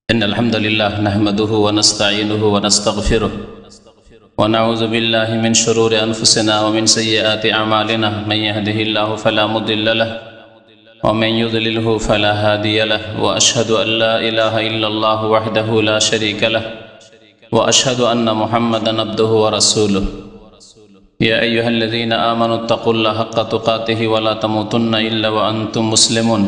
إن الحمد لله نحمده ونستعينه ونستغفره ونعوذ بالله من شرور أنفسنا ومن سيئات أعمالنا من يهده الله فلا مضل له ومن يضلله فلا هادي له وأشهد أن لا إله إلا الله وحده لا شريك له وأشهد أن محمدا عبده ورسوله يا أيها الذين آمنوا اتقوا الله حق تقاته ولا تموتن إلا وأنتم مسلمون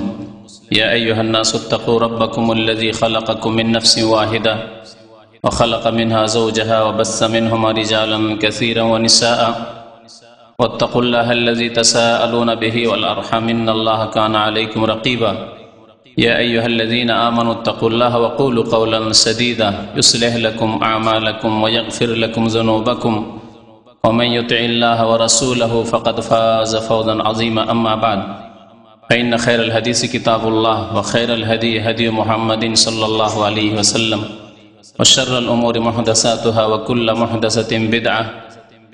يا أيها الناس اتقوا ربكم الذي خلقكم من نفس واحدة وخلق منها زوجها وبث منهما رجالا كثيرا ونساء واتقوا الله الذي تساءلون به والأرحام إن الله كان عليكم رقيبا يا أيها الذين آمنوا اتقوا الله وقولوا قولا سديدا يصلح لكم أعمالكم ويغفر لكم ذنوبكم ومن يطع الله ورسوله فقد فاز فوزا عظيما أما بعد فإن خير الحديث كتاب الله وخير الهدي هدي محمد صلى الله عليه وسلم وشر الأمور محدثاتها وكل محدثة بدعة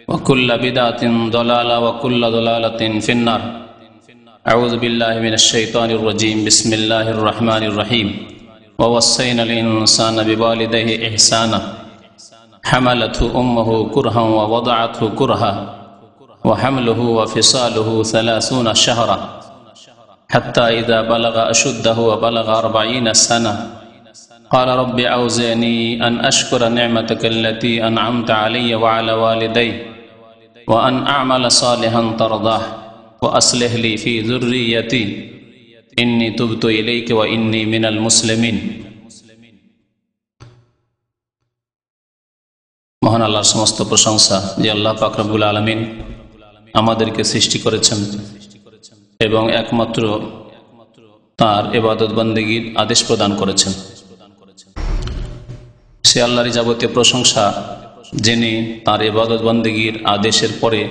وكل بدعة ضلالة وكل ضلالة في النار أعوذ بالله من الشيطان الرجيم بسم الله الرحمن الرحيم ووصينا الإنسان بوالديه إحسانا حملته أمه كرها ووضعته كرها وحمله وفصاله 30 شهرا حتى إذا بلغ أشده وبلغ 40 سنة قال رب أوزعني أن أشكر نعمتك التي أنعمت علي وعلى والدي وأن أعمل صالحا ترضاه وأصلح لي في ذريتي إني تبت إليك وإني من المسلمين মহান আল্লাহর সমস্ত প্রশংসা যে আল্লাহ পাক রব্বুল আলামিন আমাদেরকে সৃষ্টি করেছেন এবং একমাত্র তার ইবাদত বন্দেগীর আদেশ প্রদান করেছেন। সে আল্লাহরই যাবতীয় প্রশংসা যিনি তার ইবাদত বন্দেগীর আদেশের পরে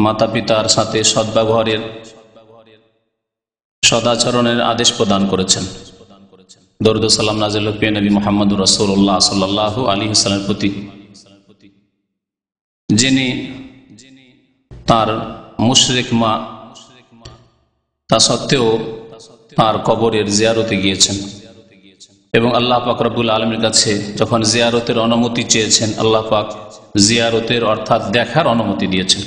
মাতা পিতার সাথে সদ্ব্যবহারের সদাচরণের আদেশ প্রদান করেছেন। দরুদ ও সালাম নাযিল হোক প্রিয় নবী মুহাম্মদুর রাসূলুল্লাহ সাল্লাল্লাহু আলাইহি ওয়াসাল্লামের প্রতি, যিনি তার মুশরিক মা তা সত্ত্বেও তার কবরের জিয়ারতে গিয়েছেন এবং আল্লাহ পাক রব্বুল আলামিনের কাছে যখন জিয়ারতের অনুমতি চেয়েছেন, আল্লাহ পাক জিয়ারতের অর্থাৎ দেখার অনুমতি দিয়েছেন।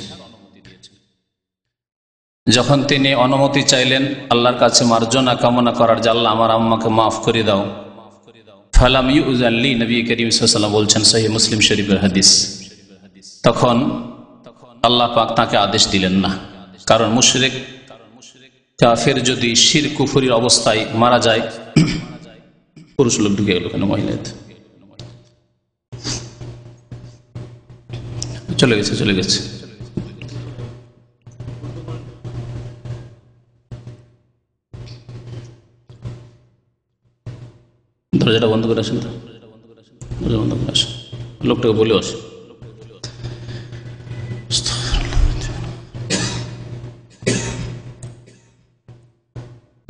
যখন তিনি অনুমতি চাইলেন আল্লাহর কাছে মার্জনা কামনা করার, যে আল্লাহ আমার আম্মাকে মাফ করে দাও, ফালাম ইউযান লি, নবী করিম সাল্লাল্লাহু আলাইহি ওয়াসাল্লাম বলছেন, সহিহ মুসলিম শরীফের হাদিস। তখন আল্লাহ পাক তাকে আদেশ দিলেন না, কারণ মুশরিক কাফের যদি শিরক কুফরির অবস্থায় মারা যায়, পুরুষ লোক ঢুকে গেল কেন, মহিলা চলে গেছে দরজাটা বন্ধ করে আসেন, দরজা বন্ধ করে আসেন, লোকটাকে বলে আসেন।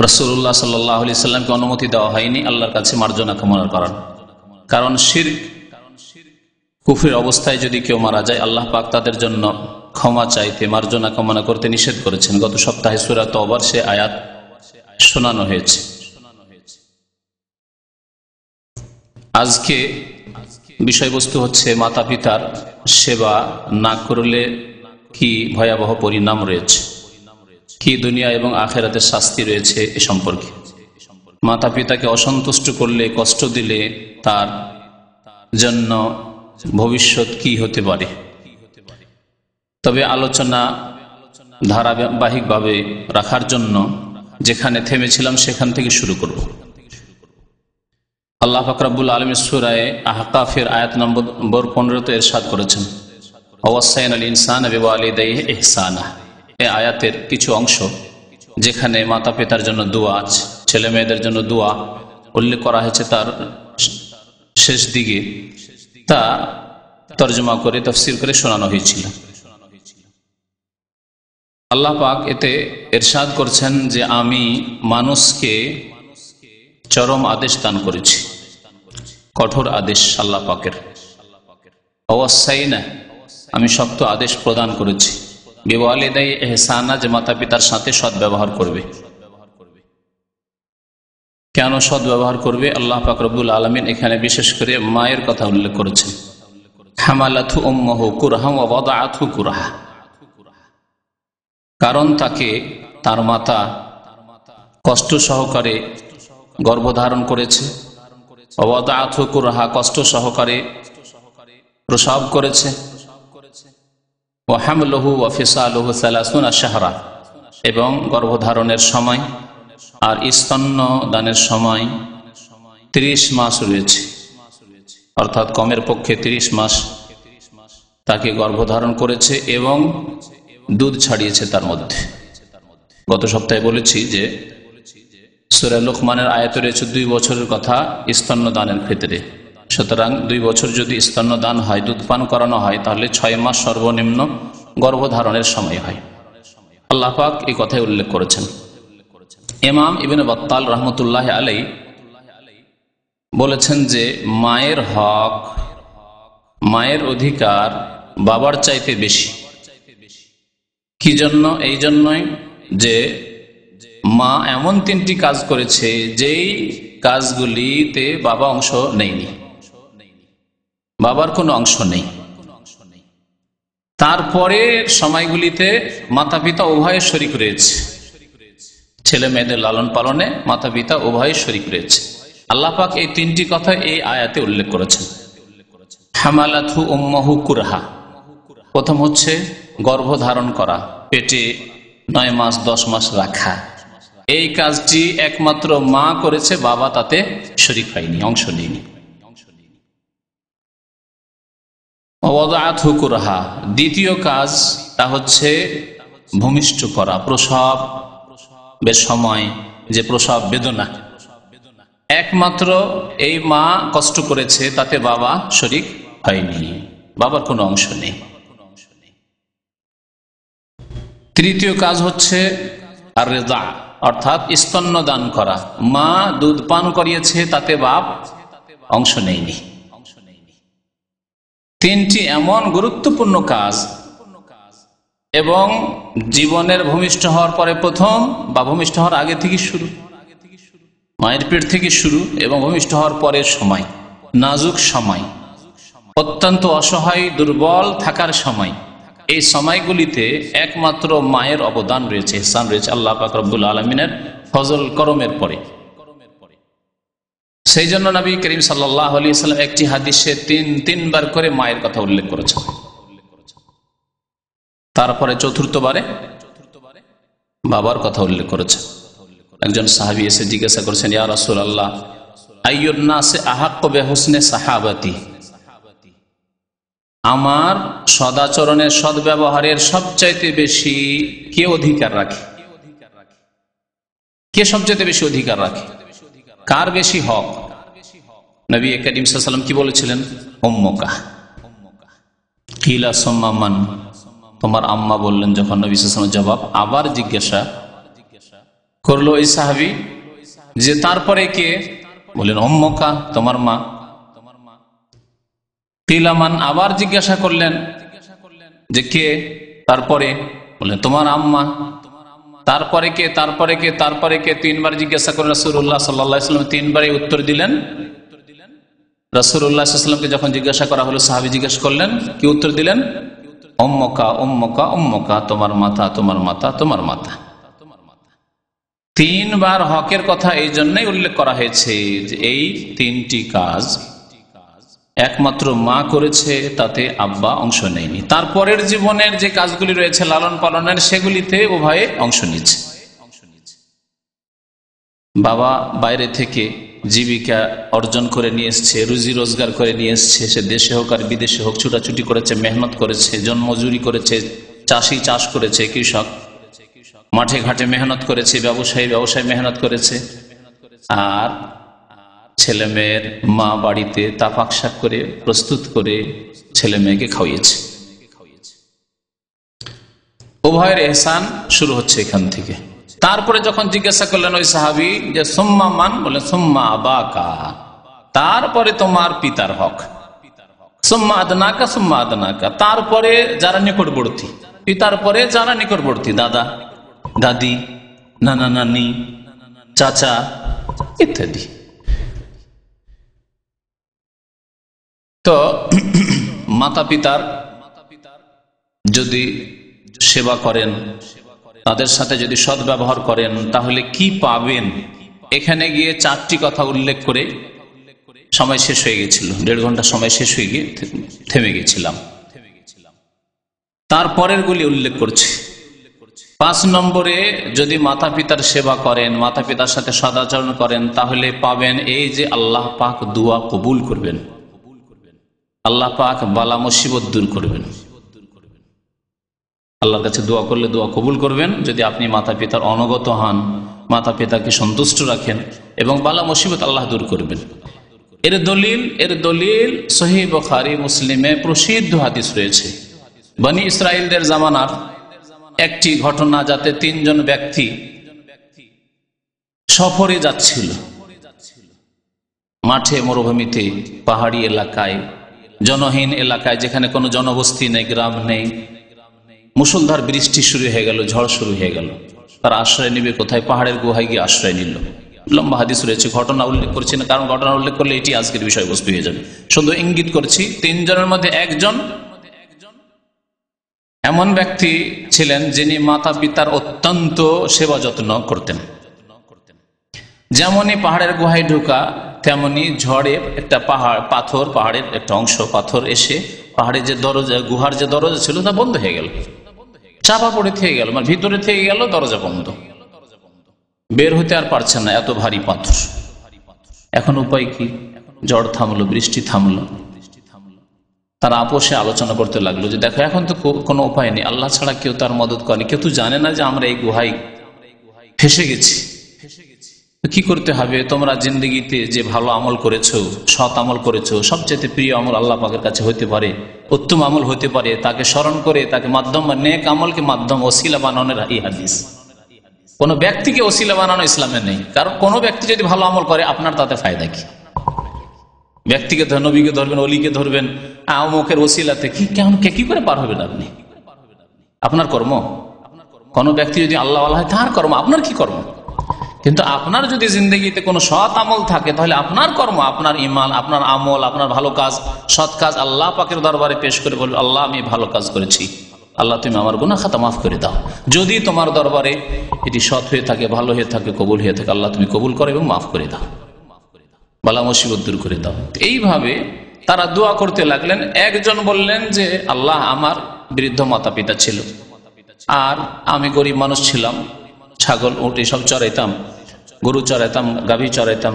রাসূলুল্লাহ সাল্লাল্লাহু আলাইহি ওয়াসাল্লামকে অনুমতি দেওয়া হয়নি আল্লাহর কাছে মার্জনা কামনা করার, কারণ শিরক কুফরির অবস্থায় যদি কেউ মারা যায়, আল্লাহ পাক তাদের জন্য ক্ষমা চাইতে, মার্জনা কামনা করতে নিষেধ করেছেন। গত সপ্তাহে সূরা তাওবার সে আয়াত শোনানো হয়েছে। আজকে বিষয়বস্তু হচ্ছে মাতা পিতার সেবা না করলে কি ভয়াবহ পরিণাম রয়েছে, কি দুনিয়া এবং আখিরাতের শাস্তি রয়েছে এ সম্পর্কে। মাতা পিতাকে অসন্তুষ্ট করলে, কষ্ট দিলে তার জন্য ভবিষ্যৎ কি হতে পারে। তবে আলোচনা ধারাবাহিকভাবে রাখার জন্য যেখানে থেমেছিলাম সেখান থেকে শুরু করব। আল্লাহ পাক রব্বুল আলামিন সূরা আহকাফের আয়াত নম্বর 15 ইরশাদ করেছেন, ওয়াসাইনাল ইনসানা বিওয়ালিদাইহি ইহসানা। এই আয়াতের কিছু অংশ যেখানে মাতা পিতার জন্য দোয়া আছে, ছেলে মেয়েদের জন্য দোয়া উল্লেখ করা হয়েছে তার শেষ দিকে, তা তরজমা করে তাফসীর করে শোনানো হয়েছিল। আল্লাহ পাক এতে ইরশাদ করছেন যে আমি মানুষকে চরম আদেশ দান করেছি, কঠোর আদেশ আল্লাহ পাকের। ওয়াসাইনা, আমি শক্ত আদেশ প্রদান করেছি, বিওয়ালিদাইহি ইহসানা, যে মাতা পিতার সাথে সদ্ব্যবহার করবে। কেন সদ্ব্যবহার করবে? আল্লাহ পাক রব্বুল আলামিন এখানে বিশেষ করে মায়ের কথা উল্লেখ করেছেন। হামালাথু উম্মুহু কুরহা ওয়া ওয়াদাআতহু কুরহা, কারণ তাকে তার মাতা কষ্ট সহকারে গর্ভধারণ করেছে, ওয়াদাআতহু কুরহা, কষ্ট সহকারে প্রসব করেছে, ওয়া হামলুহু ওয়া ফিসালুহু 30 শাহরা, এবং গর্ভধারণের সময় আর স্তন্য দানের সময় 30 মাস রয়েছে, অর্থাৎ কমের পক্ষে 30 মাস তাকে গর্ভধারণ করেছে এবং দুধ ছাড়িয়েছে তার মধ্যে। গত সপ্তাহে বলেছি যে সূরা লোকমানের আয়াতে রয়েছে 2 বছরের কথা স্তন্য দানের ক্ষেত্রে। সুতরাং 2 বছর যদি স্তন্য দান হয়, দুধ পান করানো হয়, তাহলে 6 মাস সর্বনিম্ন গর্ভধারণের সময় হয়। আল্লাহ পাক এই কথাই উল্লেখ করেছেন। ইমাম ইবনে বাত্তাল রহমতুল্লাহ আলাই বলেছেন যে মায়ের হক, মায়ের অধিকার বাবার চাইতে বেশি। কি জন্য? এই জন্যই যে মা এমন 3টি কাজ করেছে যেই কাজগুলিতে বাবা অংশ নেয়নি, বাবার কোনো অংশ নেই। তারপরে সময়গুলিতে মাতা পিতা উভয়ে শরীক রয়েছে, ছেলে মেয়েদের লালন পালনে মাতা পিতা উভয়ে শরীক রয়েছে। আল্লাহ পাক এই 3টি কথা এই আয়াতে উল্লেখ করেছেন। হামালাথু উম্মুহু কুরহা, প্রথম হচ্ছে গর্ভধারণ করা, পেটে 9 মাস 10 মাস রাখা। এই কাজটি একমাত্র মা করেছে, বাবা তাতে শরীক হয়নি, অংশ নেয়নি। ওয়াদাআতহু কুরহা, দ্বিতীয় কাজ তা হচ্ছে ভূমিষ্ঠ করা, প্রসব সময় যে প্রসব বেদনা, একমাত্র এই মা কষ্ট করেছে, তাতে বাবা শরীক হয়নি, বাবার কোনো অংশ নেই। তৃতীয় কাজ হচ্ছে আর রেদা, অর্থাৎ স্তন্য দান করা, মা দুধ পান করিয়েছে, তাতে বাপ অংশ নেয়নি। 3টি এমন গুরুত্বপূর্ণ কাজ, এবং জীবনের ভূমিষ্ঠ হওয়ার পরে প্রথম বা ভূমিষ্ঠ হওয়ার আগে থেকে শুরু, মায়ের পেট থেকে শুরু, এবং ভূমিষ্ঠ হওয়ার পরের সময়, নাজুক সময়, অত্যন্ত অসহায় দুর্বল থাকার সময়, এই সময়গুলিতে একমাত্র মায়ের অবদান রয়েছে, ইহসান রয়েছে আল্লাহ পাক রব্বুল আলামিনের ফজল করমের পরে। সেই জন্য নবী করিম সাল্লাল্লাহু আলাইহি ওয়াসাল্লাম একটি হাদিসে 3বার করে মায়ের কথা উল্লেখ করেছেন। তারপরে চতুর্থবারে বাবার কথা উল্লেখ করেছেন। একজন সাহাবী এসে জিজ্ঞাসা করেছেন, ইয়া রাসূলুল্লাহ, আইয়ুন নাসি আহাক্কু বিহুসনি সাহাবাতি, আমার সদাচরণের সদ্ব্যবহারের সবচাইতে বেশি কে অধিকার রাখে? কে সবচাইতে বেশি অধিকার রাখে? কার বেশি হক? নবী করিম সাল্লাল্লাহু আলাইহি ওয়াসাল্লাম কি বলেছিলেন? উম্মুকা। কিলা সুম্মা মান, তোমার আম্মা বললেন। যখন নবী সাল্লাল্লাহু আলাইহি ওয়াসাল্লাম জবাব আবার জিজ্ঞাসা করলো এই সাহাবী যে তারপরে কে? বলেন উম্মুকা, তোমার মা। কিলা মান, আবার জিজ্ঞাসা করলেন যে কে? তারপরে বললেন তোমার আম্মা। তারপরে কে? তারপরে কে? তারপরে কে? 3বার জিজ্ঞাসা করে রাসূলুল্লাহ সাল্লাল্লাহু আলাইহি ওয়াসাল্লাম 3বারই উত্তর দিলেন। রাসূলুল্লাহ সাল্লাল্লাহু আলাইহি ওয়াসাল্লামকে যখন জিজ্ঞাসা করা হলো, সাহাবী জিজ্ঞাসা করলেন, কি উত্তর দিলেন? উম্মুকা উম্মুকা উম্মুকা, তোমার মাতা তোমার মাতা তোমার মাতা। 3বার হকের কথা এই জন্যই উল্লেখ করা হয়েছে যে এই 3টি কাজ একমাত্র মা করেছে, তাতে আব্বা অংশ নেয়নি। তারপরের জীবনের যে কাজগুলি রয়েছে লালন পালনের, সেগুলিতে উভয়ে অংশ নিচ্ছে। বাবা বাইরে থেকে জীবিকা অর্জন করে নিয়ে এসছে, রুজি রোজগার করে নিয়ে এসছে, সে দেশে হোক আর বিদেশে হোক, ছুটাছুটি করেছে, মেহনত করেছে, জন্মজুরি করেছে, চাষি চাষ করেছে, কৃষক মাঠে ঘাটে মেহনত করেছে, ব্যবসায়ী মেহনত করেছে, আর ছেলে মেয়ের মা বাড়িতে তাপাক শাক করে প্রস্তুত করে ছেলে মেয়েকে খাওয়িয়েছে। উভয়ের ইহসান শুরু হচ্ছে এখান থেকে। তারপরে যখন জিজ্ঞাসা করলেন ওই সাহাবী যে সুম্মা মান, বলে সুম্মা আবাকা, তারপরে তোমার পিতার হক। সুম্মা আদনাকা সুম্মা আদনাকা, তারপরে যারা নিকটবর্তী, পিতার পরে যারা নিকটবর্তী, দাদা দাদি, নানা নানি, চাচা, ইত্যাদি। তো মাতা পিতার যদি সেবা করেন, তাদের সাথে যদি সদ্ব্যবহার করেন, তাহলে কি পাবেন? এখানে গিয়ে 4টি কথা উল্লেখ করে সময় শেষ হয়ে গেছিল, 1.5 ঘন্টা সময় শেষ হয়ে গিয়ে থেমে গেছিলাম। তারপরের গুলি উল্লেখ করছি। 5 নম্বরে যদি মাতা পিতার সেবা করেন, মাতা পিতার সাথে সদাচরণ করেন, তাহলে পাবেন এই যে আল্লাহ পাক দোয়া কবুল করবেন, আল্লাহ পাক বালা মুসিবত দূর করবেন। আল্লাহর কাছে দোয়া করলে দোয়া কবুল করবেন যদি আপনি মাতা পিতার অনুগত হন, মাতা পিতাকে সন্তুষ্ট রাখেন, এবং বালা মুসিবত আল্লাহ দূর করবেন। এর দলিল সহিহ বুখারী মুসলিমে প্রসিদ্ধ হাদিস রয়েছে। বনি ইসরাইলদের জামানার একটি ঘটনা, যাতে 3 জন ব্যক্তি সফরে যাচ্ছিল, মাঠে, মরুভূমিতে, পাহাড়ি এলাকায়, জনহীন এলাকায়, যেখানে কোনো জনবস্তি নেই, গ্রাম নেই। মুষলধার বৃষ্টি শুরু হয়ে গেল, ঝড় শুরু হয়ে গেল। তারা আশ্রয় নিবে কোথায়? পাহাড়ের গুহায় গিয়ে আশ্রয় নিল। লম্বা হাদিস রয়েছে, ঘটনা উল্লেখ করছি না, কারণ ঘটনা উল্লেখ করলে এটি আজকের বিষয়বস্তু হয়ে যাবে। শুধু ইঙ্গিত করছি, 3 জনের মধ্যে একজন এমন ব্যক্তি ছিলেন যিনি মাতা পিতার অত্যন্ত সেবা যত্ন করতেন। যেমনই পাহাড়ের গুহায় ঢোকা, তেমনি ঝড়ে একটা পাহাড়ের একটা অংশ পাথর এসে পাহাড়ের যে দরজা, গুহার যে দরজা ছিল তা বন্ধ হয়ে গেল, চাপা পড়ে থেকে গেল, মানে ভিতরে থেকে গেল, দরজা বন্ধ, বের হতে আর পারছেন না, এত ভারী পাথর। এখন উপায় কি? ঝড় থামলো, বৃষ্টি থামলো, তারা আপোষে আলোচনা করতে লাগলো যে দেখো, এখন তো কোনো উপায় নেই, আল্লাহ ছাড়া কেউ তার মদত করেনি, কেউ তো জানে না যে আমরা এই গুহায় ফেসে গেছি, কি করতে হবে? তোমরা জিন্দগিতে যে ভালো আমল করেছো, সৎ আমল করেছো, সবচেয়ে প্রিয় আমল আল্লাহ পাকের কাছে হতে পারে, উত্তম আমল হতে পারে, তাকে স্মরণ করে তাকে মাধ্যম, নেক আমলকে মাধ্যম, ওসিলা বানানোর এই হাদিস। কোন ব্যক্তিকে ওসিলা বানানো ইসলামে নেই, কারণ কোন ব্যক্তি যদি ভালো আমল করে, আপনার তাতে ফায়দা কি? ব্যক্তিকে নবীকে ধরবেন, অলিকে ধরবেন, আমকের ওসিলাতে কি করে পার হবেন আপনি? আপনার কর্ম। কোন ব্যক্তি যদি আল্লাহ হয়, তার কর্ম, আপনার কি কর্ম? কিন্তু আপনার যদি জিন্দগিতে কোনো সৎ আমল থাকে, তাহলে আপনার কর্ম, আপনার ঈমান, আপনার আমল, আপনার ভালো কাজ, সৎ কাজ আল্লাহ পাকের দরবারে পেশ করে বলবে, আল্লাহ আমি ভালো কাজ করেছি, আল্লাহ তুমি আমার গুনাহ খাতা মাফ করে দাও। যদি তোমার দরবারে এটি সৎ হয়ে থাকে, ভালো হয়ে থাকে, কবুল হয়ে থাকে, আল্লাহ তুমি কবুল করো এবং মাফ করে দাও, বালা মুসিবত দূর করে দাও। এইভাবে তারা দোয়া করতে লাগলেন। একজন বললেন যে আল্লাহ, আমার বৃদ্ধ মাতা পিতা ছিল, আর আমি গরিব মানুষ ছিলাম, ছাগল উট এসব চড়াইতাম, গরু চড়াইতাম, গাভী চড়াইতাম,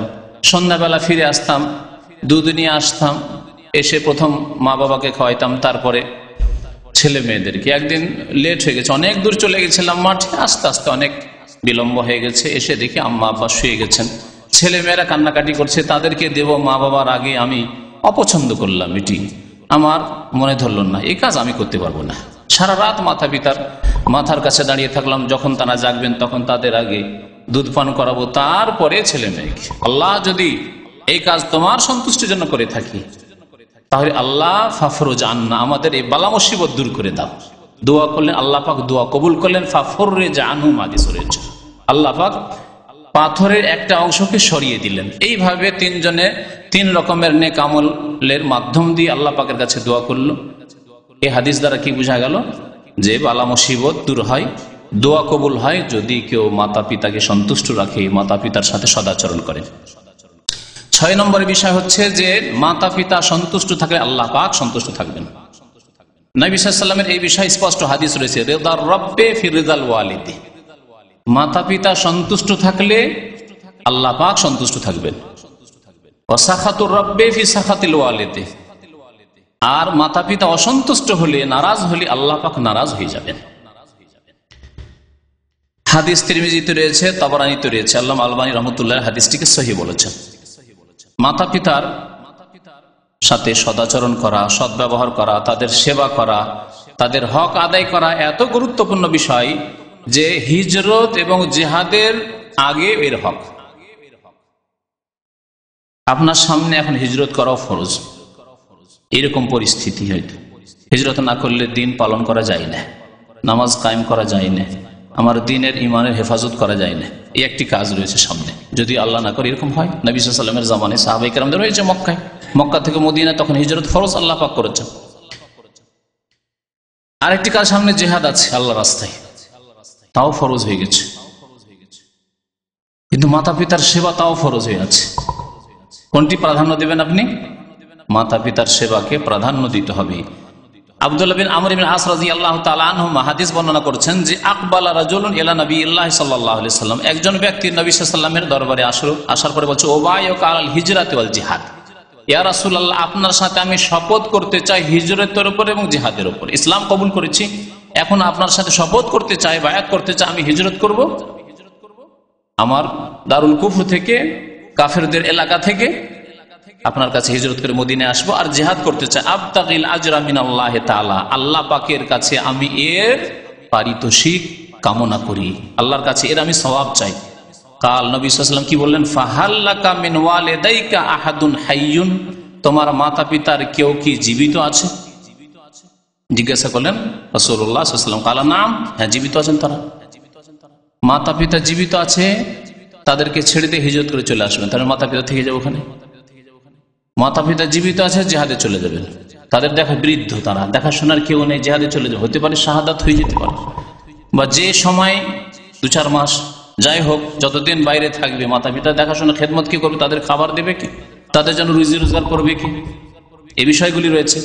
সন্ধ্যাবেলা ফিরে আসতাম, দুধ নিয়ে আসতাম, এসে প্রথম মা বাবাকে খাওয়াইতাম, তারপরে ছেলে মেয়েদেরকে। একদিন লেট হয়ে গেছে, অনেক দূর চলে গেছিলাম মাঠে, আস্তে আস্তে অনেক বিলম্ব হয়ে গেছে, এসে দেখি আম্মা আব্বা শুয়ে গেছেন, ছেলে মেয়েরা কান্নাকাটি করছে, তাদেরকে দেব মা বাবার আগে আমি অপছন্দ করলাম, এটি আমার মনে ধরল না, এই কাজ আমি করতে পারবো না। সারা রাত মাতা পিতার মাথার কাছে দাঁড়িয়ে থাকলাম, যখন তারা জাগবেন তখন তাদের আগে দুধ পান করাবো, তারপরে ছেলে মেয়েকে। আল্লাহ যদি এই কাজ তোমার সন্তুষ্টির জন্য করে থাকি, তাহলে আল্লাহ ফাফরুজ আন্না, আমাদের এই বালা মুসিবত দূর করে দাও। দোয়া করলেন, আল্লাহ পাক দোয়া কবুল করলেন। ফাফরুজ আনহুম হাদিস রয়েছে, আল্লাহ পাক পাথরের একটা অংশকে সরিয়ে দিলেন। এইভাবে 3 জনে 3 রকমের নেক আমলের মাধ্যম দিয়ে আল্লাহ পাকের কাছে দোয়া করলো। এই হাদিস দ্বারা কি বোঝা গেল? যে বালা মুসিবত দূর হয়, দোয়া কবুল হয় যদি কেউ মাতা পিতাকে সন্তুষ্ট রাখে, মাতা পিতার সাথে সদাচরণ করে। 6 নম্বরের বিষয় হচ্ছে যে মাতা পিতা সন্তুষ্ট থাকলে আল্লাহ পাক সন্তুষ্ট থাকবেন। নবী সাল্লাল্লাহু আলাইহি ওয়াসাল্লামের এই বিষয়ে স্পষ্ট হাদিস রয়েছে, রিদার রব্বে ফি রিদাল ওয়ালিদি। মাতা পিতা সন্তুষ্ট থাকলে আল্লাহ পাক সন্তুষ্ট থাকবেন। ওয়া সাখাতুর রব্বে ফি সাখাতিল ওয়ালিদি। আর মাতা পিতা অসন্তুষ্ট হলে, নারাজ হলে আল্লাহ পাক নারাজ হয়ে যাবেন। হাদিস তিরমিজিতে রয়েছে, তাবরানীতে রয়েছে। আল্লামা আলবানী রাহমাতুল্লাহ হাদিসটিকে সহিহ বলেছেন। মাতা পিতার সাথে সদাচরণ করা, সদ্ব্যবহার করা, তাদের সেবা করা, তাদের হক আদায় করা এত গুরুত্বপূর্ণ বিষয় যে হিজরত এবং জিহাদের আগে এর হক। আপনার সামনে এখন হিজরত করাও ফরজ, এরকম পরিস্থিতি হয়তো হিজরত না করলে দিন পালন করা যায় না, নামাজ কায়েম করা যায় না, আমার দ্বীনের ইমানের হেফাজত করা যায় না। এই একটি কাজ রয়েছে সামনে, যদি আল্লাহ না করে এরকম হয়। নবী সাল্লাল্লাহু আলাইহি ওয়াসাল্লামের জামানায় সাহাবায়ে কেরামদের হয়েছে মক্কায়, মক্কা থেকে মদিনা তখন হিজরত ফরজ আল্লাহ পাক করেছেন। আরেকটি কাজ সামনে, জিহাদ আছে আল্লাহর রাস্তায়, তাও ফরজ হয়ে গেছে। কিন্তু মাতা পিতার সেবা তাও ফরজ হয়ে আছে। কোনটি প্রাধান্য দেবেন আপনি? মাতা পিতার সেবাকে প্রাধান্য দিতে হবে। আব্দুল্লাহ বিন আমর ইবনে আস রাদিয়াল্লাহু তাআলা আনহু হাদিস বর্ণনা করছেন যে আকবালা রাজুলুন ইলা নবিয়্যিল্লাহি সাল্লাল্লাহু আলাইহি ওয়াসাল্লাম, একজন ব্যক্তি নবী সাল্লাল্লাহু আলাইহি ওয়াসাল্লামের দরবারে আসার পরে বলছে, ওবায়ুকা আলাল হিজরাতি ওয়াল জিহাদ, ইয়া রাসূলুল্লাহ, আপনার সাথে আমি শপথ করতে চাই হিজরতের উপর এবং জিহাদের উপর। ইসলাম কবুল করেছি, এখন আপনার সাথে শপথ করতে চাই, বায়াত করতে চাই, আমি হিজরত করব, আমার দারুল কুফর থেকে, কাফেরদের এলাকা থেকে আপনার কাছে হিজরত করে মদিনায় আসবো, আর জিহাদ করতে চাই। আবতাগিল আজরা মিনাল্লাহি তাআলা, আল্লাহ পাকের কাছে আমি এর পারিতোষিক কামনা করি, আল্লাহর কাছে এর আমি সওয়াব চাই। কাল নবী সাল্লাল্লাহু আলাইহি ওয়াসাল্লাম কি বললেন? ফাহাল্লাকা মিন ওয়ালিদাইকা আহাদুন হাইয়ুন, তোমার মাতা পিতার কেউ কি জীবিত আছে? জিজ্ঞাসা করলেন রাসূলুল্লাহ সাল্লাল্লাহু আলাইহি ওয়াসাল্লাম। কালা নাম, হ্যাঁ জীবিত আছেন তারা। মাতা পিতা জীবিত আছে, তাদেরকে ছেড়ে দিয়ে হিজরত করে চলে আসবেন, তাহলে মাতা পিতা থেকে যাবে ওখানে। মাতা পিতা জীবিত আছে, জিহাদে চলে যাবেন, তাদের দেখা বৃদ্ধ, তারা দেখাশোনার কেউ নেই, জিহাদে চলে যাবে, হতে পারে শাহাদাত হয়ে যেতে পারে, বা যে সময় 2-4 মাস যাই হোক যতদিন বাইরে থাকবে, মাতা পিতা দেখাশোনা খেদমত কি করবে, তাদের খাবার দেবে কি, তাদের জন্য রুজি রোজগার করবে কি, এই বিষয়গুলি রয়েছে।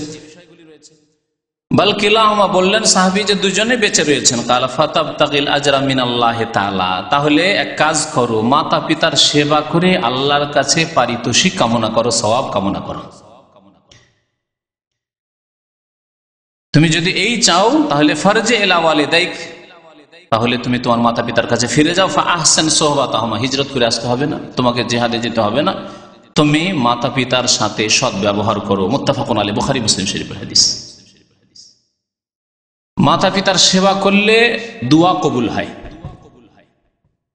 বালকিলাহুমা, বললেন সাহাবী যে দুজনে বেঁচে রয়েছেন। কালা ফাতাবতাগিল আজরা মিনাল্লাহি তাআলা, তাহলে এক কাজ করো, মাতা পিতার সেবা করে আল্লাহর কাছে পারিতোষিক কামনা করো, সওয়াব কামনা করো। তুমি যদি এই চাও তাহলে ফারজি ইলা ওয়ালিদাইক, তাহলে তুমি তোমার মাতা পিতার কাছে ফিরে যাও। ফা আহসান সুহবাতাহুমা, হিজরত করে আসতে হবে না, তোমাকে জিহাদে যেতে হবে না, তুমি মাতা পিতার সাথে সৎ ব্যবহার করো। মুত্তাফাকুন আলাইহি, বুখারী মুসলিম শরীফের হাদিস। মাতা পিতার সেবা করলে দোয়া কবুল হয়,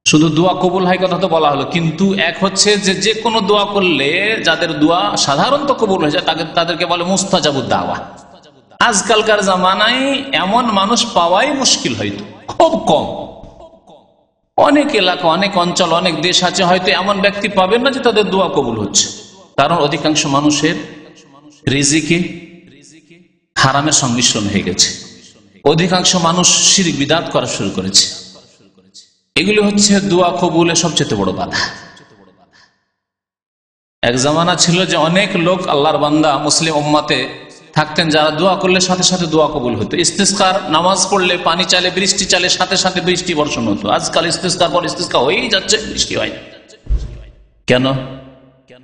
শুধু দোয়া কবুল হয় কথা তো বলা হলো, কিন্তু এক হচ্ছে যে কোনো দোয়া করলে যাদের দোয়া সাধারণত কবুল হয়ে যায় তাদেরকে বলে মুস্তাজাবুদ দাওয়া। আজকালকার জামানায় এমন মানুষ পাওয়াই মুশকিল, হয়তো খুব কম। অনেক এলাকা, অনেক অঞ্চল, অনেক দেশ আছে, হয়তো এমন ব্যক্তি পাবেন না যে তাদের দোয়া কবুল হচ্ছে, কারণ অধিকাংশ মানুষের রিজিকে হারামের সংমিশ্রণ হয়ে গেছে, অধিকাংশ মানুষ শিরক বিদআত করা শুরু করেছে। এগুলি হচ্ছে দোয়া কবুলের সবচেয়ে বড় বাধা। এক জামানা ছিল যে অনেক লোক আল্লাহর বান্দা মুসলিম উম্মতে থাকতেন যারা দোয়া করলে সাথে সাথে দোয়া কবুল হতো। ইস্তিসকার নামাজ পড়লে, পানি চালে, বৃষ্টি চালে, সাথে সাথে বৃষ্টি বর্ষণ হতো। আজকাল ইস্তিসকার পর ইস্তিসকা হয়েই যাচ্ছে, বৃষ্টি হয় না। কেন?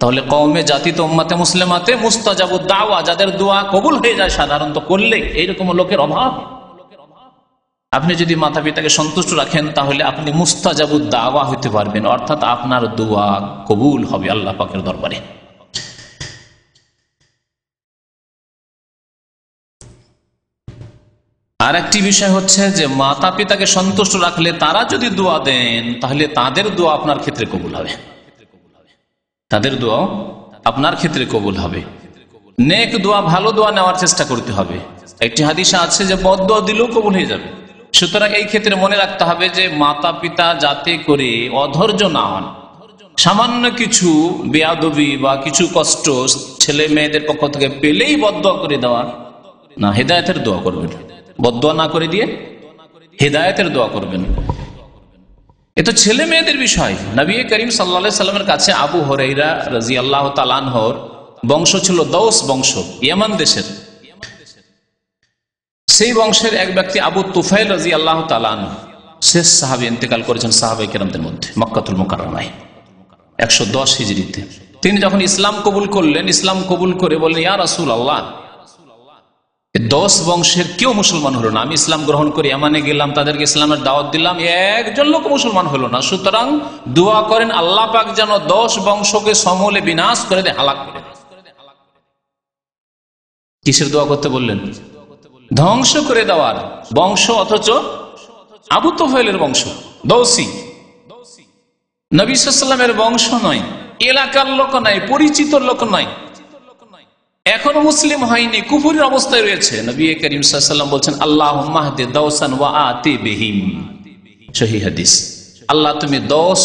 তাহলে কওমে, জাতিতে, উম্মতে মুসলিমাতে মুস্তাজাবুদ দাওয়া, যাদের দোয়া কবুল হয়ে যায় সাধারণত করলে, এইরকম লোকের অভাব। আপনি যদি মাতা পিতাকে সন্তুষ্ট রাখেন তাহলে আপনি মুস্তাজাবুদ দাওয়া হতে পারবেন, অর্থাৎ আপনার দোয়া কবুল হবে আল্লাহ পাকের দরবারে। আর একটি বিষয় হচ্ছে যে মাতা পিতাকে সন্তুষ্ট রাখলে তারা যদি দোয়া দেন তাহলে তাদের দোয়া আপনার ক্ষেত্রে কবুল হবে, তাদের দোয়া আপনার ক্ষেত্রে কবুল হবে। নেক দোয়া, ভালো দোয়া নেওয়ার চেষ্টা করতে হবে। একটি হাদিসে আছে যে বদদোয়া দিলেও কবুল হয়ে যাবে। সুতরাং এই ক্ষেত্রে মনে রাখতে হবে যে মাতা পিতা যাতে করে অধৈর্য না হন, সামান্য কিছু বেয়াদবি বা কিছু কষ্ট ছেলে মেয়েদের পক্ষ থেকে পেলেই বদদোয়া করে দেওয়া না, হেদায়েতের দোয়া করবেন। বদদোয়া না করে দিয়ে হেদায়েতের দোয়া করবেন। এ তো ছেলে মেয়েদের বিষয়। নবী করিম সাল্লাল্লাহু আলাইহি সাল্লামের কাছে আবু হুরায়রা রাদিয়াল্লাহু তাআলা আনহুর বংশ ছিল দৌস বংশ, ইয়ামান দেশের। সেই বংশের এক ব্যক্তি আবু তুফাইল রাদিয়াল্লাহু তাআলা আনহু, শেষ সাহাবী, ইন্তেকাল করেছেন সাহাবায়ে কেরামদের মধ্যে মক্কাতুল মুকাররমায় 110 হিজরিতে। তিনি যখন ইসলাম কবুল করলেন, ইসলাম কবুল করে বললেন, ইয়া রাসূলুল্লাহ, 10 বংশের কেউ মুসলমান হলো না, আমি ইসলাম গ্রহণ করে ইয়ামানে গেলাম, তাদেরকে ইসলামের দাওয়াত দিলাম, একজন লোক মুসলমান হলো না। সুতরাং দোয়া করেন আল্লাহ পাক যেন 10 বংশকে সমূলে বিনাশ করে দেয়, হালাক করে দেয়। কিসের দোয়া করতে বললেন? ধ্বংস করে দেওয়ার বংশ, অথচ আবু তুফাইলের বংশ দৌসি, নবী সাল্লাল্লাহু আলাইহি ওয়াসাল্লামের বংশ নয়, এলাকার লোক নয়, পরিচিত লোক নয়, এখনো মুসলিম হয়নি, কুফরের অবস্থায় রয়েছে। নবী করিম সাল্লাল্লাহু আলাইহি ওয়াসাল্লাম বলছেন, আল্লাহুম্মা হদি দাওসান ওয়া আতি বিহিম, সহিহ হাদিস। আল্লাহ তুমি 10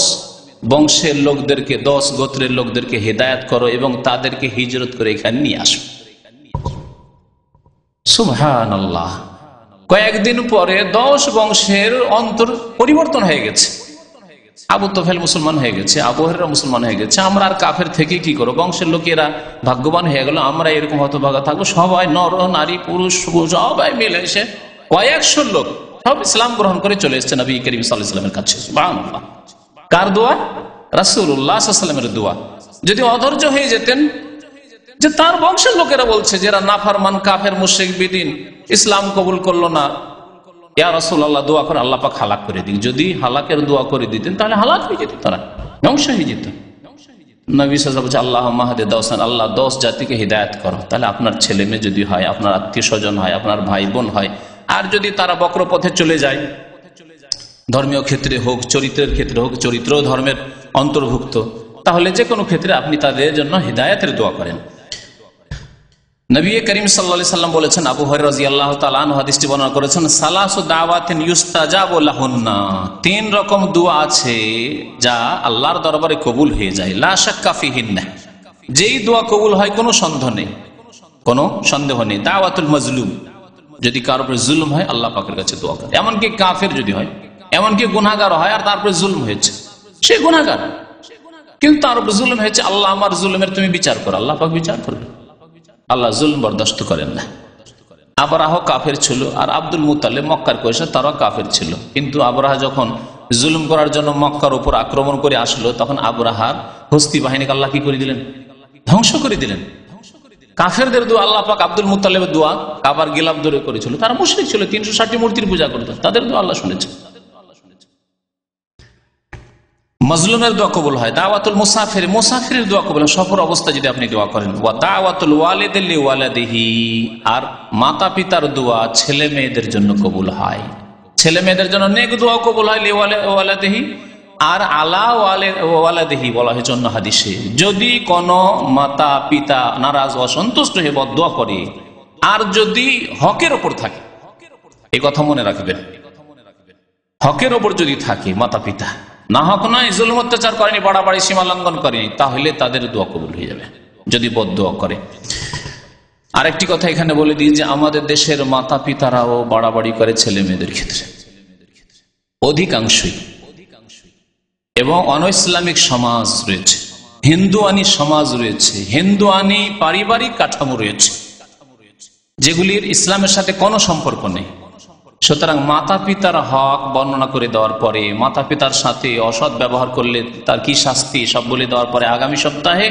বংশের লোকদেরকে, 10 গোত্রের লোকদেরকে হেদায়েত করো এবং তাদেরকে হিজরত করে এখানে নিয়ে আসো। সুবহানাল্লাহ। কয়েকদিন পরে 10 বংশের অন্তর পরিবর্তন হয়ে গেছে। আবু তোফেল মুসলমান হয়ে গেছে, আবু হুরায়রা মুসলমান হয়ে গেছে। আমরা আর কাফের থেকে কি করবো? বংশের লোকেরা ভাগ্যবান হয়ে গেল, আমরা এরকম হতভাগা থাকবো। সবাই নর নারী পুরুষ সবাই মিলে এসে কয়েকশো লোক সব ইসলাম গ্রহণ করে চলে এসেছে নবী করিম সাল্লাল্লাহু আলাইহি ওয়াসাল্লামের কাছে। সুবহানাল্লাহ। কার দোয়া? রাসূলুল্লাহ সাল্লাল্লাহু আলাইহি ওয়াসাল্লামের দোয়া। যদি অধৈর্য হয়ে যেতেন যে তার বংশের লোকেরা বলছে, যারা নাফরমান কাফের মুশরিক বিদিন, ইসলাম কবুল করলো না, ইয়া রাসূলুল্লাহ দোয়া করে আল্লাহ পাক হালাক করে দিন। যদি হালাকের দোয়া করে দিতেন তাহলে হালাক হয়ে যেত, তারা ধ্বংস হয়ে যেত। নবী সাল্লাল্লাহু আলাইহি ওয়াসাল্লাম বলছে, আল্লাহুম্মা হাদি দাওসান, আল্লাহ 10 জাতিকে হিদায়াত করো। তাহলে আপনার ছেলে মেয়ে যদি হয়, আপনার আত্মীয় স্বজন হয়, আপনার ভাই বোন হয়, আর যদি তারা বক্র পথে চলে যায়, ধর্মীয় ক্ষেত্রে হোক, চরিত্রের ক্ষেত্রে হোক, চরিত্র ধর্মের অন্তর্ভুক্ত, তাহলে যে কোনো ক্ষেত্রে আপনি তাদের জন্য হিদায়াতের দোয়া করেন। নবী করিম সাল্লাল্লাহু আলাইহি ওয়াসাল্লাম বলেছেন, আবু হুরায়রা রাদিয়াল্লাহু তাআলা আনহু হাদিসটি বর্ণনা করেছেন, সালাসু দাওয়াতিন ইউস্তাজাবু লাহুন্না, 3 রকম দোয়া আছে যা আল্লাহর দরবারে কবুল হয়ে যায়। লা শাক্কা ফিহিন্না, যেই দোয়া কবুল হয় কোনো সন্দেহ নেই, কোনো সন্দেহ নেই। দাওয়াতুল মাজলুম, যদি কারোর উপরে জুলুম হয় আল্লাহ পাকের কাছে দোয়া করে। এমনকি কাফের যদি হয়, এমনকি গুনাহগার হয় আর তারপরে জুলুম হয়েছে, সে গুনাহগার কিন্তু তার উপরে জুলুম হয়েছে, আল্লাহ আমার জুলুমের তুমি বিচার করো, আল্লাহ পাক বিচার করবে। আল্লাহ জুলম বরদাস্ত করেন না। আবরাহ কাফের ছিল আর আব্দুল মুত্তালিব মক্কার কোয়েশা, তারা কাফের ছিল। কিন্তু আবরাহা যখন জুলুম করার জন্য মক্কার উপর আক্রমণ করে আসলো, তখন আবরাহার হস্তি বাহিনীকে আল্লাহ কি করে দিলেন? ধ্বংস করে দিলেন। কাফেরদের দোয়া আল্লাহ পাক আব্দুল মুত্তালিবের দোয়া কাবার গিলাফ ধরে করেছিল। তারা মুশরিক ছিল, 360 মূর্তির পূজা করত, তাদের দোয়া আল্লাহ শুনেছে। মাজলুমের দোয়া কবুল হয়। দাওয়াতুল মুসাফির, মুসাফিরের দোয়া কবুল হয়, সফর অবস্থা যদি আপনি দোয়া করেন। ওয়া দাওয়াতুল ওয়ালিদি লিওয়ালাদিহি, আর মাতা পিতার দোয়া ছেলে মেয়েদের জন্য কবুল হয়। ছেলে মেয়েদের জন্য নেক দোয়া কবুল হয় লিওয়ালাদিহি। আর আলা ওয়ালাদিহি বলা হয়েছে অন্য হাদিসে, যদি কোনো মাতা পিতা নারাজ অসন্তুষ্ট হয়ে বদদোয়া করে আর যদি হকের ওপর থাকে, এই কথা মনে রাখবেন, হকের ওপর যদি থাকে মাতা পিতা, না হক নয়, জুলুম অত্যাচার করেনি, বাড়াবাড়ি সীমা লঙ্ঘন করেনি, তাহলে তাদের দোয়া কবুল হয়ে যাবে যদি বদদোয়া করে। আরেকটি কথা এখানে বলে দিই যে আমাদের দেশের মাতা পিতারাও বাড়াবাড়ি করে ছেলে মেয়েদের ক্ষেত্রে, অধিকাংশই। এবং অনইসলামিক সমাজ রয়েছে, হিন্দুয়ানি সমাজ রয়েছে, হিন্দুয়ানি পারিবারিক কাঠামো রয়েছে, যেগুলির ইসলামের সাথে কোনো সম্পর্ক নেই। সুতরাং মাতা পিতার হক বর্ণনা করে দেওয়ার পরে, মাতা পিতার সাথে অসৎ ব্যবহার করলে তার কি শাস্তি সব বলে দেওয়ার পরে, আগামী সপ্তাহে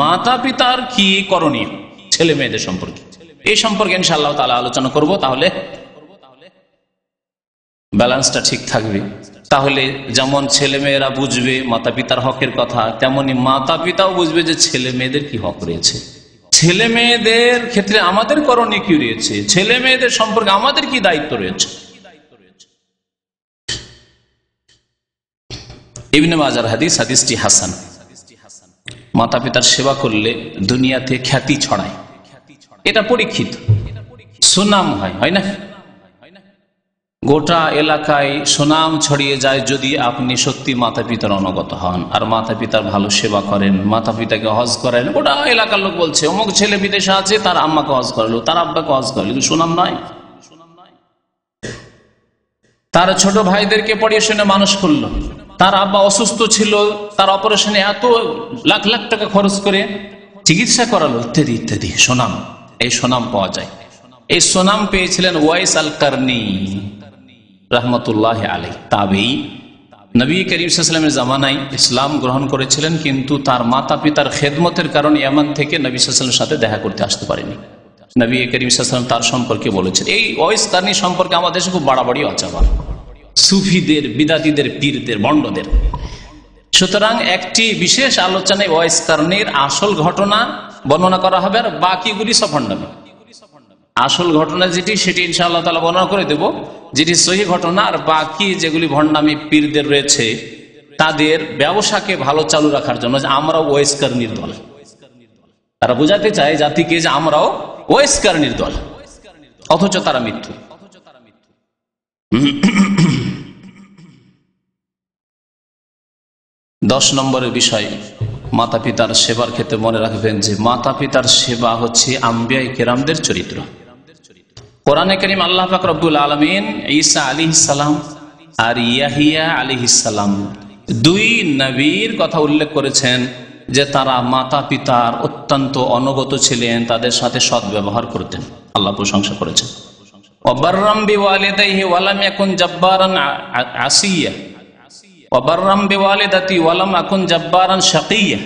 মাতা পিতার কি করণীয় ছেলে মেয়েদের সম্পর্কে, এই সম্পর্কে ইনশাআল্লাহ তাআলা আলোচনা করব। তাহলে ব্যালেন্সটা ঠিক থাকবে। তাহলে যেমন ছেলে মেয়েরা বুঝবে মাতা পিতার হকের কথা, তেমনি মাতা পিতাও বুঝবে যে ছেলে মেয়েদের কি হক রয়েছে, ছেলে মেয়েদের ক্ষেত্রে আমাদের করণীয় কি রয়েছে, ছেলে মেয়েদের সম্পর্কে আমাদের কি দায়িত্ব রয়েছে। ইবনে মাজার হাদিস, হাদিসটি হাসান। মাতা পিতার সেবা করলে দুনিয়াতে খ্যাতি ছড়ায়, এটা পরীক্ষিত, সুনাম হয়, হয় না? গোটা এলাকায় সুনাম ছড়িয়ে যায় যদি আপনি সত্যি মাতা পিতার অনুগত হন আর মাতা পিতার ভালো সেবা করেন, মাতা পিতাকে হজ করেন। গোটা এলাকার লোক বলছে অমুক ছেলে বিদেশে আছে, তার আম্মাকে হজ করলো, তার আব্বাকে হজ করলো, কিন্তু সুনাম নয়। তার ছোট ভাইদেরকে পড়িয়ে শুনে মানুষ করলো, তার আব্বা অসুস্থ ছিল, তার অপারেশনে এত লাখ লাখ টাকা খরচ করে চিকিৎসা করালো, ইত্যাদি ইত্যাদি। সুনাম, এই সুনাম পাওয়া যায়। এই সুনাম পেয়েছিলেন ওয়াইস আল কারনি রাহমাতুল্লাহ আলাইহি, তাবেঈ। নবী করিম সাল্লাল্লাহু আলাইহি ওয়াসাল্লামের জামানায় ইসলাম গ্রহণ করেছিলেন, কিন্তু তার মাতা পিতার খেদমতের কারণে ইয়ামান থেকে নবী সাল্লাল্লাহু আলাইহি ওয়াসাল্লামের সাথে দেখা করতে আসতে পারেনি। নবী করিম সাল্লাল্লাহু আলাইহি ওয়াসাল্লাম তার সম্পর্কে বলেছেন। এই ওয়াইস কারনি সম্পর্কে আমাদের দেশে খুব বাড়াবাড়ি আছে, আবার সুফিদের, বিদাতীদের, পীরদের, বন্ডদের। সুতরাং একটি বিশেষ আলোচনায় ওয়াইস কারনির আসল ঘটনা বর্ণনা করা হবে, আর বাকিগুলি সব ভণ্ডামি। আসল ঘটনা যেটি, সেটি ইনশাআল্লাহ তাআলা বর্ণনা করে দেব, যেটি সহিহ ঘটনা। আর বাকি যেগুলি ভণ্ডামি পীরদের রয়েছে, তাদের ব্যবসাকে ভালো চালু রাখার জন্য আমরাও ওয়াইস কারনির দল, তারা বোঝাতে চায় জাতিকে যে আমরাও ওয়াইস কারনির দল, অথচ তারা মিথ্যু। 10 নম্বরের বিষয়, মাতা পিতার সেবার ক্ষেত্রে মনে রাখবেন যে মাতা পিতার সেবা হচ্ছে আম্বিয়া কেরামদের চরিত্র। কোরআনে কারীম আল্লাহ পাক রব্বুল আলামিন ঈসা আলাইহিস সালাম আর ইয়াহিয়া আলাইহিস সালাম দুই নবীর কথা উল্লেখ করেছেন যে তারা মাতা পিতার অত্যন্ত অনুগত ছিলেন, তাদের সাথে সদ্ব্যবহার করতেন। আল্লাহ প্রশংসা করেছেন, ওয়াবাররাম বিওয়ালিদাইহি ওয়া লাম ইয়াকুন জাব্বারান আসিয়া ওয়াবাররাম বিওয়ালিদাতি ওয়া লাম আকুন জাব্বারান শাকিয়া।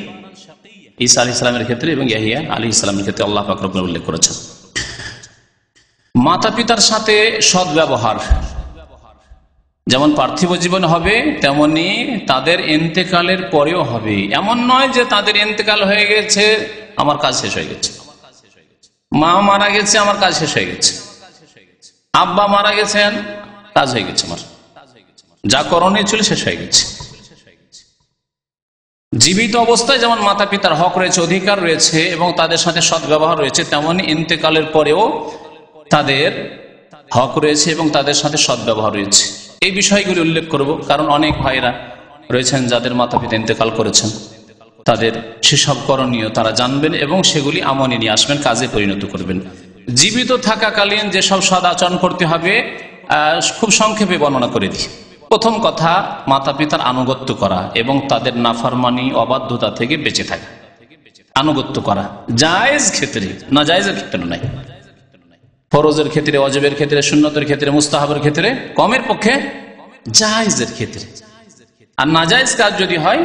ঈসা আলাইহিস সালামের ক্ষেত্রে এবং ইয়াহিয়া আলাইহিস সালামের ক্ষেত্রে আল্লাহ পাক রব্বুল উল্লেখ করেছেন। মাতা পিতার সাথে সদ্ব্যবহার যেমন পার্থিব জীবনে হবে তেমনি তাদের ইন্তেকালের পরেও হবে। এমন নয় যে তাদের ইন্তেকাল হয়ে গেছে আমার কাজ শেষ হয়ে গেছে, মা মারা গেছে আমার কাজ শেষ হয়ে গেছে, আব্বা মারা গেছেন কাজ হয়ে গেছে, আমার যা করণীয় ছিল শেষ হয়ে গেছে। জীবিত অবস্থায় যেমন মাতা পিতার হক রয়েছে, অধিকার রয়েছে এবং তাদের সাথে সদ্ব্যবহার রয়েছে, তেমনি ইন্তেকালের পরেও তাদের হক রয়েছে এবং তাদের সাথে সদ্ব্যবহার রয়েছে। এই বিষয়গুলি উল্লেখ করব কারণ অনেক ভাইরা রয়েছেন যাদের মাতা পিতা ইন্তেকাল করেছেন, তাদের সেসব করণীয় তারা জানবেন এবং সেগুলি আমলে নিয়ে আসবেন, কাজে পরিণত করবেন। জীবিত থাকাকালীন যেসব সদাচরণ করতে হবে খুব সংক্ষেপে বর্ণনা করে দিই। প্রথম কথা, মাতা পিতার আনুগত্য করা এবং তাদের নাফরমানি অবাধ্যতা থেকে বেঁচে থাকা। আনুগত্য করা জায়েজ ক্ষেত্রে, না জায়েজের ক্ষেত্রে নাই। ফরজের ক্ষেত্রে, ওয়াজিবের ক্ষেত্রে, সুন্নতের ক্ষেত্রে, মুস্তাহাবের ক্ষেত্রে, কমের পক্ষে জায়েজের ক্ষেত্রে। আর নাজায়েজ কাজ যদি হয়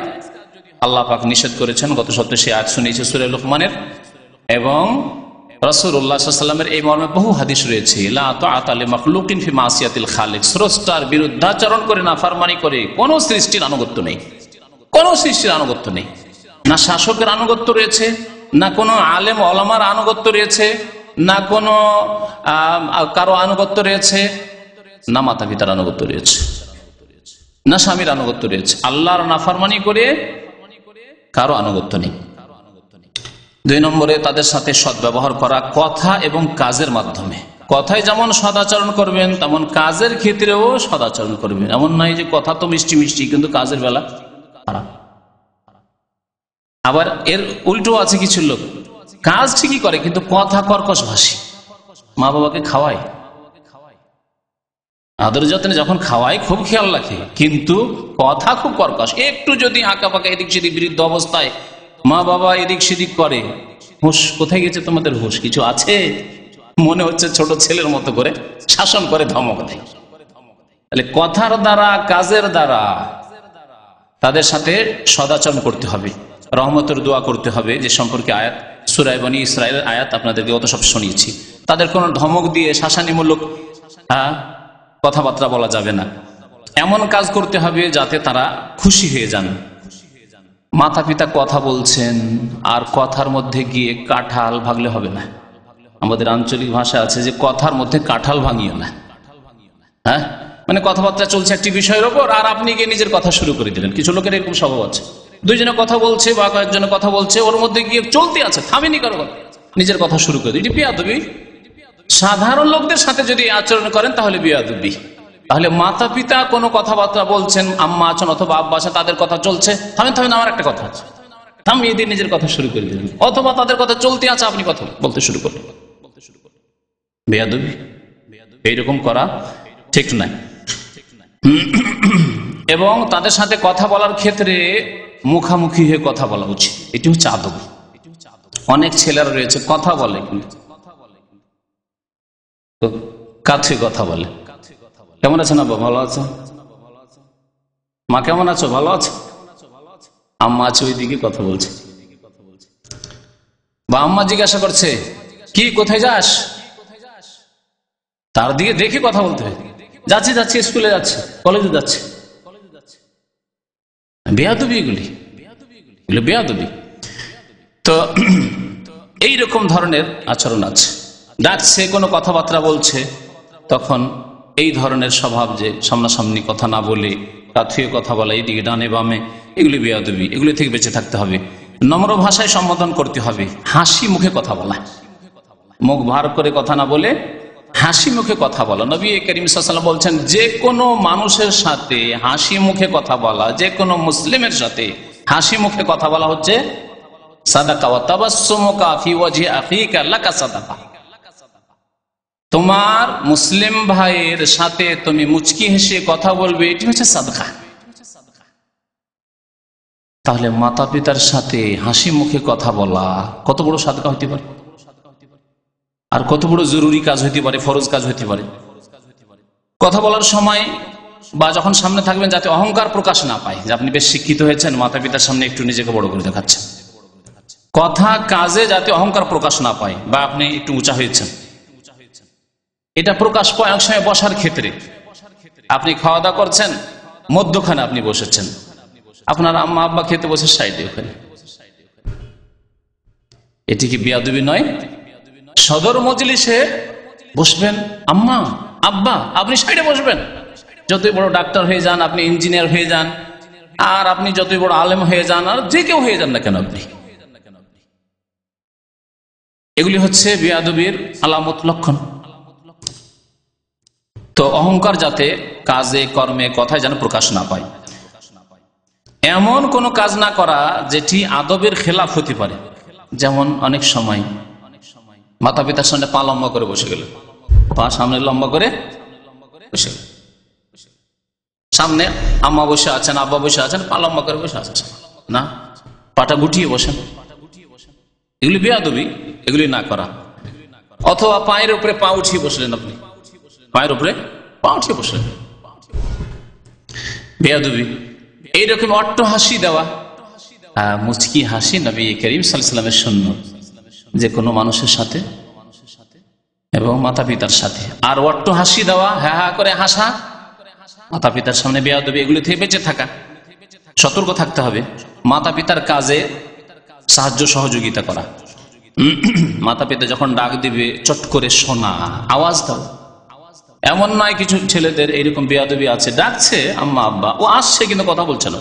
আল্লাহ পাক নিষেধ করেছেন। গত সপ্তাহে সে আয়াত শুনিয়েছে সূরা লুকমানের, এবং রাসূলুল্লাহ সাল্লাল্লাহু আলাইহি ওয়াসাল্লামের এই মর্মে বহু হাদিস রয়েছে, লা তাআতা লিমাখলুকিন ফি মাসিয়াতিল খালিক। স্রষ্টার বিরুদ্ধাচরণ করে, নাফরমানি করে কোন সৃষ্টির আনুগত্য নেই, কোন সৃষ্টির আনুগত্য নেই। না শাসকের আনুগত্য রয়েছে, না কোনো আলেম ওলামার আনুগত্য রয়েছে, না কোনো কারো আনুগত্য রয়েছে, না মাতা পিতার আনুগত্য রয়েছে, না স্বামীর আনুগত্য রয়েছে। আল্লাহর নাফরমানি করে কারো আনুগত্য নেই। 2 নম্বরে, তাদের সাথে সদ্ব্যবহার করা কথা এবং কাজের মাধ্যমে। কথায় যেমন সদাচরণ করবেন তেমন কাজের ক্ষেত্রেও সদাচরণ করবেন। এমন নয় যে কথা তো মিষ্টি মিষ্টি কিন্তু কাজের বেলা খারাপ। আবার এর উল্টো আছে, কিছু লোক কাজ ঠিকই করে কিন্তু কথা কর্কশ ভাষী। মা বাবাকে খাওয়ায়, আদর যত্নে যখন খাওয়ায় খুব খেয়াল রাখে, কিন্তু কথা খুব কর্কশ। একটু যদি আঁকা পাকা এদিক সেদিক বিরুদ্ধ অবস্থায় মা বাবা এদিক সেদিক করে, হুঁশ কোথায় গেছে তোমাদের, হুঁশ কিছু আছে? মনে হচ্ছে ছোট ছেলের মতো করে শাসন করে, ধমক দেয়। তাহলে কথার দ্বারা, কাজের দ্বারা তাদের সাথে সদাচরণ করতে হবে। রহমতের দোয়া করতে হবে, যে সম্পর্কে আয়াত সূরা বনী ইসরাঈলের আয়াত আপনাদেরকে অত সব শুনিয়েছি। তাদের কোনো ধমক দিয়ে শাসানিমূলক কথাবার্তা বলা যাবে না। এমন কাজ করতে হবে যাতে তারা খুশি হয়ে যান। মাতা পিতা কথা বলছেন আর কথার মধ্যে গিয়ে কাঁঠাল ভাঙলে হবে না। আমাদের আঞ্চলিক ভাষা আছে যে কথার মধ্যে কাঁঠাল ভাঙিও না। হ্যাঁ, মানে কথাবার্তা চলছে একটি বিষয়ের ওপর আর আপনি গিয়ে নিজের কথা শুরু করে দিলেন। কিছু লোকের এরকম স্বভাব আছে, দুইজনে কথা বলছে বা কয়েকজনে কথা বলছে, ওর মধ্যে গিয়ে চলতে আছে, থামেনি কারো কথা, নিজের কথা শুরু করে দিই। বেয়াদবি। সাধারণ লোকদের সাথে যদি আচরণ করেন তাহলে বেয়াদবি। তাহলে মাতা পিতা কোনো কথাবার্তা বলছেন, আম্মা আছেন অথবা আব্বা আছেন, তাদের কথা চলছে, থামেন থামেন আমার একটা কথা আছে, থামিয়ে দিয়ে নিজের কথা শুরু করে দিলেন। অথবা তাদের কথা চলতে আছে, আপনি কথা বলতে শুরু করলেন, বেয়াদবি। এইরকম করা ঠিক নাই। এবং তাদের সাথে কথা বলার ক্ষেত্রে মুখামুখি হয়ে কথা বলা উচিত। এটি হচ্ছে আদব। অনেক ছেলেরা রয়েছে কথা বলে কিন্তু কাছে কথা বলে। কেমন আছেন আব্বা? ভালো আছো? মা কেমন আছো? ভালো আছো? আম্মা আছে ওইদিকে কথা বলছে, বা আম্মা জিজ্ঞাসা করছে কি কোথায় যাস, তার দিকে দেখে কথা বলতে হয়। যাচ্ছি যাচ্ছি, স্কুলে যাচ্ছে, কলেজে যাচ্ছে। বেয়াদবি, এগুলি বেয়াদবি। তো এইরকম ধরনের আচরণ আছে। ডাকছে, কোনো কথাবার্তা বলছে, তখন এই ধরনের স্বভাব যে সামনাসামনি কথা না বলে কাথুয়ে কথা বলা, এইদিকে ডানে বামে, এগুলি বেয়াদবি। এগুলি থেকে বেঁচে থাকতে হবে। নম্র ভাষায় সম্বোধন করতে হবে, হাসি মুখে কথা বলা, মুখ ভার করে কথা না বলে হাসি মুখে কথা বলা। নবী করিম সাল্লাল্লাহু আলাইহি ওয়াসাল্লাম বলছেন, যে কোনো মানুষের সাথে হাসি মুখে কথা বলা, যে কোনো মুসলিমের সাথে হাসি মুখে কথা বলা হচ্ছে সাদাকা। ওয়া তাবাসসুমুকা ফি ওয়াজহি আখিকা লাকা সাদাকা। তোমার মুসলিম ভাইয়ের সাথে তুমি মুচকি হেসে কথা বলবে, এটি হচ্ছে সাদকা। তাহলে মাতা পিতার সাথে হাসি মুখে কথা বলা কত বড় সাদকা হতে পারে, আর কত বড় জরুরি কাজ হইতে পারে, ফরজ কাজ হইতে পারে। কথা বলার সময় বা যখন সামনে থাকবেন, যাতে অহংকার প্রকাশ না পায় যে আপনি বেশ শিক্ষিত হয়েছেন, মাতা পিতার সামনে একটু নিজেকে বড় করে দেখাচ্ছেন। কথা কাজে যাতে অহংকার প্রকাশ না পায়, বা আপনি একটু উঁচা হয়েছেন, এটা প্রকাশ পায় অনেক সময় বসার ক্ষেত্রে। আপনি খাওয়া দাওয়া করছেন, মধ্যখানে আপনি বসেছেন, আপনার আম্মা আব্বা খেতে বসে সাইডে ওখানে, এটি কি বেয়াদবি নয়? সদর মজলিসে বসবেন, আম্মা আব্বা আপনি সাইডে বসবেন। যতই বড় ডাক্তার হয়ে যান, আপনি ইঞ্জিনিয়ার হয়ে যান, আর আপনি যতই বড় আলেম হয়ে যান, আর যে কেউ হয়ে যান না কেন, আপনি এগুলি হচ্ছে বেয়াদবির আলামত, লক্ষণ। তো অহংকার যাতে কাজে কর্মে কথায় যেন প্রকাশ না পায়, এমন কোন কাজ না করা যেটি আদবের খেলাফ হতে পারে। যেমন অনেক সময় মাতা পিতার সামনে পা লম্বা করে বসে গেল, পা সামনে লম্বা করে বসে গেল, সামনে আম্মা বসে আছেন, আব্বা বসে আছেন, পা লম্বা করে বসে আছেন না, পাটা গুটিয়ে বসেন, এগুলি বেয়াদবি, এগুলি না করা। অথবা পায়ের উপরে পা উঠিয়ে বসলেন, আপনি পায়ের উপরে পা উঠিয়ে বসলেন, বেয়াদবি। এইরকম অট্ট হাসি দেওয়া, মুচকি হাসি নবী করিম সাল্লাল্লাহু আলাইহি ওয়াসাল্লামের সুন্নাত, যে কোনো মানুষের সাথে এবং মাতা পিতার সাথে। আর অট্ট হাসি দেওয়া, হ্যাঁ হ্যাঁ করে হাসা, মাতা পিতার সামনে বেয়াদবি, এগুলি থেকে বেঁচে থাকা, সতর্ক থাকতে হবে। মাতা পিতার কাজে সাহায্য সহযোগিতা করা, মাতা পিতা যখন ডাক দিবে চট করে শোনা, আওয়াজ দাও। এমন নয়, কিছু ছেলেদের এইরকম বেয়াদবি আছে, ডাকছে আম্মা আব্বা, ও আসছে কিন্তু কথা বলছে না,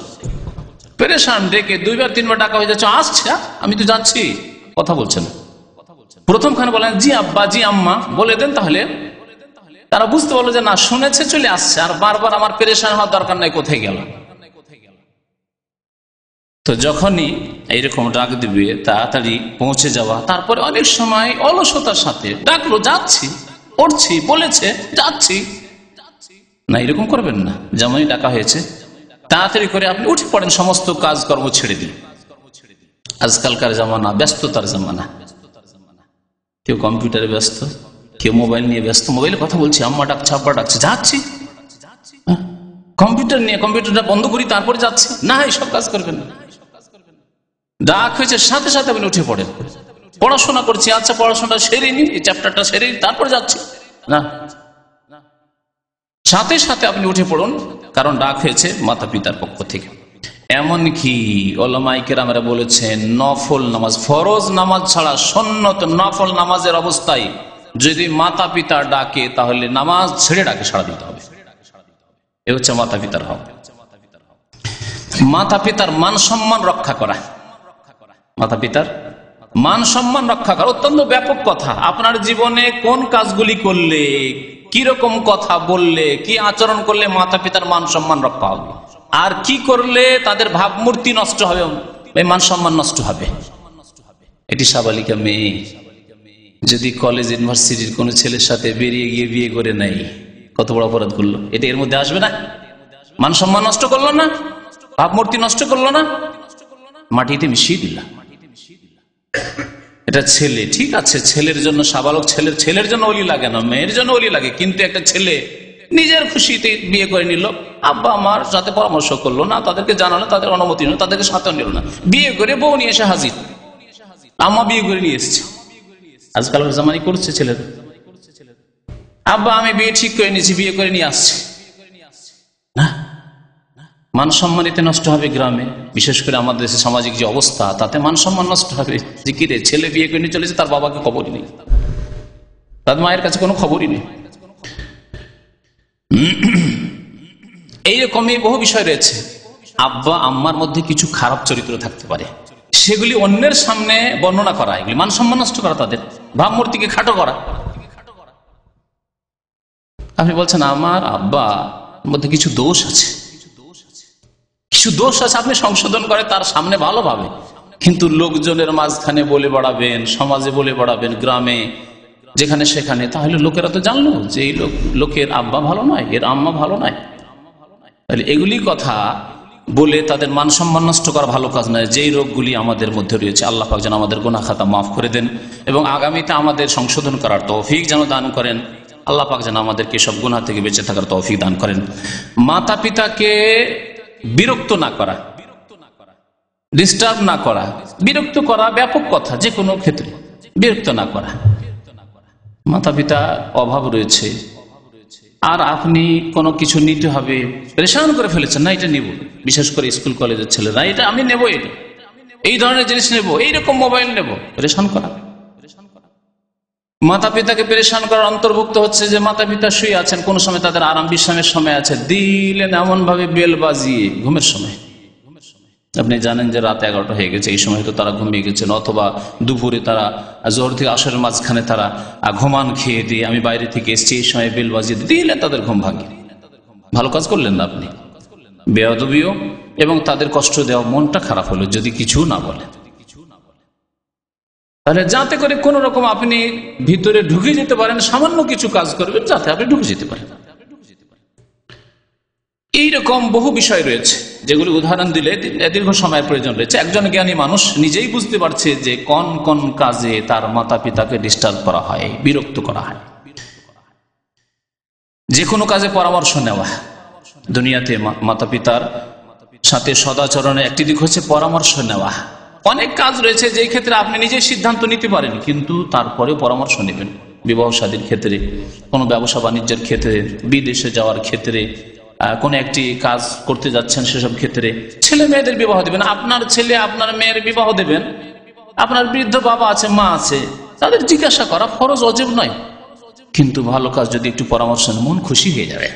পেরেশান, ডেকে দুইবার তিনবার ডাকা হয়ে যাচ্ছে, আসছে আমি তো যাচ্ছি, কথা বলছে না। প্রথমখানে বলেন জি আব্বা জি আম্মা বলে দেন, তাহলে তারা বুঝতে পারলো যে না, শুনেছে, চলে আসছে, আর বারবার আমার পেরেশান হওয়ার দরকার নাই, কোথায় গেল। তো যখনই এইরকম ডাক দিবে তাড়াতাড়ি পৌঁছে যাওয়া। তারপরে অনেক সময় অলসতার সাথে ডাকলো, যাচ্ছি, পড়ছি, বলেছে যাচ্ছি না, এরকম করবেন না। যেমনই ডাকা হয়েছে তাড়াতাড়ি করে আপনি উঠে পড়েন, সমস্ত কাজকর্ম ছেড়ে দিন। আজকালকার জামানা ব্যস্ততার জামানা, কেউ কম্পিউটারে ব্যস্ত, কেউ মোবাইল নিয়ে ব্যস্ত, মোবাইলে কথা বলছি, আম্মা ডাকছে আব্বা ডাকছে, যাচ্ছি। কম্পিউটার নিয়ে, কম্পিউটারটা বন্ধ করি তারপরে যাচ্ছি না, এইসব কাজ করবেন না। ডাক হয়েছে সাথে সাথে আপনি উঠে পড়েন, পড়াশোনা করছি, আচ্ছা পড়াশোনাটা সেরে নি, এই চ্যাপ্টারটা সেরে তারপরে যাচ্ছি না, সাথে সাথে আপনি উঠে পড়ুন, কারণ ডাক হয়েছে মাতা পিতার পক্ষ থেকে। এমনকি উলামায়ে কেরামরা বলেছেন, নফল নামাজ, ফরজ নামাজ ছাড়া সুন্নত নফল নামাজের অবস্থায় যদি মাতা পিতা ডাকে, তাহলে নামাজ ছেড়ে ডাকে সাড়া দিতে হবে। এ হচ্ছে মাতা পিতার হক। মাতা পিতার মান সম্মান রক্ষা করা, মাতা পিতার মান সম্মান রক্ষা করা অত্যন্ত ব্যাপক কথা। আপনার জীবনে কোন কাজগুলি করলে, কিরকম কথা বললে, কি আচরণ করলে মাতা পিতার মান সম্মান রক্ষা হবে, আর কি করলে তাদের ভাবমূর্তি নষ্ট হবে, মান সম্মান নষ্ট হবে। এটি সাবালিকা মেয়ে যদি কলেজ ইউনিভার্সিটির কোন ছেলের সাথে বেরিয়ে গিয়ে বিয়ে করে নাই, কত বড় অপরাধ করলো, এটা এর মধ্যে আসবে না? মান সম্মান নষ্ট করলো না, ভাবমূর্তি নষ্ট করলো না, মাটিতে মিশিয়ে দিল। এটা ছেলে, ঠিক আছে, ছেলের জন্য সাবালক, ছেলের জন্য ওলি লাগে না, মেয়ের জন্য ওলি লাগে, কিন্তু একটা ছেলে নিজের খুশিতে বিয়ে করে নিল, আব্বা আমার সাথে পরামর্শ করলো না, তাদেরকে জানালো, তাদের অনুমতি নিল, তাদেরকে সাথে নিল না, বিয়ে করে বউ নিয়ে এসে হাজির, আম্মা বিয়ে করে নিয়ে এসছে। আজকাল জামানি করছে ছেলেরা, আব্বা আমি বিয়ে ঠিক করে নিয়েছি, বিয়ে করে নিয়ে আসছে না, মান সম্মানিতে নষ্ট হবে গ্রামে, বিশেষ করে আমাদের দেশে সামাজিক যে অবস্থা, তাতে মান সম্মান নষ্ট হবে। যে কি রে, ছেলে বিয়ে করে নিয়ে চলেছে, তার বাবাকে খবরই নেই, তার মায়ের কাছে কোনো খবরই নেই। এইরকমই বহু বিষয় রয়েছে। আব্বা আম্মার মধ্যে কিছু খারাপ চরিত্র থাকতে পারে, সেগুলি অন্যের সামনে বর্ণনা করা, এগুলি মান সম্মান নষ্ট করা, তাদের ভাবমূর্তিকে খাটো করা। আপনি বলছেন আমার আব্বা মধ্যে কিছু দোষ আছে, কিছু দোষ আছে, আপনি সংশোধন করে তার সামনে ভালোভাবে, কিন্তু লোকজনের মাঝখানে বলে বেড়াবেন, সমাজে বলে বেড়াবেন, গ্রামে যেখানে সেখানে, তাহলে লোকেরা তো জানলো যে এই লোকের আব্বা ভালো নয়, এর আম্মা ভালো নয়। তাহলে এগুলি কথা বলে তাদের মান সম্মান নষ্ট করা ভালো কাজ নয়। যেই রোগগুলি আমাদের মধ্যে রয়েছে, আল্লাহ পাক যেন আমাদের গুনাহ খাতা মাফ করে দেন এবং আগামীতে আমাদের সংশোধন করার তৌফিক যেন দান করেন। আল্লাহ পাক যেন আমাদেরকে সব গুনাহ থেকে বেঁচে থাকার তৌফিক দান করেন। মাতা পিতাকে বিরক্ত না করা, ডিস্টার্ব না করা, বিরক্ত করা ব্যাপক কথা, যে কোনো ক্ষেত্রে বিরক্ত না করা। মাতা পিতা অভাব রয়েছে আর আপনি কোনো কিছু নিতে হবে, পরেশান করে ফেলেছেন, না এটা নিব, বিশেষ করে স্কুল কলেজের ছেলেরা, এটা আমি নেবো, এটা এই ধরনের জিনিস নেব, এইরকম মোবাইল নেব, পরেশান করা। মাতা পিতাকে পরেশান করার অন্তর্ভুক্ত হচ্ছে যে মাতা পিতা শুয়ে আছেন, কোন সময় তাদের আরাম বিশ্রামের সময় আছে, দিলেন এমন ভাবে বেল বাজিয়ে ঘুমের সময়। আপনি জানেন যে রাত 11টা হয়ে গেছে, এই সময় তো তারা ঘুমিয়ে গেছেন, অথবা দুপুরে তারা জোহর থেকে আসরের মাঝখানে তারা ঘুমান খেয়ে দিয়ে আমি বাইরে থেকে এসছি, এই সময় বেল বাজিয়ে দিলেন, তাদের ঘুম ভাঙে। ভালো কাজ করলেন না আপনি, বেয়াদবিও এবং তাদের কষ্ট দেওয়া, মনটা খারাপ হলো যদি কিছু না বলে। তাহলে যাতে করে কোন রকম আপনি ভিতরে ঢুকে যেতে পারেন, সামান্য কিছু কাজ করবেন যাতে আপনি ঢুকে যেতে পারেন। এইরকম বহু বিষয় রয়েছে যেগুলি উদাহরণ দিলে দীর্ঘ সময়ের প্রয়োজন রয়েছে। একজন জ্ঞানী মানুষ নিজেই বুঝতে পারছে যে কোন কোন কাজে তার মাতা পিতাকে ডিস্টার্ব করা হয়, বিরক্ত করা হয়। যে কোনো কাজে পরামর্শ নেওয়া, দুনিয়াতে মাতা পিতার সাথে সদাচরণের একটি দিক হচ্ছে পরামর্শ নেওয়া। অনেক কাজ রয়েছে যে ক্ষেত্রে আপনি নিজেই সিদ্ধান্ত নিতে পারেন, কিন্তু তারপরে পরামর্শ নেবেন। বিবাহ শাদীর ক্ষেত্রে, কোনো ব্যবসা বাণিজ্যের ক্ষেত্রে, বিদেশে যাওয়ার ক্ষেত্রে, কোন একটি কাজ করতে যাচ্ছেন সেসব ক্ষেত্রে, ছেলে মেয়েদের বিবাহ দেবেন, আপনার ছেলে আপনার মেয়ের বিবাহ দেবেন, আপনার বৃদ্ধ বাবা আছে, মা আছে, তাদের জিজ্ঞাসা করা ফরজ, অজেব নয়। কিন্তু ভালো কাজ যদি একটু পরামর্শ নেন, মন খুশি হয়ে যাবে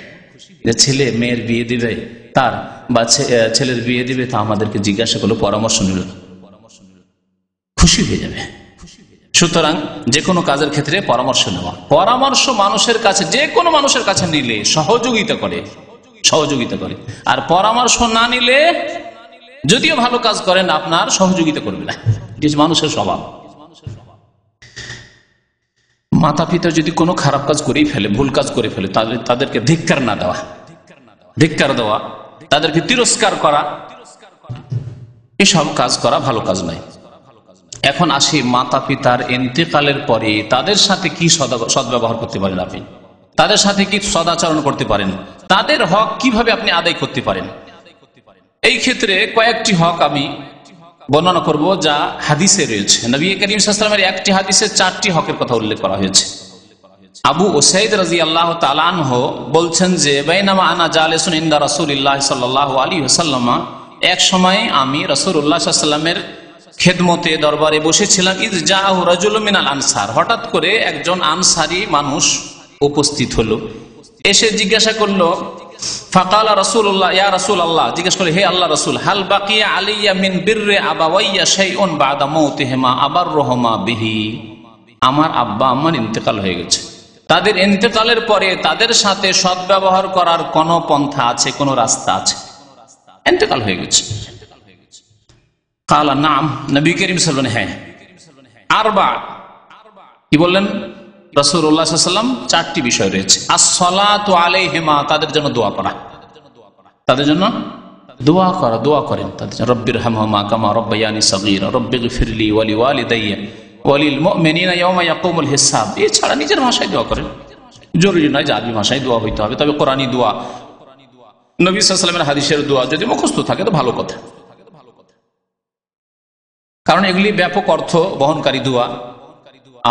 যে ছেলে মেয়ের বিয়ে দিবে, তার বা ছেলের বিয়ে দিবে, তা আমাদেরকে জিজ্ঞাসা করলো, পরামর্শ নিল, খুশি হয়ে যাবে। সুতরাং যে কোনো কাজের ক্ষেত্রে পরামর্শ নেওয়া, পরামর্শ মানুষের কাছে, যে কোনো মানুষের কাছে নিলে সহযোগিতা করে, আর পরামর্শ না নিলে যদিও ভালো কাজ করেন আপনার সহযোগিতা করবে না। এটি মানুষের স্বভাব। মাতা পিতা যদি কোনো খারাপ কাজ করেই ফেলে, ভুল কাজ করে ফেলে, তাদেরকে ধিক্কার না দেওয়া, ধিক্কার দেওয়া, তাদেরকে তিরস্কার করা, এসব কাজ করা ভালো কাজ নয়। এখন আসি মাতা পিতার ইন্তেকালের পরে তাদের সাথে কি সদ্ব্যবহার করতে পারেন আপনি, তাদের সাথে কি সদাচরণ করতে পারেন, তাদের হক কিভাবে আপনি আদায় করতে পারেন। এই ক্ষেত্রে কয়েকটি হক আমি বর্ণনা করব যা হাদিসে রয়েছে। নবী করিম সাল্লাল্লাহু আলাইহি ওয়াসাল্লামের একটি হাদিসে 4টি হকের কথা উল্লেখ করা হয়েছে। আবু উসাইদ রাদিয়াল্লাহু তাআলা আনহু বলছেন যে বাইনামা আনা জালিসুন ইনদা রাসূলিল্লাহ সাল্লাল্লাহু আলাইহি ওয়াসাল্লাম, এক সময় আমি রাসূলুল্লাহ সাল্লাল্লাহু আলাইহি ওয়াসাল্লামের খেদমতে দরবারে বসেছিলাম। ইয জাআহু রাজুলুম মিনাল আনসার, হঠাৎ করে একজন আনসারী মানুষ উপস্থিত হলো, এসে জিজ্ঞাসা করলো, ফাকালা রাসূলুল্লাহ ইয়া রাসূলুল্লাহ, জিজ্ঞাসা করে, হে আল্লাহ রাসূল, হাল বাকিয়া আলাইয়া মিন বিররি আবাওয়াইয়া শাইউন বাদা মাউতিহিমা আবাররুহুমা বিহি, আমার আব্বা আম্মার ইন্তেকাল হয়ে গেছে, তাদের ইন্তেকালের পরে তাদের সাথে সদ্ব্যবহার করার কোন পন্থা আছে, কোন রাস্তা আছে? ইন্তেকাল হয়ে গেছে। কালা নাম, নবী করিম সাল্লাল্লাহু আলাইহি ওয়াসাল্লাম, হ্যাঁ। আরবা, কি বললেন রাসূলুল্লাহ সাল্লাল্লাহু আলাইহি ওয়াসাল্লাম? 4টি বিষয় রয়েছে। আসসালাতু আলাইহিমা, তাদের জন্য দোয়া করা, তাদের জন্য দোয়া করা, দোয়া করেন তাদের জন্য, রব্বিরহামহুমা কামা রাব্বায়ানি সাগীরা রব্বিগফিরলি ওয়া লিওয়ালিদাইয়া ওয়া লিল মুমিনিনা ইয়াওমা ইয়াকুমুল হিসাব। এছাড়া নিজের ভাষায় দোয়া করেন, জরুরি নয় যে আরবি ভাষায় দোয়া হইতে হবে, তবে কোরআনী দোয়া, নবী সাল্লাল্লাহু আলাইহি ওয়াসাল্লামের হাদিসের দোয়া যদি মুখস্থ থাকে তো ভালো কথা, কারণ এগুলি ব্যাপক অর্থ বহনকারী দোয়া।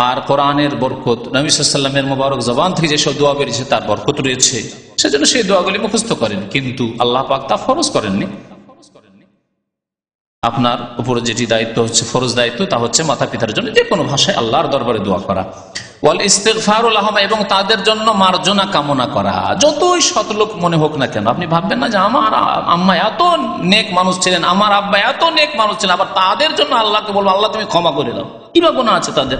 আর কোরআনের বরকত, নবী সাল্লাল্লাহু আলাইহি ওয়াসাল্লামের মোবারক জবান থেকে যেসব দোয়া বেরিয়েছে তার বরকত রয়েছে, সেজন্য সেই দোয়াগুলি মুখস্থ করেন। কিন্তু আল্লাহ পাক তা ফরজ করেননি। আপনার উপরে যেটি দায়িত্ব হচ্ছে, ফরজ দায়িত্ব, তা হচ্ছে মাতা পিতার জন্য যে কোনো ভাষায় আল্লাহর দরবারে দোয়া করা, ওয়াল ইস্তিগফারু লাহুম, এবং তাদের জন্য মার্জনা কামনা করা। যতই সৎলোক মনে হোক না কেন, আপনি ভাববেন না যে আমার আম্মা এত নেক মানুষ ছিলেন, আমার আব্বা এত নেক মানুষ ছিলেন, আবার তাদের জন্য আল্লাহকে বলবো আল্লাহ তুমি ক্ষমা করে দাও, কি বা গুনাহ আছে তাদের?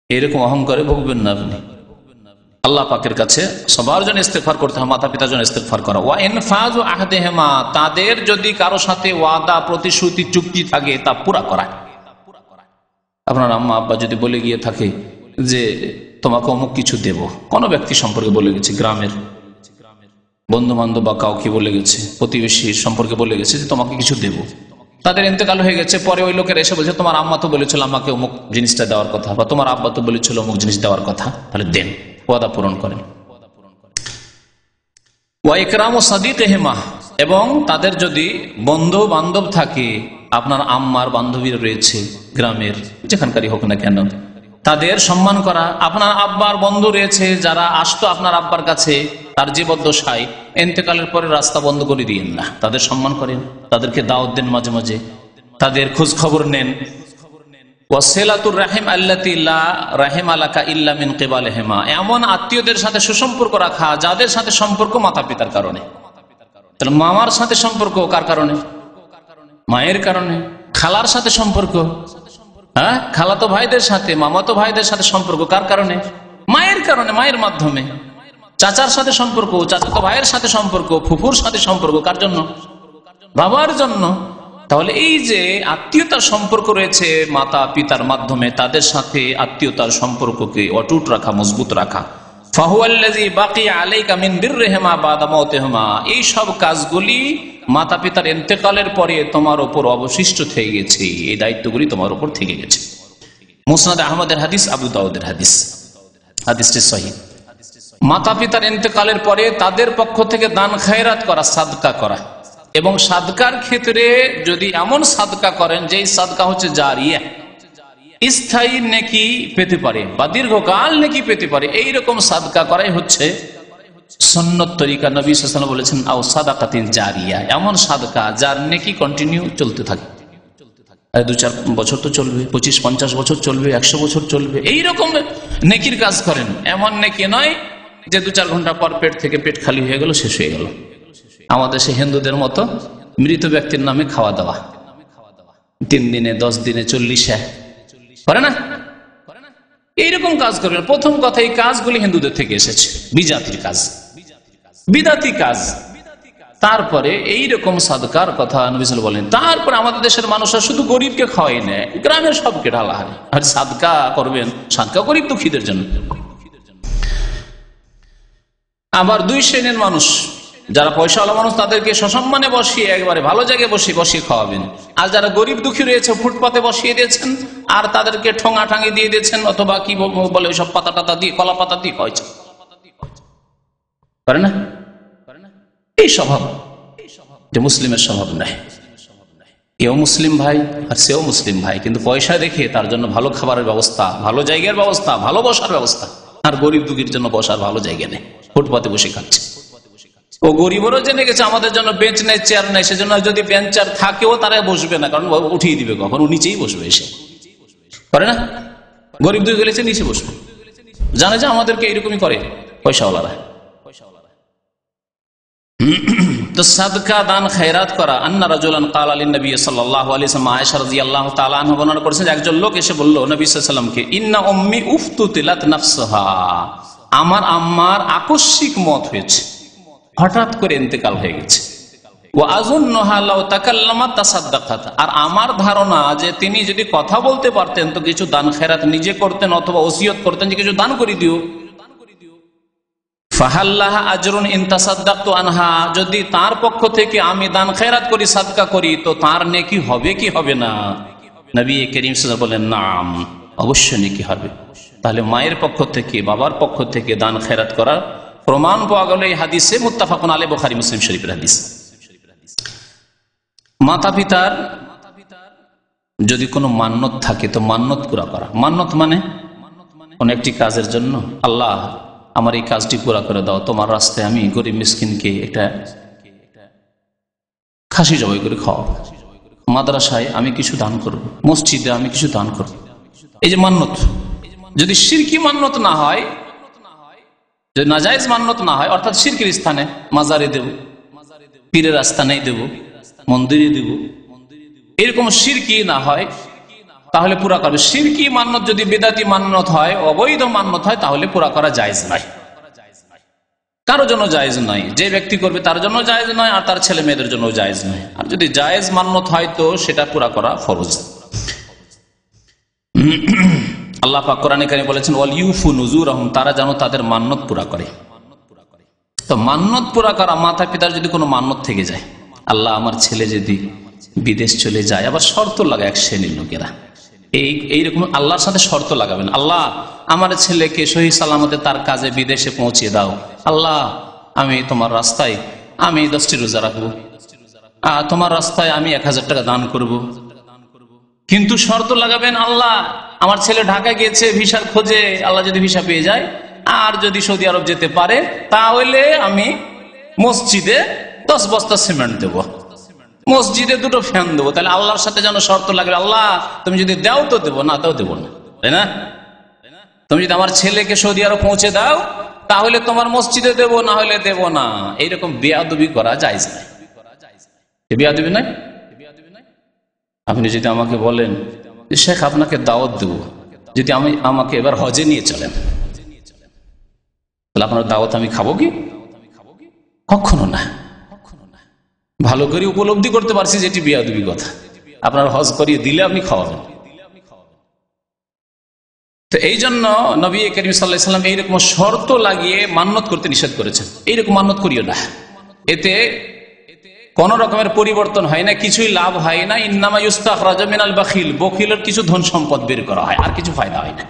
এরকম অহংকারে ভুগবেন না আপনি। আল্লাহ পাকের কাছে সবার জন্য ইস্তেগফার করতে হয়, মাতা পিতার জন্য ইস্তেগফার করা। ওয়া ইনফাজু আহদিহিমা, তাদের যদি কারো সাথে ওয়াদা প্রতিশ্রুতি চুক্তি থাকে তা পুরা করা। আপনার আম্মা আব্বা যদি বলে গিয়ে থাকে যে তোমাকে অমুক কিছু দেব, কোনো ব্যক্তি সম্পর্কে বলে গেছে, গ্রামের বন্ধু বান্ধব বা কাউকে বলে গেছে, প্রতিবেশী সম্পর্কে বলে গেছে যে তোমাকে কিছু দেব, তাদের ইন্তেকাল হয়ে গেছে, পরে ওই লোকের এসে বলছে তোমার আম্মা তো বলেছিল আমাকে অমুক জিনিসটা দেওয়ার কথা, বা তোমার আব্বা তো বলেছিল অমুক জিনিস দেওয়ার কথা, তাহলে দেন, ওয়াদা পূরণ করেন। ওয়া ইকরামু সাদিকিহিমা, এবং তাদের যদি বন্ধু বান্ধব থাকে, আপনার আম্মার বান্ধবীর রয়েছে গ্রামের যেখানকারই হোক না কেন, তাদের সম্মান করা। আপনার আব্বার বন্ধু রয়েছে যারা আসতো আপনার আব্বার কাছে তার জীবদ্দশায়, ইন্তেকালের পরে রাস্তা বন্ধ করে দিয়েন না, তাদের সম্মান করেন, তাদেরকে দাওয়াত দেন, মাঝে মাঝে তাদের খোঁজ খবর নেন। ওয়াসিলাতুর রাহিম আল্লাতী লা রাহিমা লাকা ইল্লা মিন কিবালিহিমা, এমন আত্মীয়দের সাথে সুসম্পর্ক রাখা যাদের সাথে সম্পর্ক মাতা পিতার কারণে। তাহলে মামার সাথে সম্পর্ক কার কারণে? মায়ের কারণে। খালার সাথে সম্পর্ক, হ্যাঁ, খালাতো ভাইদের সাথে, মামাতো ভাইদের সাথে সম্পর্ক কার কারণে? মায়ের কারণে, মায়ের মাধ্যমে। চাচার সাথে সম্পর্ক, চাচাতো ভাইয়ের সাথে সম্পর্ক, ফুফুর সাথে সম্পর্ক কার জন্য? বাবার জন্য। তাহলে এই যে আত্মীয়তার সম্পর্ক রয়েছে মাতা পিতার মাধ্যমে, তাদের সাথে আত্মীয়তার সম্পর্ককে অটুট রাখা, মজবুত রাখা। ফাহুয়াল্লাযী বাকিয়া আলাইকা মিন বিররিহিমা বাদা মাউতিহিমা, এই সব কাজগুলি মাতা পিতার ইন্তেকালের পরে তোমার উপর অবশিষ্ট থেকে গেছে, এই দায়িত্বগুলি তোমার উপর থেকে গেছে। মুসনাদ আহমদের হাদিস, আবু দাউদের হাদিস, হাদিসটি সহিহ। মাতা পিতার ইন্তেকালের পরে তাদের পক্ষ থেকে দান খায়রাত করা, সাদকা করা, এবং সাদকার ক্ষেত্রে যদি এমন সাদকা করেন যে সাদকা হচ্ছে জারিয়া, স্থায়ী নেকি পেতে পারে বা দীর্ঘকাল নেকি পেতে পারে, এইরকম সাদকা করাই হচ্ছে সুন্নত তরিকা। নবী সাল্লাল্লাহু আলাইহি ওয়াসাল্লাম বলেছেন আও সাদাকাতিন জারিয়া, এমন সাদকা যার নেকি কন্টিনিউ চলতে থাকে, 2-4 বছর তো চলবে, 25-50 বছর চলবে, 100 বছর চলবে, এইরকম নেকির কাজ করেন। এমন নেকি নয় যে 2-4 ঘন্টা পর পেট থেকে পেট খালি হয়ে গেল, শেষ হয়ে গেল। আমাদের সে হিন্দুদের মতো মৃত ব্যক্তির নামে খাওয়া দাওয়া, 3 দিনে, 10 দিনে, 40 করে না, এইরকম কাজ করবেন। প্রথম কথা, এই কাজগুলি হিন্দুদের থেকে এসেছে, বিজাতির কাজ, বিদাতি কাজ। তারপরে এইরকম সাদকার কথা নবী সাল্লাল্লাহু আলাইহি ওয়াসাল্লাম বলেন। তারপরে আমাদের দেশের মানুষরা শুধু গরিবকে খাওয়াই নেয়, গ্রামের সবকে ঢালাহারি, আর সাদকা করবেন, সাদকা গরিব দুঃখীদের জন্য। আবার 2 শ্রেণীর মানুষ, যারা পয়সাওয়ালা মানুষ তাদেরকে সসম্মানে বসিয়ে একেবারে ভালো জায়গায় বসিয়ে খাওয়াবেন, আর যারা গরিব দুঃখী রয়েছে ফুটপাতে বসিয়ে দিয়েছেন আর তাদেরকে ঠোঙা ঠাঙি দিয়ে দিয়েছেন, অথবা কি বলে ওইসব পাতা টাতা দিয়ে, কলা পাতা দিয়ে খাওয়াইছে, পারে না? এই স্বভাব যে মুসলিমের স্বভাব নাই। এও মুসলিম ভাই আর সেও মুসলিম ভাই, কিন্তু পয়সা দেখে তার জন্য ভালো খাবারের ব্যবস্থা, ভালো জায়গার ব্যবস্থা, ভালো বসার ব্যবস্থা, আর গরিব দুঃখীর জন্য বসার ভালো জায়গা নেই, ফুটপাতে বসে খাচ্ছে। ও গরিবেরও জেনে গেছে আমাদের জন্য বেঞ্চ নেই, চেয়ার নেই, সেজন্য যদি বেঞ্চ চেয়ার থাকেও তারা বসবে না, কারণ উঠিয়ে দিবে, কখন ও নিচেই বসবে, এসে করে না? গরিব দুই গেলেছে নিচে বসবে, জানে যে আমাদেরকে এইরকমই করে পয়সাওয়ালারা। তো সাদকা, দান খায়রাত করা। আন্না রাজুলান ক্বালা লিন নবী সাল্লাল্লাহু আলাইহি ওয়াসাল্লাম, আয়েশা রাদিয়াল্লাহু তাআলা আনহা বর্ণনা করেছেন, একজন লোক এসে বলল নবী সাল্লাল্লাহু আলাইহি ওয়াসাল্লামকে, ইন্না উম্মি উফতুতিলাত নাফসাহা, আমার আম্মার আকস্মিক মত হয়েছে, হঠাৎ করে ইন্তেকাল হয়ে গেছে। ওয়া আযুন্নুহা লাউ তাকাল্লামাত তাসাদ্দাকাত, আর আমার ধারণা যে তিনি যদি কথা বলতে পারতেন তো কিছু দান খায়রাত নিজে করতেন, অথবা ওসিয়ত করতেন যে কিছু দান করে দিও। ফাহাল্লাহা আজরুন ইন তাসাদ্দাকতু আনহা, যদি তার পক্ষ থেকে আমি দান খায়রাত করি, সাদকা করি, তো তার নেকি হবে কি হবে না? নবী করিম সাল্লাল্লাহু আলাইহি ওয়াসাল্লাম বলেন, নাম, অবশ্যই নেকি হবে। তাহলে মায়ের পক্ষ থেকে, বাবার পক্ষ থেকে দান খায়রাত করার প্রমাণ পাওয়া গেল এই হাদিসে, মুত্তাফাকুন আলাইহি, বুখারী মুসলিম শরীফের হাদিস। মাতা পিতার যদি কোনো মান্যত থাকে তো মান্যত পুরা করা। মান্যত মানে কোন একটি কাজের জন্য, আল্লাহ আমার এই কাজটি পুরা করে দাও, তোমার রাস্তায় আমি গরিব মিসকিনকে একটা খাসি জবাই করে খাওয়াবো, মাদ্রাসায় আমি কিছু দান করব, মসজিদে আমি কিছু দান করব, এই যে মান্যত। যদি শিরকি মান্যত না হয়, যদি নাজায়েজ মান্যত না হয়, অর্থাৎ শিরকির স্থানে মাজারে দেব, পীরের স্থানেই দেব, মন্দিরে দেব, এরকম শিরকি না হয় তাহলে পুরা করবে। শিরকি মান্যত যদি বিদাতি মান্যত হয়, অবৈধ মান্যত হয়, তাহলে পুরা করা জায়েজ নয়। কারোর জন্য জায়েজ নয়। যে ব্যক্তি করবে তার জন্য জায়েজ নয়, আর তার ছেলে মেয়েদের জন্য জায়েজ নয়। আর যদি জায়েজ মান্যত হয় তো সেটা পুরা করা ফরজ। আল্লাহ পাক কোরআনে কারিমে বলেছেন ওয়াল ইউফু নুজুরহুম, তারা যেন তাদের মান্যত পুরা করে। তো মান্যত পুরা করা, মাতা পিতার যদি কোনো মান্যত থেকে যায়, আল্লাহ আমার ছেলে যদি বিদেশ চলে যায়, আবার শর্ত লাগায় এক শ্রেণীর লোকেরা, এইরকম আল্লাহর সাথে শর্ত লাগাবেন, আল্লাহ আমার ছেলেকে সহি সালামতে তার কাজে বিদেশে পৌঁছে দাও, আল্লাহ আমি তোমার রাস্তায় আমি 10টি রোজা রাখবো, তোমার রাস্তায় আমি 1000 টাকা দান করব। কিন্তু শর্ত লাগাবেন, আল্লাহ আমার ছেলে ঢাকায় গিয়েছে ভিসার খোঁজে, আল্লাহ যদি ভিসা পেয়ে যায় আর যদি সৌদি আরব যেতে পারে তাহলে আমি মসজিদে 10 বস্তা সিমেন্ট দেবো, মসজিদে 2টো ফ্যান দেবো। তাহলে আল্লাহর সাথে যেন শর্ত লাগবে, আল্লাহ তুমি যদি দাও তো দেবো, না তাও দেবো না, তাই না? তুমি যদি আমার ছেলেকে সৌদি আরব পৌঁছে দাও তাহলে তোমার মসজিদে দেবো, না হলে দেবো না। এইরকম বেয়াদবি করা জায়েজ নাই। বেয়াদবি নাই। আপনি যদি আমাকে বলেন শেখ আপনাকে দাওয়াত দেবো, যদি আমাকে এবার হজে নিয়ে চলেন, তাহলে আপনার দাওয়াত আমি খাবো কি? কখনো না। ভালো করে উপলব্ধি করতে পারছি যে এটি বেয়াদবি কথা। আপনার হজ করিয়ে দিলে আপনি খাওয়াবেন। তো এই জন্য নবী করিম সাল্লাল্লাহু আলাইহি ওয়াসাল্লাম এইরকম শর্ত লাগিয়ে মান্যত করতে নিষেধ করেছেন। এইরকম মান্যত করিও না, এতে কোন রকমের পরিবর্তন হয় না, কিছুই লাভ হয় না। ইন্নামা ইউস্তাখরাজু মিনাল বাখিল, বখিলের কিছু ধন সম্পদ বের করা হয়, আর কিছু ফায়দা হয় না।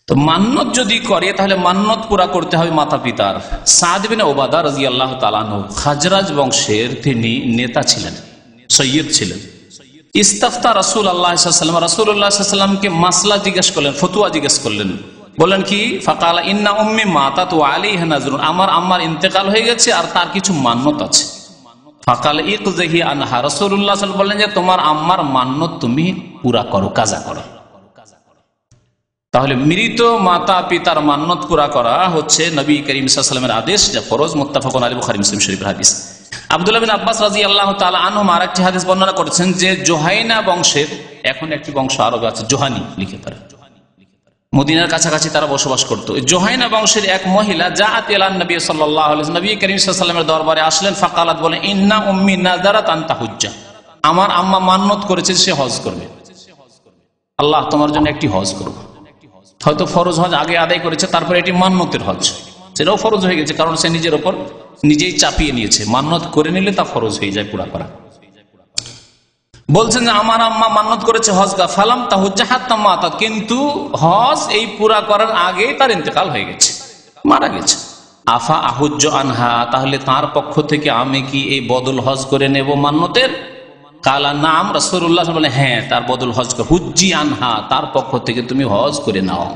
তো মান্যত যদি করে তাহলে মান্যত পুরা করতে হবে মাতা পিতার। সাদ বিন উবাদা রাদিয়াল্লাহু তাআলা আনহু খাজরাজ বংশের তিনি নেতা ছিলেন, সৈয়দ ছিলেন। ইস্তাফতা রাসূলুল্লাহ সাল্লাল্লাহু আলাইহি ওয়াসাল্লাম, রাসূলুল্লাহ সাল্লাল্লাহু আলাইহি ওয়াসাল্লামকে মাসলা জিজ্ঞেস করলেন, ফতোয়া জিজ্ঞেস করলেন। বললেন কি? ফাকালা ইন্না উম্মি মাতাত ওয়া আলাইহা নাজরুন, আমার আম্মার ইন্তেকাল হয়ে গেছে আর তার কিছু মান্যত আছে। ফাকালা ইকযহি আনহা, রাসূলুল্লাহ সাল্লাল্লাহু আলাইহি ওয়াসাল্লাম বললেন যে তোমার আম্মার মান্যত তুমি পুরা করো, কাজা করো। তাহলে মৃত মাতা পিতার মান্যত পুরা করা হচ্ছে নবী করিম সাল্লাল্লাহু আলাইহি ওয়াসাল্লামের আদেশ, যা ফরজ। মুত্তাফাকুন আলাইহি, বুখারী মুসলিম শরীফের হাদিস। আব্দুল্লাহ বিন আব্বাস রাদিয়াল্লাহু তাআলা আনহু আরেকটি হাদিস বর্ণনা করেছেন যে জোহাইনা বংশের, এখন একটি বংশ আরবে আছে জোহানি লিখে, তারা মদিনার কাছাকাছি তারা বসবাস করত। জোহাইনা বংশের এক মহিলা জাআত ইলান নবী সাল্লাল্লাহু আলাইহি ওয়াসাল্লাম, নবী করিম সাল্লাল্লাহু আলাইহি ওয়াসাল্লামের দরবারে আসলেন। ফাকালাত, বলেন ইন্না উম্মি নাযারাত আন তাহুজ্জা, আমার আম্মা মান্যত করেছে সে হজ করবে, আল্লাহ তোমার জন্য একটি হজ করব। হয়তো ফরজ হজ আগে আদায় করেছে, তারপরে এটি মান্যতের হজ, সেটাও ফরজ হয়ে গেছে, কারণ সে নিজের ওপর নিজেই চাপিয়ে নিয়েছে। মান্যত করে নিলে তা ফরজ হয়ে যায় পুরা করা। বলছেন যে আমার আম্মা মান্যত করেছে হজ গা, ফালাম তাহুজ্জা হাত্তা মাতাত, কিন্তু হজ এই পুরা করার আগেই তার ইন্তেকাল হয়ে গেছে, মারা গেছে। আফা আহুজ্জ আনহা, তাহলে তার পক্ষ থেকে আমি কি এই বদল হজ করে নেব মান্যতের? কালা নাম, রাসূলুল্লাহ বলেন হ্যাঁ, তার বদল হজ কর। হুজ্জি আনহা, তার পক্ষ থেকে তুমি হজ করে নাও।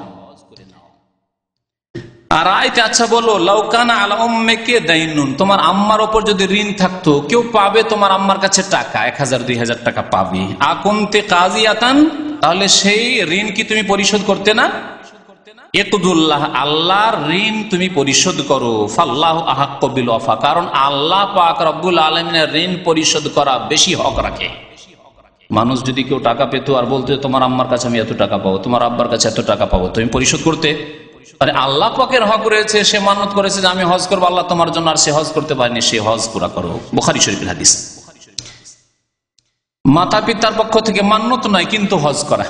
আর আইতে, আচ্ছা বলো, লাউকানা আলা উম্মিকে দাইনুন, তোমার আম্মার ওপর যদি ঋণ থাকতো, কেউ পাবে তোমার আম্মার কাছে টাকা 1000-2000 টাকা পাবে, আকুনতে কাজিয়াতান, তাহলে সেই ঋণ কি তুমি পরিশোধ করতে না? ইকদুল্লাহ, আল্লাহর ঋণ তুমি পরিশোধ করো। ফাল্লাহু আহাক্কু বিল ওয়াফা, কারণ আল্লাহ পাক রব্বুল আলামিনের ঋণ পরিশোধ করা বেশি হক রাখে। মানুষ যদি কেউ টাকা পেত আর বলতো তোমার আম্মার কাছে আমি এত টাকা পাবো, তোমার আব্বার কাছে এত টাকা পাবো, তুমি পরিশোধ করতে? আরে আল্লাহ পাকের হক রয়েছে, সে মানত করেছে যে আমি হজ করবো আল্লাহ তোমার জন্য, আর সে হজ করতে পারেনি, সে হজ পুরা করো। বুখারী শরীফের হাদিস। মাতা পিতার পক্ষ থেকে মান্যত নয়, কিন্তু হজ করা।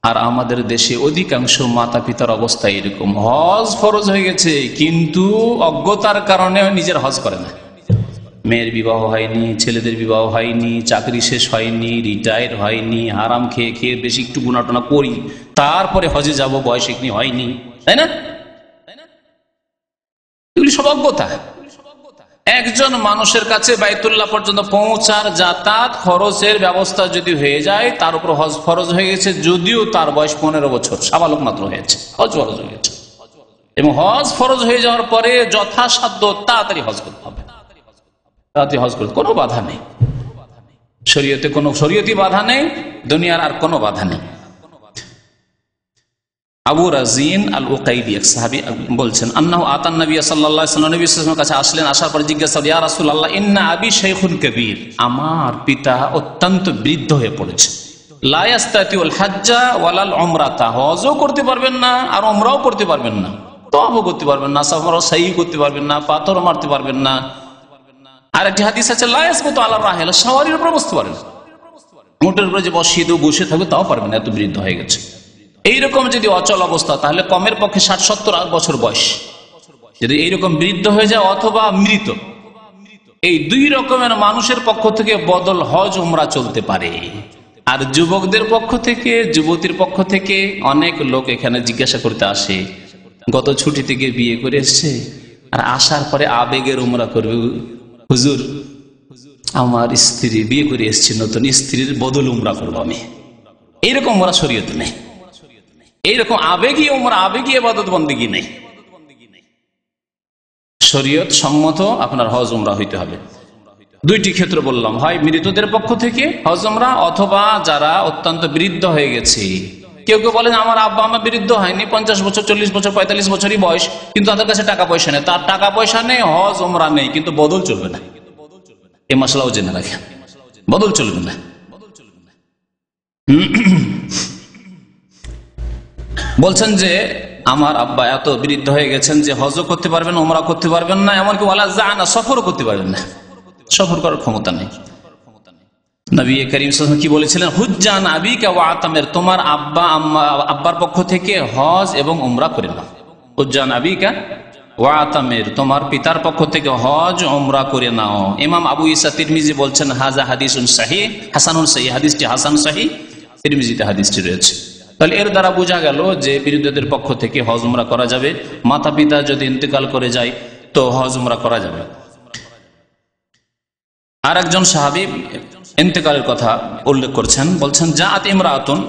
আর আমাদের দেশে অধিকাংশ মাতা পিতার অবস্থা এরকম, হজ ফরজ হয়ে গেছে কিন্তু অজ্ঞতার কারণে নিজের হজ করে না। মেয়ের বিবাহ হয়নি, ছেলেদের বিবাহ হয়নি, চাকরি শেষ হয়নি, রিটায়ার হয়নি, হারাম খেয়ে খেয়ে বেশি একটু গুনাটনা করি, তারপরে হজে যাব, বয়স এখনি হয়নি, তাই না? এগুলি সব অজ্ঞতা। একজন মানুষের কাছে বাইতুল্লাহ পর্যন্ত পৌঁছার যাতায়াত খরচের ব্যবস্থা যদি হয়ে যায়, তার উপর হজ ফরজ হয়ে গেছে, যদিও তার বয়স 15 বছর, সাবালক মাত্র হয়েছে, হজ ফরজ হয়ে গেছে। এবং হজ ফরজ হয়ে যাওয়ার পরে যথাসাধ্য তাড়াতাড়ি হজ করতে হবে, তাড়াতাড়ি হজ করতে কোনো বাধা নেই, শরীয়তে কোনো শরীয়তি বাধা নেই, দুনিয়ার আর কোনো বাধা নেই। আবু রাজিন আল উকাইদি এক সাহাবী বলছেন, আন্নাহু আতান নবী সাল্লাল্লাহু আলাইহি ওয়াসাল্লাম, নবী সাল্লাল্লাহু আলাইহি ওয়াসাল্লামের কাছে আসলেন, আসার পরে জিজ্ঞাসা করলেন, ইয়া রাসূলুল্লাহ ইন্না আবি শাইখুন কবীর, আমার পিতা অত্যন্ত বৃদ্ধ হয়ে পড়েছে, লা ইয়াস্তাতিউল হাজ্জা ওয়ালাল উমরাতা, হজও করতে পারবেন না আর উমরাও করতে পারবেন না, তওয়াফও করতে পারবেন না, সাফারও সাই করতে পারবেন না, পাথরও মারতে পারবেন না। আর একটি হাদিস আছে লা ইয়াসবুতু আলা রাহিল, সওয়ারির উপরে বসতে পারেন, উটের উপরে যে বসিয়ে দেব বসে থাকবে তাও পারবেন না, এত বৃদ্ধ হয়ে গেছে। এইরকম যদি অচল অবস্থা, তাহলে কমের পক্ষে 60-70 বছর বয়স যদি এইরকম বৃদ্ধ হয়ে যায় অথবা মৃত, এই দুই রকমের মানুষের পক্ষ থেকে বদল হজ উমরা চলতে পারে। আর যুবকদের পক্ষ থেকে, যুবতীর পক্ষ থেকে অনেক লোক এখানে জিজ্ঞাসা করতে আসে, গত ছুটি থেকে বিয়ে করে এসছে আর আসার পরে আবেগের উমরা করবে, হুজুর আমার স্ত্রী বিয়ে করে এসছে, নতুন স্ত্রীর বদল উমরা করবো আমি। এইরকম উমরা শরীয়তে নেই, এইরকম আবেগী উমরা, আবেগী ইবাদত বন্দেগী নেই। শরীয়ত সম্মত আপনার হজ উমরা হইতে হবে। দুইটি ক্ষেত্র বললাম, হয় মৃতদের পক্ষ থেকে হজ উমরা, অথবা যারা অত্যন্ত বৃদ্ধ হয়ে গেছে। কেউ কেউ বলেন আমার আব্বা আমার বৃদ্ধ হয়নি, 50 বছর 40 বছর 45 বছরই বয়স, কিন্তু তাদের কাছে টাকা পয়সা নেই, তার টাকা পয়সা নেই, হজ উমরা নেই, কিন্তু বদল চলবে না। এই মশলাও জেনে রাখেন, বদল চলবে না। বলছেন যে আমার আব্বা এত বৃদ্ধ হয়ে গেছেন যে হজও করতে পারবেন, উমরা করতে পারবেন না, এমনকি ওয়ালা জানা সফরও করতে পারবেন না, সফর করার ক্ষমতা নেই। নবী করিম সাল্লাল্লাহু আলাইহি ওয়াসাল্লাম কি বলেছিলেন? হুজ্জান আবিকা ওয়া আতামির, তোমার আব্বার পক্ষ থেকে হজ এবং উমরা করে নাও। হুজ্জান আবিকা ওয়া আতামির, তোমার পিতার পক্ষ থেকে হজ উমরা করে নাও। ইমাম আবু ঈসা তিরমিজি বলছেন হাযা হাদিসুন সহিহ, হাসানুন সহিহ, হাদিসটি হাসান সহিহ, তিরমিজিতে হাদিসটি রয়েছে। তাহলে এর দ্বারা বোঝা গেল যে বৃদ্ধদের পক্ষ থেকে হজ উমরা করা যাবে, মাতা পিতা যদি ইন্তেকাল করে যায় তো হজ উমরা করা যাবে। আর একজন সাহাবী ইন্তেকালের কথা উল্লেখ করছেন, বলছেন জাআত ইমরাতুন,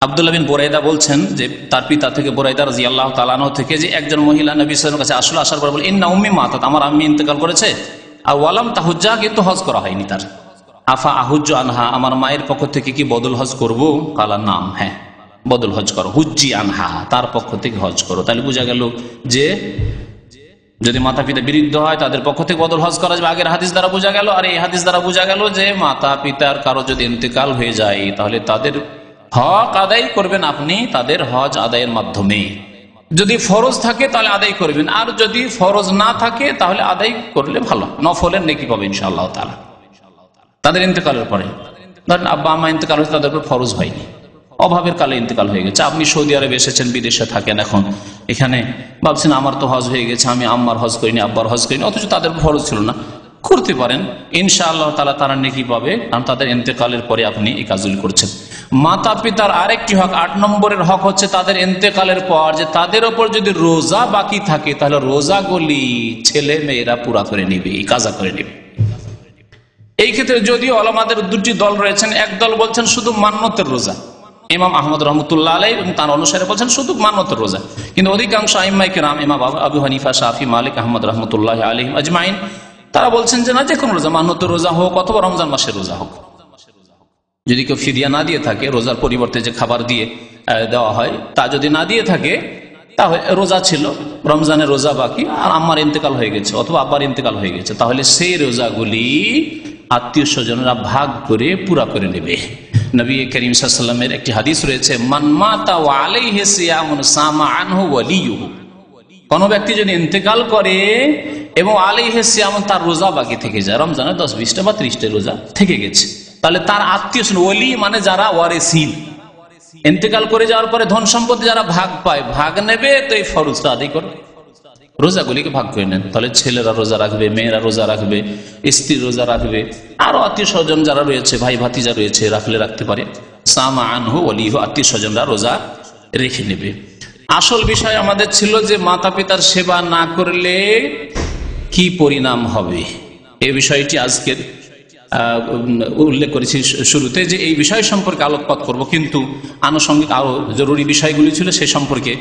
আব্দুল্লাহ বিন বুরাইদা বলছেন যে তার পিতা থেকে বুরাইদা রাদিয়াল্লাহু তাআলা আনহু থেকে যে একজন মহিলা নবী সাল্লাল্লাহু আলাইহি ওয়াসাল্লামের কাছে আসলো, আসার পর বলে ইন্না উম্মি মাতাত, আমার আম্মি ইন্তেকাল করেছে, আর ওয়ালাম তাহুজ্জা, কিন্তু হজ করা হয়নি তার, আফা আহুজ্জু আনহা, আমার মায়ের পক্ষ থেকে কি বদল হজ করব? কালা নাম, হ্যাঁ বদল হজ করো, হুজ্জি আনহা, তার পক্ষ থেকে হজ করো। তাহলে বোঝা গেল যে যদি মাতা পিতা বৃদ্ধ হয় তাদের পক্ষ থেকে বদল হজ করা যাবে, আগের হাদিস দ্বারা বোঝা গেল। আর এই হাদিস দ্বারা বোঝা গেল যে মাতা পিতার কারো যদি ইন্তেকাল হয়ে যায় তাহলে তাদের হক আদায় করবেন আপনি, তাদের হজ আদায়ের মাধ্যমে। যদি ফরজ থাকে তাহলে আদায় করবেন, আর যদি ফরজ না থাকে তাহলে আদায় করলে ভালো, নফলের নেকি পাবে ইনশাআল্লাহ তাআলা। তাদের ইন্তেকালের পরে, ধরেন আব্বা আম্মা ইন্তেকাল হয়েছে, তাদের উপর ফরজ হয়নি, অভাবের কালে ইন্তেকাল হয়ে গেছে, আপনি সৌদি আরবে এসেছেন, বিদেশে থাকেন, এখন এখানে ভাবছেন আমার তো হজ হয়ে গেছে, আমি আম্মার হজ করিনি, আব্বার হজ করিনি, অথচ তাদের ফরজ ছিল না, করতে পারেন ইনশাআল্লাহ তাআলা, তারা নেকি পাবে, কারণ তাদের ইন্তেকালের পরে আপনি এই কাজগুলি করছেন। মাতা পিতার আরেকটি হক, 8 নম্বরের হক হচ্ছে তাদের ইন্তেকালের পর যে তাদের ওপর যদি রোজা বাকি থাকে তাহলে রোজাগুলি ছেলে মেয়েরা পুরা করে নিবে, কাজা করে নিবে। এই ক্ষেত্রে যদিও ওলামাদের দুটি দল রয়েছেন, এক দল বলছেন শুধু মান্নতের রোজা, ইমাম আহমদ রহমতুল্লাহ আলাইহি এবং তার অনুসারে বলছেন শুধু মান্নতের রোজা, কিন্তু অধিকাংশ আইম্মায়ে কেরাম, ইমাম আবু হানিফা, শাফি, মালিক, আহমদ রহমতুল্লাহ আলাইহিম আজমাইন, তারা বলছেন যে না, যে কোনো রোজা, মান্নতের রোজা হোক অথবা রমজান মাসের রোজা হোক, যদি কেউ ফিদিয়া না দিয়ে থাকে, রোজার পরিবর্তে যে খাবার দিয়ে দেওয়া হয় তা যদি না দিয়ে থাকে, তাহলে রোজা ছিল, রমজানের রোজা বাকি, আর আম্মার ইন্তেকাল হয়ে গেছে অথবা আব্বার ইন্তেকাল হয়ে গেছে, তাহলে সেই রোজাগুলি আত্মীয় স্বজনরা ভাগ করে পুরা করে নেবে। নবী করিম সাল্লাল্লাহু আলাইহি ওয়াসাল্লামের একটি হাদিস রয়েছে, মান মাতা ওয়া আলাইহি সিয়ামুন সামা আনহু ওয়ালিয়ুহু, কোন ব্যক্তি যদি ইন্তেকাল করে এবং আলাইহি সিয়াম, তার রোজা বাকি থেকে যায়, রমজানের 10-20টা বা 30টা রোজা থেকে গেছে, তাহলে তার আত্মীয় স্বজন, ওলি মানে যারা ওয়ারিসিন, ইন্তেকাল করে যাওয়ার পরে ধন সম্পত্তি যারা ভাগ পায়, ভাগ নেবে, তো এই ফরজটা আদায় করবে, রোজাগুলিকে ভাগ করে নেন। তাহলে ছেলেরা রোজা রাখবে, মেয়েরা রোজা রাখবে, স্ত্রী রোজা রাখবে, আরো আত্মীয় স্বজন যারা রয়েছে, ভাই ভাতিজা রয়েছে, রাখলে রাখতে পারে, সামা আনহু ওয়ালিহু, আত্মীয় স্বজনরা রোজা রেখে নেবে। আসল বিষয় আমাদের ছিল যে মাতা পিতার সেবা না করলে কি পরিণাম হবে, এই বিষয়টি আজকের উল্লেখ করেছি শুরুতে, যে এই বিষয় সম্পর্কে আলোকপাত করব, কিন্তু আনুষঙ্গিক আরো জরুরি বিষয়গুলি ছিল সে সম্পর্কে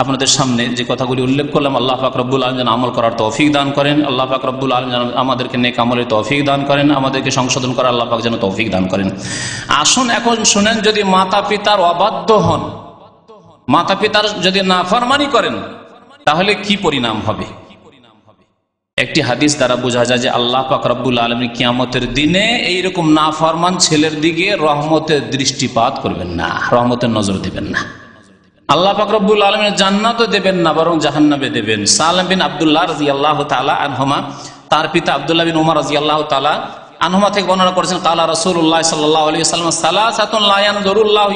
আপনাদের সামনে যে কথাগুলি উল্লেখ করলাম। আল্লাহ পাক রব্বুল আলামিন যেন আমল করার তৌফিক দান করেন, আল্লাহ পাক রব্বুল আলামিন যেন আমাদেরকে নেক আমলের তৌফিক দান করেন, আমাদেরকে সংশোধন করার আল্লাহ পাক যেন তৌফিক দান করেন। আসুন এখন শুনেন, যদি মাতা পিতার অবাধ্য হন, মাতা পিতার যদি নাফরমানি করেন, তাহলে কি পরিণাম হবে। একটি হাদিস দ্বারা বোঝা যায় যে আল্লাহ পাক রব্বুল আলামিন কিয়ামতের দিনে এইরকম নাফরমান ছেলের দিকে রহমতের দৃষ্টিপাত করবেন না, রহমতের নজর দিবেন না। আল্লাহ পাক রব্বুল আলামিন জান্নাতও দেবেন না, বরং জাহান্নামে দেবেন। সালেম বিন আব্দুল্লাহ রাদিয়াল্লাহু তাআলা আনহুমা, তার পিতা আব্দুল্লাহ বিন উমর রাদিয়াল্লাহু তাআলা আনহুমা থেকে বর্ণনা করেছেন, কালা রাসূলুল্লাহ সাল্লাল্লাহু আলাইহি ওয়াসাল্লাম সালাসাতুন লা ইয়ানজুরুল্লাহু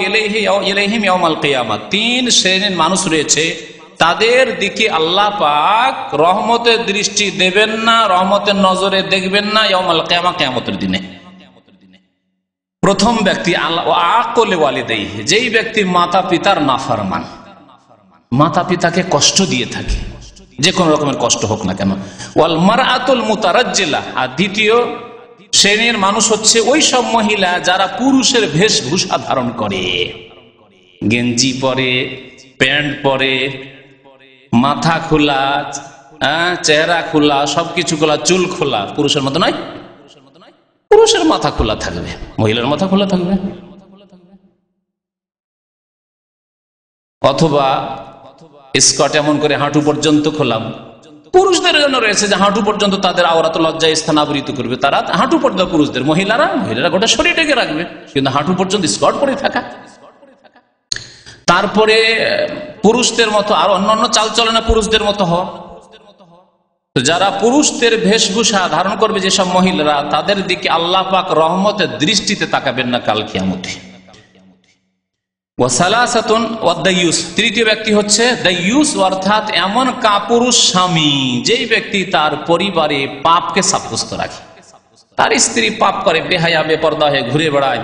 ইলাইহিম ইয়াউমাল কিয়ামাহ। তিন শ্রেণীর মানুষ রয়েছে, তাদের দিকে আল্লাহ পাক রহমতের দৃষ্টি দেবেন না, রহমতের নজরে দেখবেন না ইয়াউমাল কিয়ামাহ, কিয়ামতের দিনে। প্রথম ব্যক্তি আল্লাহ ওয়ালিদাইহি, যেই ব্যক্তি মাতা পিতার নাফরমান, মাতা পিতাকে কষ্ট দিয়ে থাকে, যে কোনো রকমের কষ্ট হোক না কেন। ওয়াল মারআতুল মুতারাজ্জিলা, আর দ্বিতীয় শ্রেণীর মানুষ হচ্ছে ওই সব মহিলা যারা পুরুষের বেশভূষা ধারণ করে, গেঞ্জি পরে, প্যান্ট পরে, মাথা খোলা, চেহারা খোলা, সবকিছু খোলা, চুল খোলা, পুরুষের মতো নয়। পুরুষের মাথা খোলা থাকবে, মহিলার মাথা খোলা থাকবে। অথবা স্কার্ট এমন করে হাঁটু পর্যন্ত খোলাম। পুরুষদের জন্য রয়েছে যে হাঁটু পর্যন্ত তাদের আওরাত লজ্জায় স্থান আবৃত করবে, তারা হাঁটু পর্যন্ত পুরুষদের, মহিলারা গোটা শরীর ঢেকে রাখবে, কিন্তু হাঁটু পর্যন্ত স্কার্ট পরে থাকা। তারপরে পুরুষদের মতো আর অন্যান্য চালচলনা পুরুষদের মতো হওয়া। তো যারা পুরুষদের বেশভূষা ধারণ করবে যেসব মহিলারা, তাদের দিকে আল্লাহ পাক রহমতের দৃষ্টিতে তাকাবেন না কাল কিয়ামতে। ওয়াসালাসাতুন ওয়াদাইয়ুস, তৃতীয় ব্যক্তি হচ্ছে দাইয়ুস, অর্থাৎ এমন কাপুরুষ স্বামী, যেই ব্যক্তি তার পরিবারে পাপকে সাব্যস্ত রাখে। তার স্ত্রী পাপ করে, বেহায়া বেপরদা হয়ে ঘুরে বেড়ায়,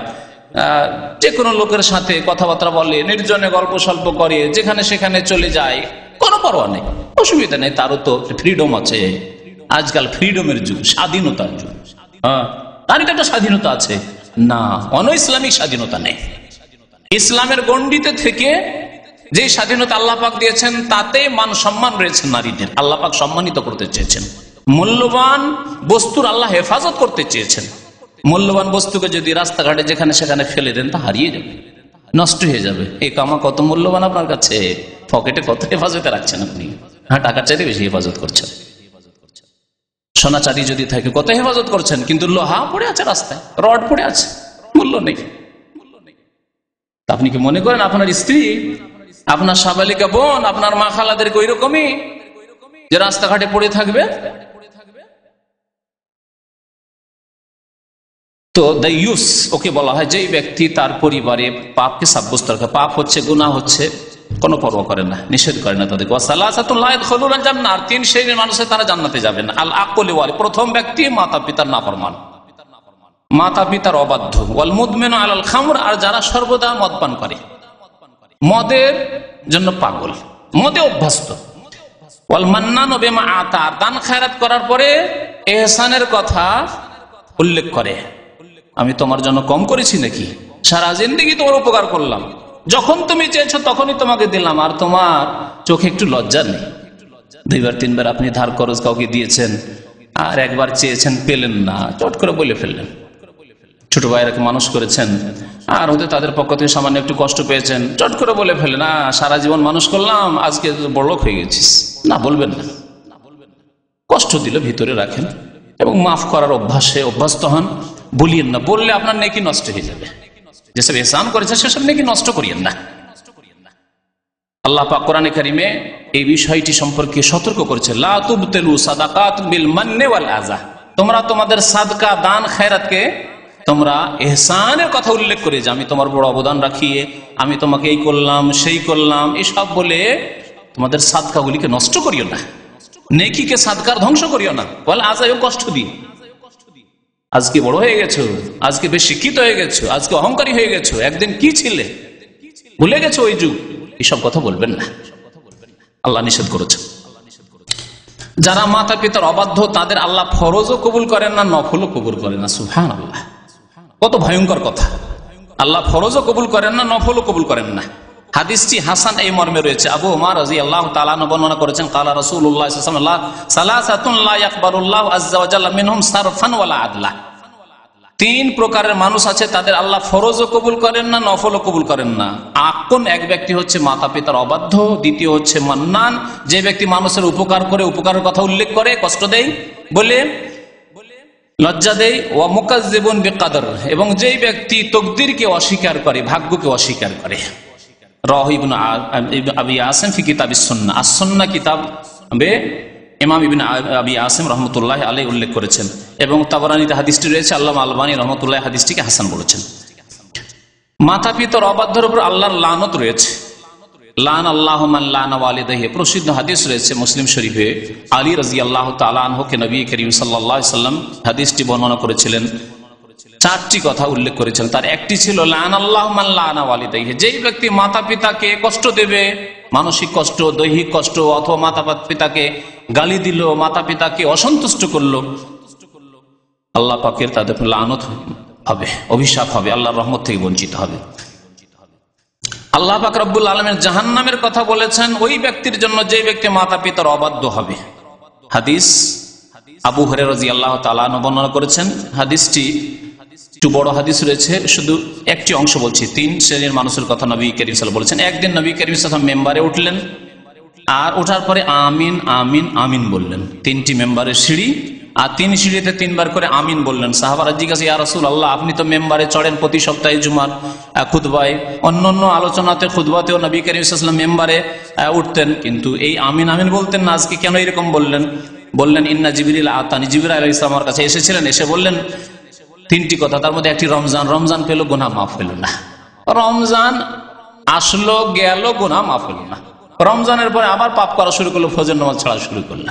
যে কোনো লোকের সাথে কথাবার্তা বলে, নির্জনে গল্প স্বল্প করে, যেখানে সেখানে চলে যায়, কোনো পরোয়া নেই, অসুবিধা নেই, তারও তো ফ্রিডম আছে। আজকাল ফ্রিডমের যুগ, স্বাধীনতার যুগ। তারই তো একটা স্বাধীনতা আছে না, অন ইসলামিক স্বাধীনতা নেই। ইসলামের গণ্ডিতে থেকে যে স্বাধীনতা আল্লাহ পাক দিয়েছেন, তাতে মান সম্মান রয়েছে নারীদের। আল্লাহ পাক সম্মানিত করতে চেয়েছেন, মূল্যবান বস্তুর আল্লাহ হেফাজত করতে চেয়েছেন। মূল্যবান বস্তুকে যদি রাস্তাঘাটে যেখানে সেখানে ফেলে দেন, তা হারিয়ে যাবে, নষ্ট হয়ে যাবে। এই কামা কত মূল্যবান আপনার কাছে, পকেটে কত হেফাজতে রাখছেন আপনি। টাকার চাইতে বেশি হেফাজত করছেন। সোনা চাঁদি যদি থাকে কত হেফাজত করছেন, কিন্তু লোহা পড়ে আছে রাস্তায়, রড পড়ে আছে, মূল্য নেই। আপনি কি মনে করেন আপনার স্ত্রী, আপনার সাবালিকা বোন, আপনার মা খালাদেরকে ওই রকমই যে রাস্তাঘাটে পড়ে থাকবে? তো দাইয়ুস ওকে বলা হয় যেই ব্যক্তি তার পরিবারে পাপকে সাব্যস্ত রাখে। পাপ হচ্ছে, গুনাহ হচ্ছে, কোনো পরোয়া করে না, নিষেধ করে না তাদেরকে। ওয়াসালাসাতুন লা ইয়াদখুলুনা জান্নাহ, তিন শ্রেণীর মানুষের তারা জান্নাতে যাবে না। আল আকলি ওয়ালি, প্রথম ব্যক্তি মাতা পিতার নাফরমান, মাতা পিতার অবাধ্য। ওয়াল মুদমিনু আলাল খামর, আর যারা সর্বদা মদ পান করে, মদের জন্য পাগল, মদে অভ্যস্ত। ওয়াল মান্নানু বিমা আতা, দান খায়রাত করার পরে ইহসানের কথা উল্লেখ করে, আমি তোমার জন্য কম করেছি নাকি? সারা জিন্দেগি তোমার উপকার করলাম, যখন তুমি চেয়েছো তখনই তোমাকে দিলাম, আর তোমার চোখে একটু লজ্জা নেই। দুইবার তিনবার আপনি ধার খরচ কাউকে দিয়েছেন, আর একবার চেয়েছেন পেলেন না, চট করে বলে ফেললেন। ছোট ভাইরাকে মানুষ করেছেন, আর হতে তাদের পক্ষ থেকে সামান্য একটু কষ্ট পেয়েছেন, চট করে বলে ফেললেন, সারা জীবন মানুষ করলাম, আজকে বড়লোক হয়ে গেছিস। না, বলবেন না, কষ্ট দিলে ভিতরে রাখেন এবং মাফ করার অভ্যস্ত হন। বলিয়েন না, বললে আপনার নেকি নষ্ট হয়ে যাবে। যেসব ইহসান করেছে সেসব নেকি নষ্ট করিয়েন না। আল্লাহ পাক কোরআনে কারিমে এই বিষয়টি সম্পর্কে সতর্ক করেছে, লা তুবতিলু সাদাকাত বিল মান্নি ওয়াল আযা, তোমরা তোমাদের সাদকা দান খায়রাতকে তোমরা ইহসানের কথা উল্লেখ করে, যে আমি তোমার বড় অবদান রাখিয়ে আমি তোমাকে এই করলাম সেই করলাম, এসব বলে তোমাদের সাদকাগুলিকে নষ্ট করিও না, নেকিকে সাদকার ধ্বংস করিও না। ওয়াল আযাও, কষ্ট দিয়ে। আজকে বড় হয়ে গেছো, আজকে বেশ শিক্ষিত হয়ে গেছো, আজকে অহংকারী হয়ে গেছো, একদিন কি ছিলে, ভুলে গেছো ওই যুগ, এসব কথা বলবেন না, আল্লাহ নিষেধ করেছে। যারা মাতা পিতার অবাধ্য, তাদের আল্লাহ ফরজও কবুল করেন না, নফলও কবুল করেন না। সুবহানাল্লাহ, কত ভয়ঙ্কর কথা। আল্লাহ ফরজও কবুল করেন না, নফলও কবুল করেন না। হাদিসটি হাসান এই মর্মে রয়েছে। আবু উমর রাদিয়াল্লাহু তাআলা বর্ণনা করেছেন, ক্বালা রাসূলুল্লাহ সাল্লাল্লাহু আলাইহি ওয়াসাল্লাম সালাসাতুন লা ইয়াকবালুল্লাহু আযজা ওয়া জাল্লা মিনহুম সারফান ওয়ালা আদলা। তিন প্রকারের মানুষ আছে, তাদের আল্লাহ ফরজও কবুল করেন না, নফলও কবুল করেন না। কোন এক ব্যক্তি হচ্ছে মাতা পিতার অবাধ্য, দ্বিতীয় হচ্ছে মান্নান, যে ব্যক্তি মানুষের উপকার করে, উপকারের কথা উল্লেখ করে, কষ্ট দেয় বলে, লজ্জা দেয়, ওয়া মুকাজ্জিবুন বিকদর, এবং যেই ব্যক্তি তকদিরকে অস্বীকার করে, ভাগ্যকে অস্বীকার করে। রাওয়াহু ইবনে আবি আসিম ফি কিতাবিস সুন্নাহ, আস-সুন্নাহ কিতাবে ইমাম ইবনে আবি আসিম রহমতুল্লাহ আলাইহি উল্লেখ করেছেন, এবং তাবরানীতে হাদিসটি রয়েছে, আল্লামা আলবানী রহমতুল্লাহ হাদিসটিকে হাসান বলেছেন। মাতা পিতার অবাধ্যের উপর আল্লাহর লানত রয়েছে। লান আল্লাহু মান লানা ওয়ালিদাইহি, প্রসিদ্ধ হাদিস রয়েছে মুসলিম শরীফে। আলী রাদিয়াল্লাহু তাআলা আনহুকে নবী করিম সাল্লাল্লাহু আলাইহি সাল্লাম হাদিসটি বর্ণনা করেছিলেন, চারটি কথা উল্লেখ করেছেন। তার একটি ছিল লান আল্লাহু মান লানা ওয়ালিদাইহি, যেই ব্যক্তি মাতা পিতাকে কষ্ট দেবে, মানসিক কষ্ট, দৈহিক কষ্ট, অথবা মাতা পিতাকে গালি দিল, মাতা পিতাকে অসন্তুষ্ট করলো, আল্লাহ পাকের তাদের লানত হবে, অভিশাপ হবে, আল্লাহর রহমত থেকে বঞ্চিত হবে। আল্লাহ পাক রব্বুল আলামিন জাহান্নামের কথা বলেছেন ওই ব্যক্তির জন্য যে ব্যক্তি মাতা পিতার অবাধ্য হবে। হাদিস আবু হুরায়রা রাদিয়াল্লাহু তাআলা আনহু বর্ণনা করেছেন। হাদিসটি একটু বড় হাদিস রয়েছে, শুধু একটি অংশ বলছি। তিন শ্রেণীর মানুষের কথা নবী করিম সাল্লাল্লাহু আলাইহি ওয়াসাল্লাম বলেছেন। একদিন নবী করিম সাল্লাল্লাহু আলাইহি ওয়াসাল্লাম মেম্বারে উঠলেন, আর ওঠার পরে আমিন আমিন আমিন বললেন। তিনটি মেম্বারের সিঁড়ি, আর তিন সিঁড়িতে তিনবার করে আমিন বললেন। সাহাবারা জিজ্ঞাসা, ইয়া রাসূলুল্লাহ, আপনি তো মেম্বারে চড়েন প্রতি সপ্তাহে জুমার খুতবায়, অন্যান্য আলোচনাতে খুতবাতেও নবী করিম সাল্লাল্লাহু আলাইহি ওয়াসাল্লাম মেম্বারে উঠতেন, কিন্তু এই আমিন আমিন বলতেন না, আজকে কেন এরকম বললেন? বললেন, ইন্না জিবরিল আতানি, জিবরিল আলাইহিস সালাম আমার কাছে এসেছিলেন, এসে বললেন তিনটি কথা, তার মধ্যে একটি রমজান পেল, গুনাহ মাফ হলো না। রমজান আসলো গেল, গুনাহ মাফ হলো না। রমজানের পরে আবার পাপ করা শুরু করলো, ফজর নামাজ ছাড়া শুরু করলো,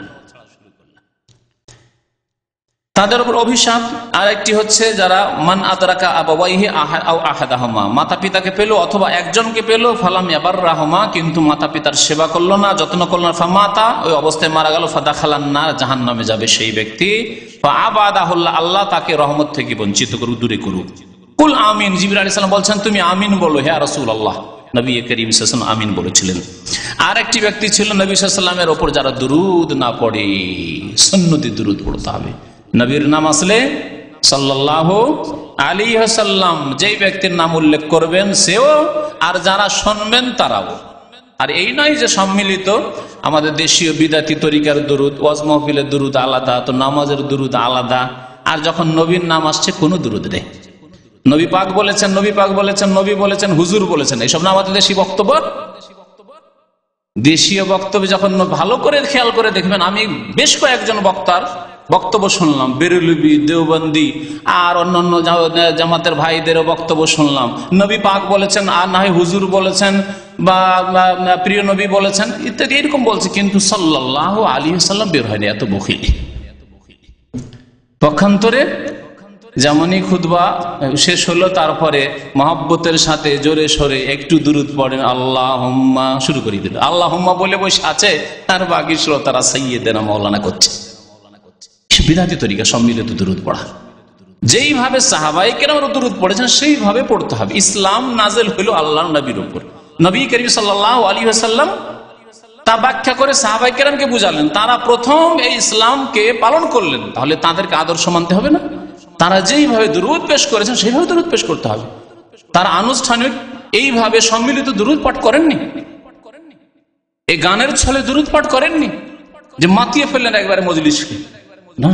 তাদের উপর অভিশাপ। আর একটি হচ্ছে যারা মান আদরাকা আবাওয়াইহি আও আহাদাহুমা, মাতা পিতাকে পেল অথবা একজনকে পেল, ফালাম ইয়াবাররাহুমা, কিন্তু মাতা পিতার সেবা করলো না, যত্ন করলো না, ফামাতা, ওই অবস্থায় মারা গেল, ফাদাখালান নার, জাহান্নামে যাবে সেই ব্যক্তি। ফাআবাদাহুল্লাহ, আল্লাহ তাকে রহমত থেকে বঞ্চিত করুক, দূরে করুক। কুল আমিন, জিবরিল আলাইহিস সালাম বলছেন তুমি আমিন বলো হে রাসূলুল্লাহ। নবী করিম সাল্লাল্লাহু আলাইহি ওয়াসাল্লাম আমিন বলেছিলেন। আর একটি ব্যক্তি ছিল নবী সাল্লাল্লাহু আলাইহি ওয়াসাল্লামের উপর যারা দুরুদ না পড়ে, সুন্নতি দুরুদ পড়তে হবে। নবীর নাম আসলে সাল্লাল্লাহু আলাইহি ওয়াসাল্লাম, যেই ব্যক্তির নাম উল্লেখ করবেন সেও, আর যারা শুনবেন তারাও। আর এই নয় যে সম্মিলিত আমাদের দেশীয় বিদাতি তরিকার দুরুদ, ওয়াজ মাহফিলের দুরুদ আলাদা, তো নামাজের দুরুদ আলাদা, আর যখন নবীর নাম আসছে কোনো দুরুদ নেই। নবী পাক বলেছেন, নবী পাক বলেছেন, নবী বলেছেন, হুজুর বলেছেন, এইসব না আমাদের দেশি বক্তব্য। দেশীয় বক্তব্য যখন ভালো করে খেয়াল করে দেখবেন, আমি বেশ কয়েকজন বক্তার বক্তব্য শুনলাম, বেরেলভি, দেওবন্দি আর অন্যান্য জামাতের ভাইদেরও বক্তব্য শুনলাম। নবী পাক বলেছেন, আর না হয় হুজুর বলেছেন, বা প্রিয় নবী বলেছেন, ইত্যাদি এরকম বলছে, কিন্তু সাল্লাল্লাহু আলাইহি ওয়াসাল্লাম বের হয়নি। এত বখিল। পক্ষান্তরে যেমনই খুতবা শেষ হলো, তারপরে মহব্বতের সাথে জোরে সরে একটু দুরুদ পড়েন, আল্লাহুম্মা শুরু করে দিল, আল্লাহুম্মা বলে বসে আছে, আর বাকি শ্রোতারা সাইয়্যিদানা মাওলানা করছে। বিদাতি তরিকা সম্মিলিত দুরুদ পড়া, যেইভাবে সাহাবায়ে কেরামরা দুরুদ পড়েছেন সেইভাবে পড়তে হবে। ইসলাম নাযিল হলো আল্লাহর নবীর উপর, নবী করিম সাল্লাল্লাহু আলাইহি ওয়াসাল্লাম তা ব্যাখ্যা করে সাহাবায়ে কেরামকে বুঝালেন, তারা প্রথম এই ইসলামকে পালন করলেন, তাহলে তাদেরকে আদর্শ মানতে হবে না? তারা যেইভাবে দুরুদ পেশ করেছেন সেইভাবে দুরুদ পেশ করতে হবে। তারা আনুষ্ঠানিক এইভাবে সম্মিলিত দুরুদ পাঠ করেননি, এই গানের ছলে দুরুদ পাঠ করেননি যে মাতিয়ে ফেললেন একবারে মজলিসকে, না।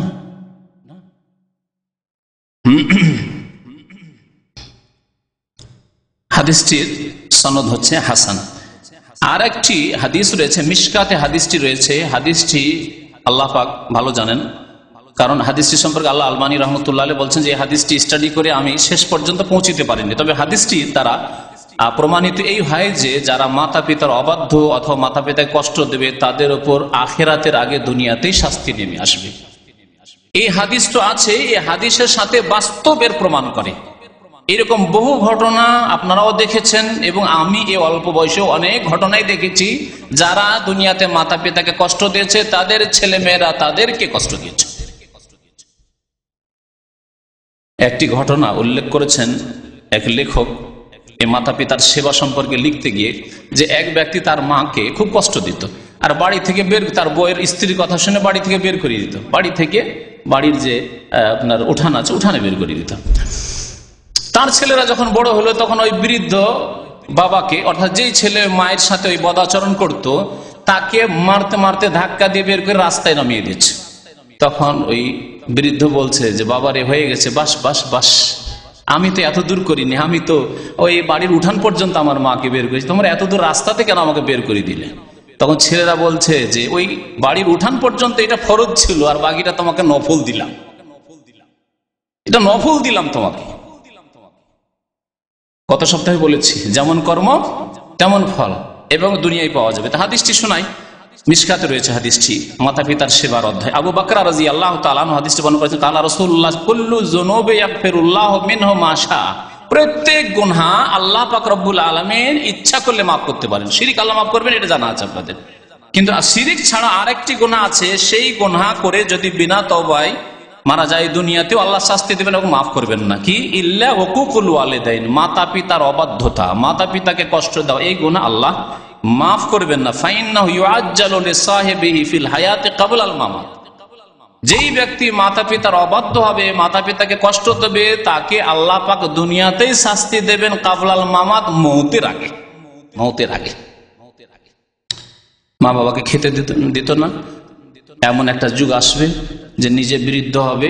হাদিসটির সনদ হচ্ছে হাসান। আর একটি হাদিস রয়েছে, মিশকাতে হাদিসটি রয়েছে। হাদিসটি আল্লাহ পাক ভালো জানেন, কারণ হাদিসটি সম্পর্কে আল্লাহ আলবানী রহমতুল্লাহ বলছেন যে হাদিসটি স্টাডি করে আমি শেষ পর্যন্ত পৌঁছিতে পারিনি, তবে হাদিসটি দ্বারা প্রমাণিত এই হয় যে যারা মাতা পিতার অবাধ্য অথবা মাতা পিতায় কষ্ট দেবে, তাদের উপর আখিরাতের আগে দুনিয়াতেই শাস্তি নেমে আসবে। এই হাদিস তো আছে, এই হাদিসের সাথে বাস্তবের প্রমাণ করে। এরকম বহু ঘটনা আপনারাও দেখেছেন, এবং আমি এই অল্প বয়সেও অনেক ঘটনাই দেখেছি, যারা দুনিয়াতে মাতা পিতাকে কষ্ট দিয়েছে, তাদের ছেলে মেয়েরা তাদেরকে কষ্ট দিয়েছে। একটি ঘটনা উল্লেখ করেছেন এক লেখক, এই মাতা পিতার সেবা সম্পর্কে লিখতে গিয়ে, যে এক ব্যক্তি তার মাকে খুব কষ্ট দিত, আর বাড়ি থেকে তার বইয়ের স্ত্রীর কথা শুনে বাড়ি থেকে বের করে দিত, বাড়ি থেকে বাড়ির যে আপনার উঠান আছে, উঠানে বের করে দিত। তার ছেলেরা যখন বড় হলো তখন ওই বৃদ্ধ বাবাকে, অর্থাৎ যেই ছেলে মায়ের সাথে ওই বদাচরণ করত, তাকে মারতে মারতে ধাক্কা দিয়ে বের করে রাস্তায় নামিয়ে দিচ্ছে। তখন ওই বৃদ্ধ বলছে যে বাবারে হয়ে গেছে, বাস বাস বাস, আমি তো এত দূর করিনি, আমি তো ওই বাড়ির উঠান পর্যন্ত আমার মাকে বের করেছি, তোমরা এত দূর রাস্তাতে কেন আমাকে বের করে দিলে? তখন ছেলেরা বলছে যে ওই বাড়ির উঠান পর্যন্ত এটা ফরজ ছিল, আর বাকিটা তোমাকে নফল দিলাম, এটা নফল দিলাম তোমাকে। গত সপ্তাহে বলেছি যেমন কর্ম তেমন ফল, এবং দুনিয়ায় পাওয়া যাবে। তা হাদিসটি শোনাই, মিশকাতে রয়েছে হাদিসটি, মাতা পিতার সেবার অধ্যায়। আবু বকর রাদিয়াল্লাহু তাআলা আনহু হাদিসটি বর্ণনা করেছেন, কালা রাসূলুল্লাহ কুল্লু যুনুবি ইয়াগফিরুল্লাহু মিনহু মা শা, প্রত্যেক গুনাহ আল্লাহ পাক রব্বুল আলামিন ইচ্ছা করলে মাফ করতে পারেন। শিরক আল্লাহ মাফ করবেন, এটা জানা আছে আপনাদের। কিন্তু শিরক ছাড়া আরেকটি গুনাহ আছে, সেই গুনাহ করে যদি বিনা তওবায় মারা যায়, দুনিয়াতেও আল্লাহ শাস্তি দেবেন এবং মাফ করবেন না। কি? ইল্লা হুকুকুল ওয়ালিদাইন, মাতা পিতার অবাধ্যতা, মাতা পিতাকে কষ্ট দাও, এই গুনাহ আল্লাহ মাফ করবেন না। ফাইন্নাহু ইউআজ্জালু লিসাহিবিহি ফিল হায়াতি ক্বাবলা আল মামাত, যেই ব্যক্তি মাতা পিতার অবাধ্য হবে, মাতা পিতাকে কষ্ট দেবে, তাকে আল্লাহ পাক দুনিয়াতেই শাস্তি দেবেন ক্বাবলাল মামাত, মওতের আগে। মওতের আগে মা বাবাকে খেতে দিত না, এমন একটা যুগ আসবে যে নিজে বৃদ্ধ হবে,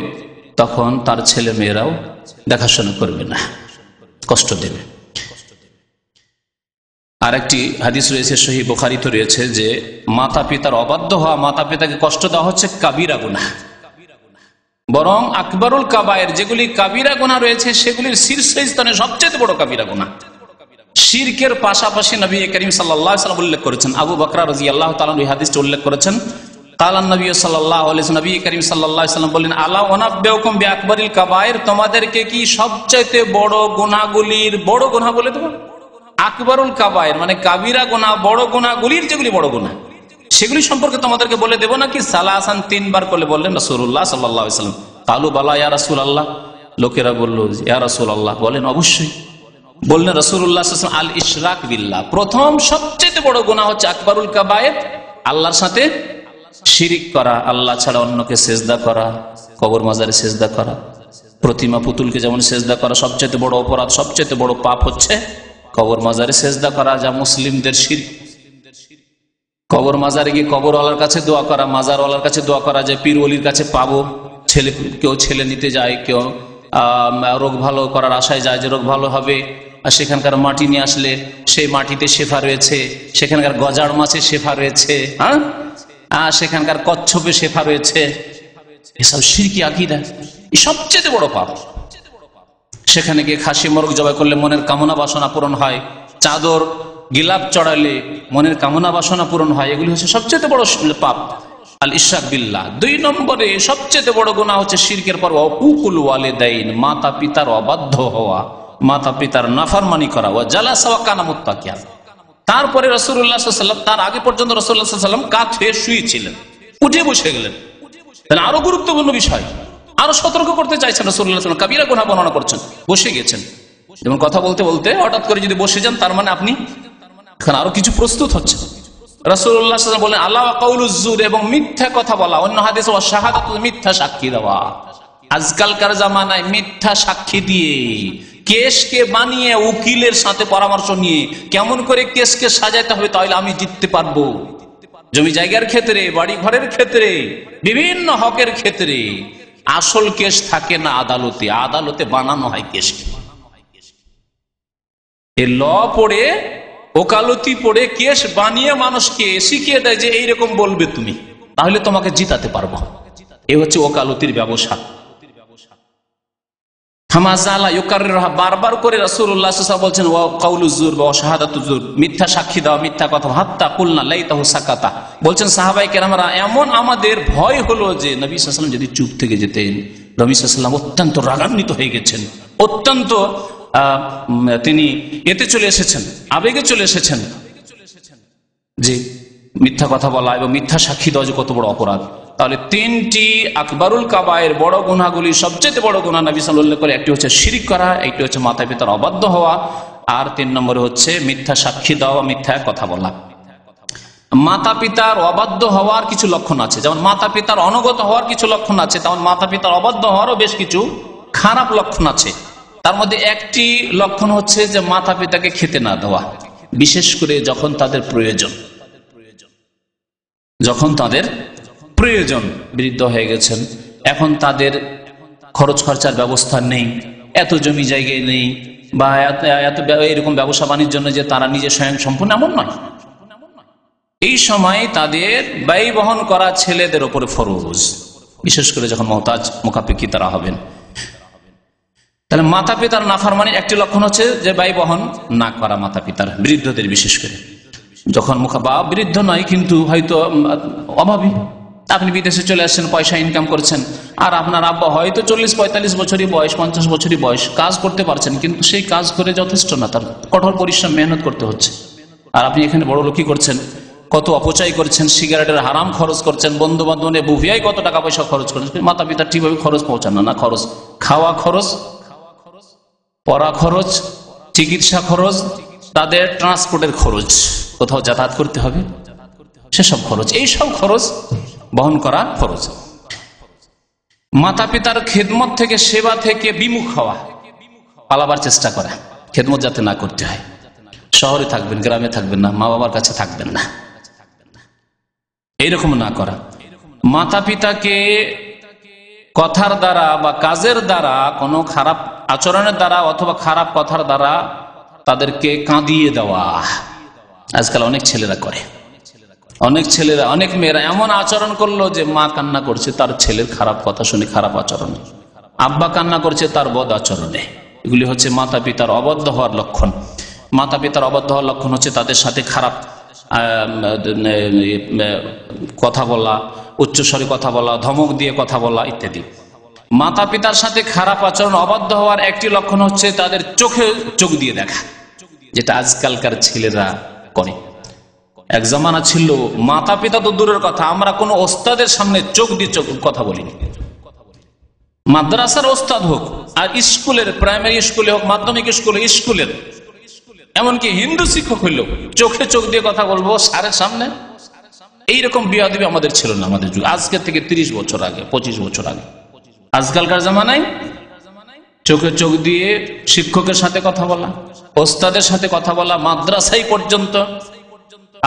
তখন তার ছেলে মেয়েরাও দেখাশোনা করবে না, কষ্ট দেবে। আর একটি হাদিস রয়েছে, সহিহ বুখারীতে রয়েছে, যে মাতা পিতার অবাধ্য হওয়া, মাতা পিতাকে কষ্ট দেওয়া হচ্ছে কাবিরা গুনাহ। বরং আকবরুল কাবায়ের, যেগুলি কাবিরা গুনাহ রয়েছে, সেগুলির শীর্ষস্থানে সবচেয়ে বড় কাবিরা গুনাহ। শিরকের পাশাপাশি নবী করিম সাল্লাল্লাহু আলাইহি ওয়াসাল্লাম উল্লেখ করেছেন, আবু বকর রাদিয়াল্লাহু তাআলা এই হাদিসটি উল্লেখ করেছেন, কালান নবী সাল্লাল্লাহু আলাইহি ওয়াসাল্লাম, নবী করিম সাল্লাল্লাহু আলাইহি ওয়াসাল্লাম বলেন, আলা উনাব্বিউকুম বিআকবারিল কাবায়ের, তোমাদেরকে কি সবচেয়ে বড় গুনাহগুলির বড় গুনাহ বলে দেব? আকবরুল কাবায়ের মানে কাবিরা গুনাহ, বড় গুনাহগুলির যেগুলি বড় গুনাহ, সেগুলি সম্পর্কে তোমাদেরকে বলে দেব নাকি? সালাসান, তিনবার করে বললেন রাসূলুল্লাহ সাল্লাল্লাহু আলাইহি ওয়াসাল্লাম। কালু বালা ইয়া রাসূলুল্লাহ, লোকেরা বলল ইয়া রাসূলুল্লাহ, বলেন অবশ্যই। বললেন রাসূলুল্লাহ সাল্লাল্লাহু আলাইহি ওয়াসাল্লাম, আল ইশরাক বিল্লাহ, প্রথম সবচেয়ে বড় গুনাহ হচ্ছে আকবরুল কাবায়ের, আল্লাহর সাথে শিরিক করা, আল্লাহ ছাড়া অন্যকে সেজদা করা, কবর মাজারে সেজদা করা, প্রতিমা পুতুলকে যেমন সেজদা করা সবচেয়ে বড় অপরাধ, সবচেয়ে বড় পাপ হচ্ছে কবর মাজারে সেজদা করা, যা মুসলিমদের শিরক। কবর মাজারে গিয়ে কবরওয়ালার কাছে দোয়া করা, মাজারওয়ালার কাছে দোয়া করা, যে পীর ওলির কাছে পাবো, কেউ ছেলে নিতে যায়, কেউ রোগ ভালো করার আশায় যায় যে রোগ ভালো হবে, আর সেখানকার মাটি নিয়ে আসলে সেই মাটিতে শেফা রয়েছে, সেখানকার গজাড় মাছে শেফা রয়েছে, সেখানকার কচ্ছপে শেফা রয়েছে, এসব শিরকি আকীদা, এই সবচেয়ে বড় পাপ। সেখানে গিয়ে খাসি মোরগ জবাই করলে মনের কামনা বাসনা পূরণ হয়, চাদর গিলাপ চড়ালে মনের কামনা বাসনা পূরণ হয়, এগুলি হচ্ছে সবচেয়ে বড় পাপ, আল ইশরাক বিল্লাহ। 2 নম্বরে সবচেয়ে বড় গুনাহ হচ্ছে শিরকের পর উকুল ওয়ালিদাইন, মাতা পিতার অবাধ্য হওয়া, মাতা পিতার নাফরমানি করা, ওয়া জালাসা ওয়া কানা মুত্তাকিয়া। তারপরে রাসূলুল্লাহ সাল্লাল্লাহু আলাইহি ওয়াসাল্লাম, তার আগে পর্যন্ত রাসূলুল্লাহ সাল্লাল্লাহু আলাইহি ওয়াসাল্লাম কাত হয়ে শুয়েছিলেন, উঠে বসে গেলেন। তাহলে আরো গুরুত্বপূর্ণ বিষয়, আরো সতর্ক করতে চাইছেন রাসূলুল্লাহ সাল্লাল্লাহু আলাইহি ওয়াসাল্লাম, কাবিরা গুনাহ বর্ণনা করছেন, বসে গেছেন। যেমন কথা বলতে বলতে হঠাৎ করে যদি বসে যান, তার মানে আপনি এখানে আরো কিছু প্রস্তুত হচ্ছে। রাসূলুল্লাহ সাল্লাল্লাহু আলাইহি ওয়াসাল্লাম বলেন, আলা ওয়া কাউলুজ জুর, এবং মিথ্যা কথা বলা। অন্য হাদিসে ওয়া শাহাদাতু, মিথ্যা সাক্ষী দেওয়া। আজকালকার জামানায় মিথ্যা সাক্ষী দিয়ে, কেসকে বানিয়ে, উকিলের সাথে পরামর্শ নিয়ে কেমন করে কেসকে সাজাতে হবে তাহলে আমি জিততে পারবো, জমি জায়গার ক্ষেত্রে, বাড়ি ঘরের ক্ষেত্রে, বিভিন্ন হকের ক্ষেত্রে আসল কেস থাকে না আদালতে, আদালতে বানানো হয় কেসকে। এই ল পড়ে, ওকালতি পড়ে কেস বানিয়ে মানুষকে শিখিয়ে দেয় যে এইরকম বলবে তুমি, তাহলে তোমাকে জিতাতে পারবো। এই হচ্ছে ওকালতির ব্যবসা। বারবার করে রাসূলুল্লাহ সাল্লাল্লাহু আলাইহি ওয়াসাল্লাম বলছেন, ওয়া কাউলুজ জুর ওয়া শাহাদাতুজ জুর, মিথ্যা সাক্ষী দাও, মিথ্যা কথা। হাত্তা কুলনা লাইতাহু সাকাতা, বলছেন সাহাবায়ে কেরামরা, এমন আমাদের ভয় হলো যে নবী সাল্লাল্লাহু আলাইহি ওয়াসাল্লাম যদি চুপ থেকে যেতেন। নবী সাল্লাল্লাহু আলাইহি ওয়াসাল্লাম অত্যন্ত রাগান্বিত হয়ে গেছেন, অত্যন্ত তিনি এতে চলে এসেছেন, আবেগে চলে এসেছেন, যে মিথ্যা কথা বলা এবং মিথ্যা সাক্ষী দেওয়া যে কত বড় অপরাধ। তাহলে 3টি আকবরুল কাবায়ের বড় গুনাহগুলি, সবচেয়ে বড় গুনাহ নবী সাল্লাল্লাহু আলাইহি ওয়াসাল্লাম করে, একটি হচ্ছে শিরক করা, একটি হচ্ছে মাতা পিতার অবাধ্য হওয়া, আর 3 নম্বরে হচ্ছে মিথ্যা সাক্ষী দেওয়া, মিথ্যা কথা বলা। মাতা পিতার অবাধ্য হওয়ার কিছু লক্ষণ আছে, যেমন মাতা পিতার অনুগত হওয়ার কিছু লক্ষণ আছে, তেমন মাতা পিতার অবাধ্য হওয়ারও বেশ কিছু খারাপ লক্ষণ আছে। তার মধ্যে একটি লক্ষণ হচ্ছে যে মাতা পিতাকে খেতে না দেওয়া, বিশেষ করে যখন তাদের প্রয়োজন, বৃদ্ধ হয়ে গেছেন, এখন তাদের খরচ খরচার ব্যবস্থা নেই, এত জমি জায়গায় নেই, বা এত এরকম ব্যবসা বাণিজ্যের জন্য যে তারা নিজে স্বয়ং সম্পূর্ণ, এমন নয়। এই সময় তাদের ব্যয় বহন করা ছেলেদের ওপরে ফরজ, বিশেষ করে যখন মহতাজ মুখাপেক্ষী তারা হবেন। তাহলে মাতা পিতার নাফরমানির একটি লক্ষণ হচ্ছে যে ব্যয় বহন না করা মাতা পিতার, বৃদ্ধদের বিশেষ করে। যখন বা বৃদ্ধ নয় কিন্তু হয়তো অভাবী, আপনি বিদেশে চলে আসছেন, পয়সা ইনকাম করছেন, আর আপনার আব্বা হয়তো 40-45 বছরই বয়স, 50 বছরই বয়স, কাজ করতে পারছেন, কিন্তু সেই কাজ করে যথেষ্ট না, তার কঠোর পরিশ্রম মেহনত করতে হচ্ছে। আর আপনি এখানে বড় লোকই করছেন, কত অপচয় করছেন, সিগারেটের হারাম খরচ করছেন, বন্ধু বান্ধব বুভিয়াই কত টাকা পয়সা খরচ করছেন, মাতা পিতা ঠিকভাবে খরচ পৌঁছান না, খরচ, খাওয়া খরচ, পড়া খরচ, চিকিৎসা খরচ, তাদের ট্রান্সপোর্টের খরচ, কোথাও যাতায়াত করতে হবে সেসব খরচ, এই সব খরচ বহন করা খরচ। মাতা পিতার খেদমত থেকে, সেবা থেকে বিমুখ হওয়া, পালাবার চেষ্টা করা, খেদমত যাতে না করতে হয়। শহরে থাকবেন, গ্রামে থাকবেন না, মা বাবার কাছে থাকবেন না, এইরকম না করা। মাতা পিতাকে কথার দ্বারা বা কাজের দ্বারা, কোনো খারাপ আচরণের দ্বারা অথবা খারাপ কথার দ্বারা তাদেরকে কাঁদিয়ে দেওয়া, আজকাল অনেক ছেলেরা করে, অনেক মেয়েরা এমন আচরণ করলো যে মা কান্না করছে তার ছেলের খারাপ কথা শুনে, খারাপ আচরণে, আব্বা কান্না করছে তার বদ আচরণে। এগুলি হচ্ছে মাতা পিতার অবাধ্য হওয়ার লক্ষণ। মাতা পিতার অবাধ্য হওয়ার লক্ষণ হচ্ছে তাদের সাথে খারাপ কথা বলা, উচ্চস্বরে কথা বলা, ধমক দিয়ে কথা বলা ইত্যাদি। মাতা পিতার সাথে খারাপ আচরণ, অবাধ্য হওয়ার একটি লক্ষণ হচ্ছে তাদের চোখে চোখ দিয়ে দেখা, যেটা আজকালকার ছেলেরা করে। এক জামানা ছিল মাতা পিতা তো দূরের কথা, আমরা কোনো ওস্তাদের সামনে চোখ দিয়ে কথা বলিনি। মাদ্রাসার ওস্তাদ হোক আর স্কুলের, প্রাইমারি স্কুলে হোক, মাধ্যমিক স্কুলের, এমনকি হিন্দু শিক্ষক হইলেও চোখে চোখ দিয়ে কথা বলবো স্যারের সামনে, এইরকম বিয়াদবি আমাদের ছিল না আমাদের যুগ, আজকে থেকে 30 বছর আগে, 25 বছর আগে। আজকালকার জামানায় চোখে চোখ দিয়ে শিক্ষকের সাথে কথা বলা, ওস্তাদের সাথে কথা বলা, মাদ্রাসায় পর্যন্ত,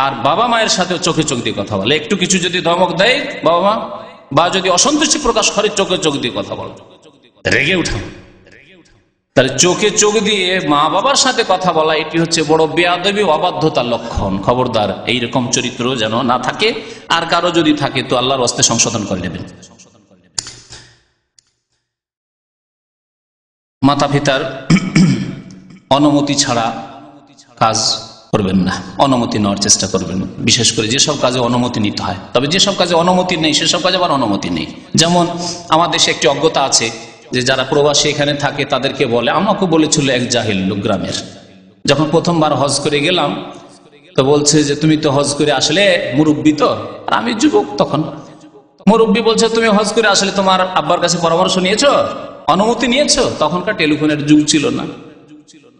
আর বাবা মায়ের সাথে চোখে চোখ দিয়ে কথা বলা। একটু কিছু যদি ধমক দেয় বাবা মা, বা যদি অসন্তুষ্টি প্রকাশ করে, চোখে চোখ দিয়ে কথা বলা, রেগে উঠা। তাহলে চোখে চোখ দিয়ে মা বাবার সাথে কথা বলা, এটি হচ্ছে বড় বেয়াদবি, অবাধ্যতার লক্ষণ। খবরদার এইরকম চরিত্র যেন না থাকে, আর কারো যদি থাকে তো আল্লাহর হস্তে সংশোধন করে নেবেন। মাতা পিতার অনুমতি ছাড়া কাজ করবেন না, অনুমতি নেওয়ার চেষ্টা করবেন, বিশেষ করে যেসব কাজে অনুমতি নিতে হয়। তবে যেসব কাজে অনুমতি নেই সেসব কাজে আবার অনুমতি নেই। যেমন আমাদের দেশে একটি অজ্ঞতা আছে যে যারা প্রবাসী এখানে থাকে তাদেরকে বলে, আমাকে বলেছিল এক জাহিল লোক গ্রামের, যখন প্রথমবার হজ করে গেলাম তো বলছে যে তুমি তো হজ করে আসলে মুরব্বী, তো আর আমি যুবক তখন। মুরব্বী বলছে তুমি হজ করে আসলে তোমার আব্বার কাছে পরামর্শ নিয়েছো, অনুমতি নিয়েছো? তখনকার টেলিফোনের যুগ ছিল না,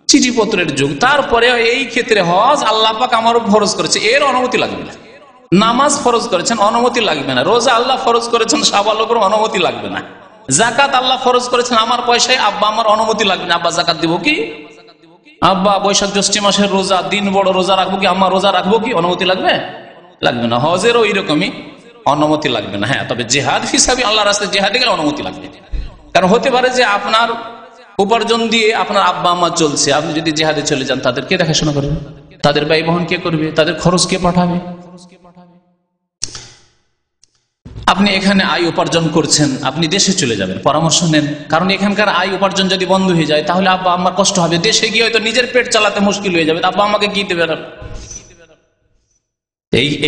চিঠিপত্রের যুগ। তারপরে এই ক্ষেত্রে হজ আল্লাহ পাক আমার ফরজ করেছে, এর অনুমতি লাগবে না। নামাজ ফরজ করেছেন, অনুমতি লাগবে না। রোজা আল্লাহ ফরজ করেছেন, সাবালকের অনুমতি লাগবে না। জাকাত আল্লাহ ফরজ করেছেন আমার পয়সায়, আব্বা আমার অনুমতি লাগবে না। আব্বা জাকাত দিব কি? আব্বা বৈশাখ জ্যৈষ্ঠ মাসের রোজা, দিন বড় রোজা রাখবো কি? আম্মা রোজা রাখবো কি? অনুমতি লাগবে? লাগবে না। হজেরও এইরকমই অনুমতি লাগবে না। হ্যাঁ, তবে জেহাদ হিসাবে আল্লাহ রাস্তায় জেহাদে গেলে অনুমতি লাগবে। কারণ হতে পারে যে আপনার উপার্জন দিয়ে আপনার আব্বা আম্মা চলছে, আপনি যদি জেহাদে চলে যান তাদের কে দেখাশোনা করবে? তাদের ব্যয় বহন কে করবে? তাদের খরচ কে পাঠাবে? আপনি এখানে আয় উপার্জন করছেন, আপনি দেশে চলে যাবেন, পরামর্শ নেন। কারণ এখানকার আয় উপার্জন যদি বন্ধ হয়ে যায় তাহলে আব্বা আম্মার কষ্ট হবে। দেশে গিয়ে হয়তো নিজের পেট চালাতে মুশকিল হয়ে যাবে, আব্বা আম্মাকে কি দেবে?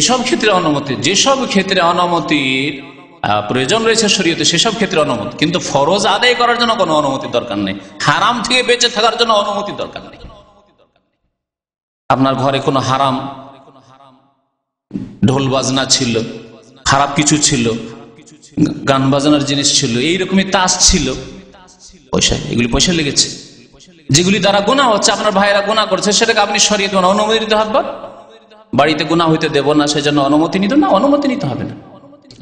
এসব ক্ষেত্রে অনুমতি, যেসব ক্ষেত্রে অনুমতির প্রয়োজন রয়েছে শরীয়তে সেসব ক্ষেত্রে অনুমতি, কিন্তু ফরজ আদায় করার জন্য কোনো অনুমতি দরকার নেই। হারাম থেকে বেঁচে থাকার জন্য অনুমতি দরকার নেই। আপনার ঘরে কোনো হারাম ঢোল বাজনা ছিল, খারাপ কিছু ছিল, গান বাজনার জিনিস ছিল, এইরকমই তাস ছিল, পয়সা, এগুলি পয়সা লেগেছে, যেগুলি দ্বারা গুনাহ হচ্ছে, আপনার ভাইয়েরা গুনাহ করছে, সেটাকে আপনি সরিয়ে দেবেন, অনুমতি দিতে হবে। বাড়িতে গুনাহ হইতে দেব না সেজন্য অনুমতি নিত না, অনুমতি নিতে হবে না,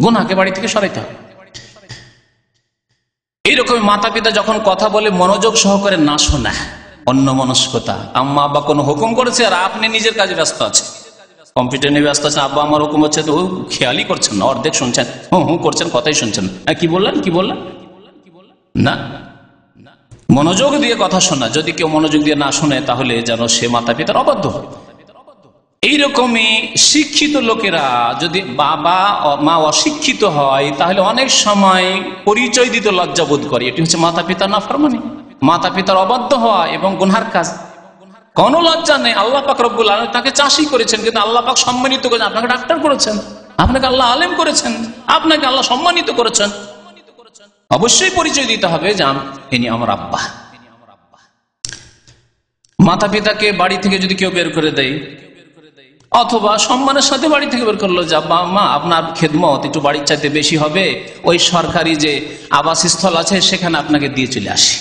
গুনাহকে বাড়ি থেকে সরাইতে হবে। এইরকম মাতা পিতা যখন কথা বলে মনোযোগ সহকারে না শোনা, অন্যমনস্কতা, আম্মা আব্বা কোনো হুকুম করেছে আর আপনি নিজের কাজে ব্যস্ত আছেন, কম্পিউটার নিয়ে ব্যস্ত আছেন, আব্বা আমার হুকুম হচ্ছে তো খেয়ালই করছেন না, অর্ধেক শুনছেন, হুঁ করছেন, কথাই শুনছেন কি বললেন না। মনোযোগ দিয়ে কথা শোনা, যদি কেউ মনোযোগ দিয়ে না শোনে তাহলে যেন সে মাতা পিতার অবাধ্য হয়। এইরকমই শিক্ষিত লোকেরা যদি বাবা মা অশিক্ষিত হয় তাহলে অনেক সময় পরিচয় দিতে লজ্জা বোধ করে, এটি হচ্ছে মাতা পিতার নাফরমানি, মাতা পিতার অবাধ্য হওয়া এবং গুনহার কাজ। কোন লজ্জা নেই, আল্লাহ পাক রব্বুল আলামিন তাকে চাষী করেছেন, কিন্তু আল্লাহ পাক সম্মানিত করেছেন, আপনাকে ডাক্তার করেছেন, আপনাকে আল্লাহ আলেম করেছেন, আপনাকে আল্লাহ সম্মানিত করেছেন। অবশ্যই পরিচয় দিতে হবে যে ইনি আমার আব্বা। মাতা পিতাকে বাড়ি থেকে যদি কেউ বের করে দেয় অথবা সম্মানের সাথে বাড়ি থেকে বের করলো যে আব্বা আম্মা আপনার খেদমত একটু বাড়ির চাইতে বেশি হবে, ওই সরকারি যে আবাসস্থল আছে সেখানে আপনাকে দিয়ে চলে আসি,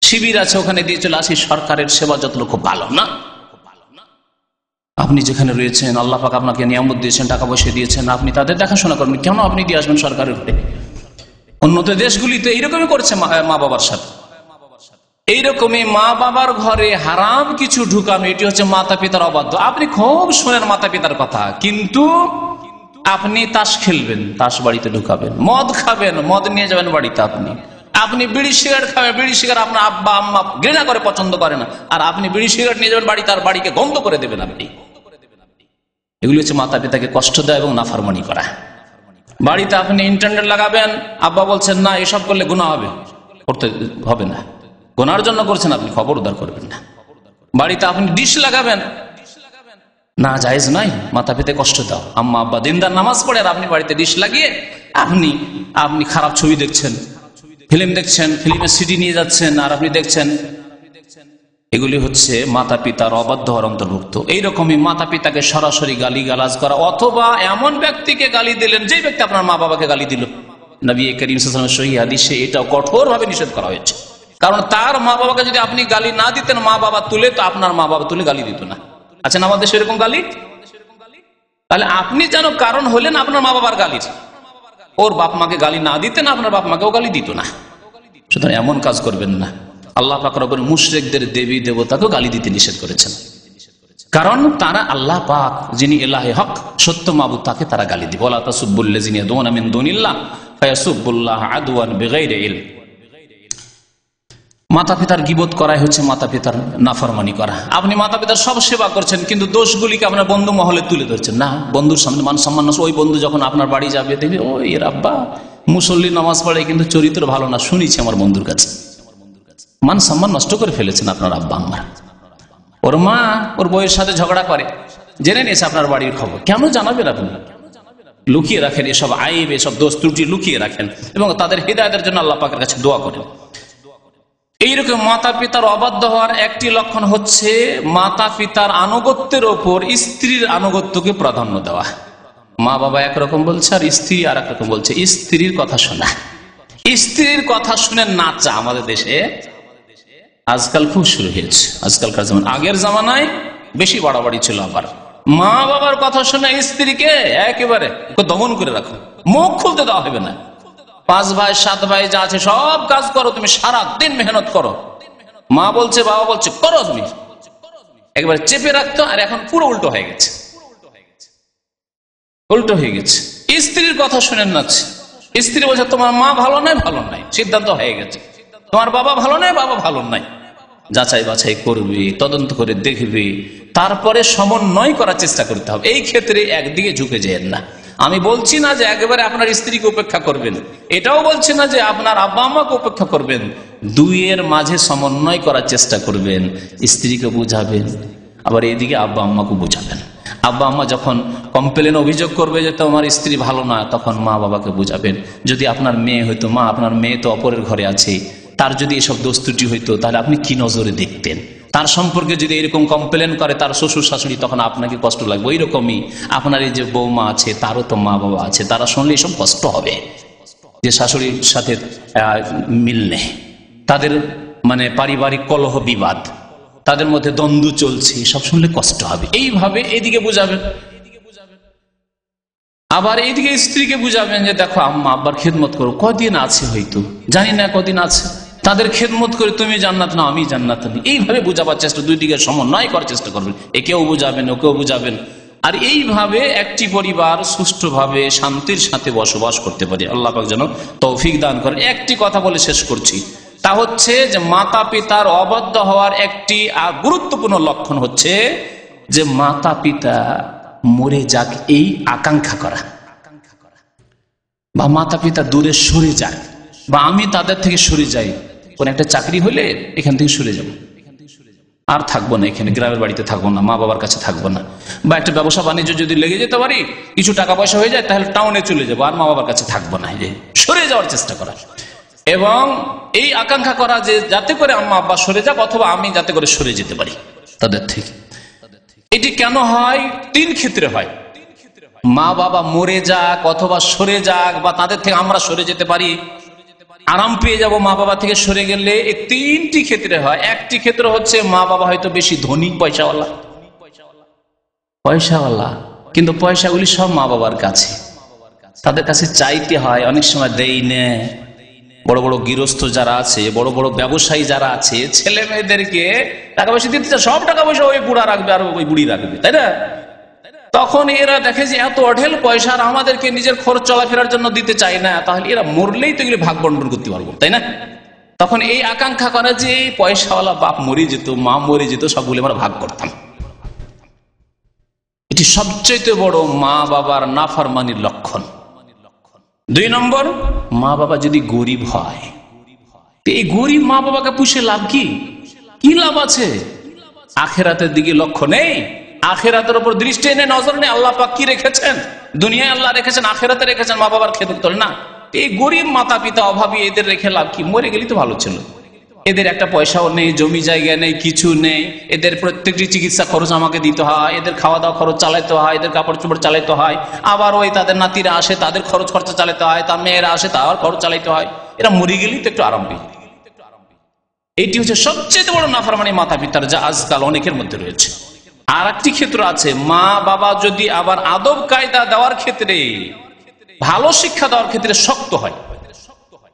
শিবির আছে ওখানে দিয়ে চলে আসি, সরকারের সেবা যত্ন খুব ভালো না, আপনি যেখানে রয়েছেন আল্লাহ পাক আপনাকে নিয়ামত দিয়েছেন, টাকা পয়সা দিয়েছেন, আপনি তাদের দেখাশোনা করবেন, কেন আপনি দিয়ে আসবেন সরকারের উপরে। উন্নত দেশগুলিতে এইরকমই করছে মা বাবার সাথে। এইরকমই মা বাবার ঘরে হারাম কিছু ঢুকানো, এটি হচ্ছে মাতা পিতার অবাধ্য। আপনি খুব শোনেন মাতা পিতার কথা, কিন্তু আপনি তাস খেলবেন, তাস বাড়িতে ঢুকাবেন, মদ খাবেন, মদ নিয়ে যাবেন বাড়িতে, আপনি বিড়ি সিগারেট খাবেন, বিড়ি সিগারেট আপনার আব্বা আম্মা ঘৃণা করে, পছন্দ করে না, আর আপনি বিড়ি সিগারেট নিয়ে যাবেন বাড়িতে, আর বাড়িকে গন্ধ করে দেবেন আপনি। এগুলি হচ্ছে মাতা পিতাকে কষ্ট দেয় এবং নাফরমানি করা। বাড়িতে আপনি ইন্টারনেট লাগাবেন, আব্বা বলছেন না এসব করলে গুনাহ হবে, করতে হবে না, গুনার জন্য করছেন আপনি, খবরদার করবেন না। বাড়িতে আপনি ডিশ লাগাবেন, না জায়েজ নাই, মাতা পিতা কষ্ট দাও। আম্মা আব্বা দিনদার নামাজ পড়ে আর আপনি বাড়িতে ডিশ লাগিয়ে আপনি খারাপ ছবি দেখছেন, ফিল্ম দেখছেন, ফিল্মের সিডি নিয়ে যাচ্ছেন আর আপনি দেখছেন, এগুলি হচ্ছে মাতা পিতার অবাধ্য হওয়ার অন্তর্ভুক্ত। এইরকমই মাতা পিতাকে সরাসরি গালি গালাজ করা, অথবা এমন ব্যক্তিকে গালি দিলেন যে ব্যক্তি আপনার মা বাবাকে গালি দিল, নবী করিম সাল্লাল্লাহু আলাইহি ওয়াসাল্লামের সহিহ হাদিসে এটাও কঠোরভাবে নিষেধ করা হয়েছে। কারণ তার মা বাবাকে যদি আপনি গালি না দিতেন, মা বাবা তুলে, তো আপনার মা বাবা তুলে গালি দিত না। আচ্ছা, আমাদের সেরকম গালি, তাহলে আপনি যেন কারণ হলেন আপনার মা বাবার গালির, ওর বাপ মাকে গালি না দিতেন, আপনার বাপ মাকেও গালি দিত না। সুতরাং এমন কাজ করবেন না। আল্লাহ পাক রব্বুল মুশরিকদের দেবী দেবতাকেও গালি দিতে নিষেধ করেছেন, কারণ তারা আল্লাহ পাক যিনি ইলাহে হক, সত্য মাবুদ, তাকে তারা গালি দিবে। ওয়ালা তাসুব্বুল্লাযিনা ইয়াদউনা মিন দুনিল্লাহ ফায়াসুব্বুল্লাহ আদওয়ান বিগাইরি ইলম। মাতা পিতার গীবত করাই হচ্ছে মাতা পিতার নাফরমানি করা। আপনি মাতা পিতার সব সেবা করছেন, কিন্তু দোষগুলিকে আপনার বন্ধু মহলে তুলে ধরছেন না, বন্ধুর সামনে মান সম্মান। ওই বন্ধু যখন আপনার বাড়ি যাবে দেখবে ও এর আব্বা মুসল্লি, নামাজ পড়ে, কিন্তু চরিত্র ভালো না, শুনেছি আমার বন্ধুর কাছে। মান সম্মান নষ্ট করে ফেলেছেন আপনার আব্বা আম্মা। ওর মা ওর বউয়ের সাথে ঝগড়া করে, জেনে নিয়েছে আপনার বাড়ির খবর, কেন জানাবেন? আপনি লুকিয়ে রাখেন এসব আইব, এসব দোষ ত্রুটি লুকিয়ে রাখেন এবং তাদের হিদায়াতের জন্য আল্লাহ পাকের কাছে দোয়া করেন। এইরকম মাতা পিতার অবাধ্য হওয়ার একটি লক্ষণ হচ্ছে মাতা পিতার আনুগত্যের ওপর স্ত্রীর আনুগত্যকে প্রাধান্য দেওয়া। মা বাবা একরকম বলছে আর স্ত্রী আর একরকম বলছে, স্ত্রীর কথা শোনা, স্ত্রীর কথা শুনে নাচা আমাদের দেশে আজকাল খুব শুরু হয়েছে। আজকালকার জামানা, আগের জামানায় বেশি বাড়াবাড়ি ছিল। আবার মা বাবার কথা শুনে স্ত্রীকে একেবারে দমন করে রাখো, মুখ খুলতে দেওয়া হবে না। 5 ভাই 7 ভাই যা আছে সব কাজ করো, তুমি সারা দিন মেহনত করো, মা বলছে বাবা বলছে করো, তুমি একবার চেপে রাখতো। আর এখন পুরো উল্টো হয়ে গেছে, উল্টো হয়ে গেছে। স্ত্রীর কথা শুনেন না, স্ত্রী বলছে তোমার মা ভালো নাই, ভালো নাই, সিদ্ধান্ত হয়ে গেছে, তোমার বাবা ভালো নাই, বাবা ভালো নাই। যাচাই বাছাই করবে, তদন্ত করে দেখবে, তারপরে সমন্বয় করার চেষ্টা করতে হবে। এই ক্ষেত্রে একদিকে ঝুঁকে যেন না। আমি বলছি না যে একেবারে আপনার স্ত্রীকে উপেক্ষা করবেন, এটাও বলছি না যে আপনার আব্বা আম্মাকে উপেক্ষা করবেন। দুইয়ের মাঝে সমন্বয় করার চেষ্টা করবেন, স্ত্রীকে বুঝাবেন, আবার এইদিকে আব্বা আম্মাকে বুঝাবেন। আব্বা আম্মা যখন কমপ্লেন অভিযোগ করবে যে তোমার স্ত্রী ভালো না, তখন মা বাবাকে বুঝাবেন। যদি আপনার মেয়ে হইতো, মা আপনার মেয়ে তো অপরের ঘরে আছে, তার যদি এসব দোষ ত্রুটি হইতো তাহলে আপনি কি নজরে দেখতেন? তার সম্পর্কে যদি এরকম কমপ্লেন করে তার শ্বশুর শাশুড়ি, তখন আপনাকে কষ্ট লাগবে। ওই রকমই আপনার এই যে বৌমা আছে, তারও তো মা বাবা আছে, তারা শুনলে এসব কষ্ট হবে যে শাশুড়ির সাথে মিল নেই, তাদের মানে পারিবারিক কলহ বিবাদ, তাদের মধ্যে দ্বন্দ্ব চলছে, সব শুনলে কষ্ট হবে। এইভাবে এইদিকে বুঝাবেন, আবার এইদিকে স্ত্রীকে বুঝাবেন যে দেখো আম্মা আব্বার খেদমত করো, কদিন আছে হয়তো জানি না কদিন আছে, তাদের খেদমত করে তুমি জান্নাত না আমি জান্নাত নি। এইভাবে বুঝাবার চেষ্টা, দুই দিকে সমন্বয় করার চেষ্টা করবেন, একেও বুঝাবেন ওকেও বুঝাবেন। আর এইভাবে একটি পরিবার সুষ্ঠুভাবে শান্তির সাথে বসবাস করতে পারে। আল্লাহ পাক যেন তৌফিক দান করেন। একটি কথা বলে শেষ করছি, তা হচ্ছে যে মাতা পিতার অবাধ্য হওয়ার একটি গুরুত্বপূর্ণ লক্ষণ হচ্ছে যে মাতা পিতা মরে যাক এই আকাঙ্ক্ষা করা, বা মাতা পিতা দূরে সরে যাক, বা আমি তাদের থেকে সরে যাই। কোন একটা চাকরি হলে এখান থেকে সরে যাব, আর থাকবো না এখানে, গ্রামের বাড়িতে থাকবো না, মা বাবার কাছে থাকবো না। বা একটা ব্যবসা বাণিজ্য যদি লেগে যেতে পারি, কিছু টাকা পয়সা হয়ে যায়, তাহলে টাউনে চলে যাবো, আর মা বাবার কাছে থাকবো না। সরে যাওয়ার চেষ্টা করা এবং এই আকাঙ্ক্ষা করা যে যাতে করে আম্মা আব্বা সরে যাক, অথবা আমি যাতে করে সরে যেতে পারি তাদের থেকে। এটি কেন হয়? তিন ক্ষেত্রে হয়। মা বাবা মরে যাক অথবা সরে যাক, বা তাদের থেকে আমরা সরে যেতে পারি, আরাম পেয়ে যাব মা বাবা থেকে সরে গেলে, এই তিনটি ক্ষেত্রে হয়। একটি ক্ষেত্র হচ্ছে মা বাবা হয়তো বেশি ধনী, পয়সাওয়ালা, কিন্তু পয়সাগুলি সব মা বাবার কাছে, তাদের কাছে চাইতে হয়, অনেক সময় দেই না। বড় বড় গৃহস্থ যারা আছে, বড় বড় ব্যবসায়ী যারা আছে, ছেলে মেয়েদেরকে টাকা পয়সা দিতে চায়, সব টাকা পয়সা ওই বুড়া রাখবে আর ওই বুড়ি রাখবে, তাই না? তখন এরা দেখে যে এত অঢেল পয়সা আর আমাদেরকে নিজের খরচ চলাফেরার জন্য দিতে চায় না, তাহলে এরা মরলেই তো এগুলি ভাগ বন্টন করতে পারবো, তাই না? তখন এই আকাঙ্ক্ষা করে যে পয়সাওয়ালা বাপ মরে যেত, মা মরে যেত, সবগুলি আমরা ভাগ করতাম। এটি সবচেয়ে বড় মা বাবার নাফরমানির লক্ষণ। দুই নম্বর, মা বাবা যদি গরিব হয়, এই গরিব মা বাবাকে পুষে লাভ কি? কি লাভ আছে? আখেরাতের দিকে লক্ষ্য নেই, আখেরাতের উপর দৃষ্টি নেই, নজর নেই। আল্লাহ পাক কি রেখেছেন? দুনিয়ায় আল্লাহ রেখেছেন, আখেরাতে রেখেছেন মা বাবার খেদমত করে না। এই গরিব মাতা পিতা অভাবী, এদের রেখে লাভ কি? মরে গেলে তো ভালো ছিল। এদের একটা পয়সাও নেই, জমি জায়গা নেই, কিছু নেই। এদের প্রত্যেকটি চিকিৎসা খরচ আমাকে দিতে হয়, এদের খাওয়া দাওয়া খরচ চালাইতে হয়, এদের কাপড় চোপড় চালাইতে হয়, আবার ওই তাদের নাতিরা আসে তাদের খরচ খরচা চালাতে হয়, তার মেয়েরা আসে তার খরচ চালাইতে হয়। এরা মরে গেলেই তো একটু আরাম পেয়ে। এইটি হচ্ছে সবচেয়ে বড় নাফরমানি মাতা পিতার, যা আজকাল অনেকের মধ্যে রয়েছে। আর একটি ক্ষেত্র আছে, মা বাবা যদি আবার আদব কায়দা দেওয়ার ক্ষেত্রে, ভালো শিক্ষা দেওয়ার ক্ষেত্রে শক্ত হয়,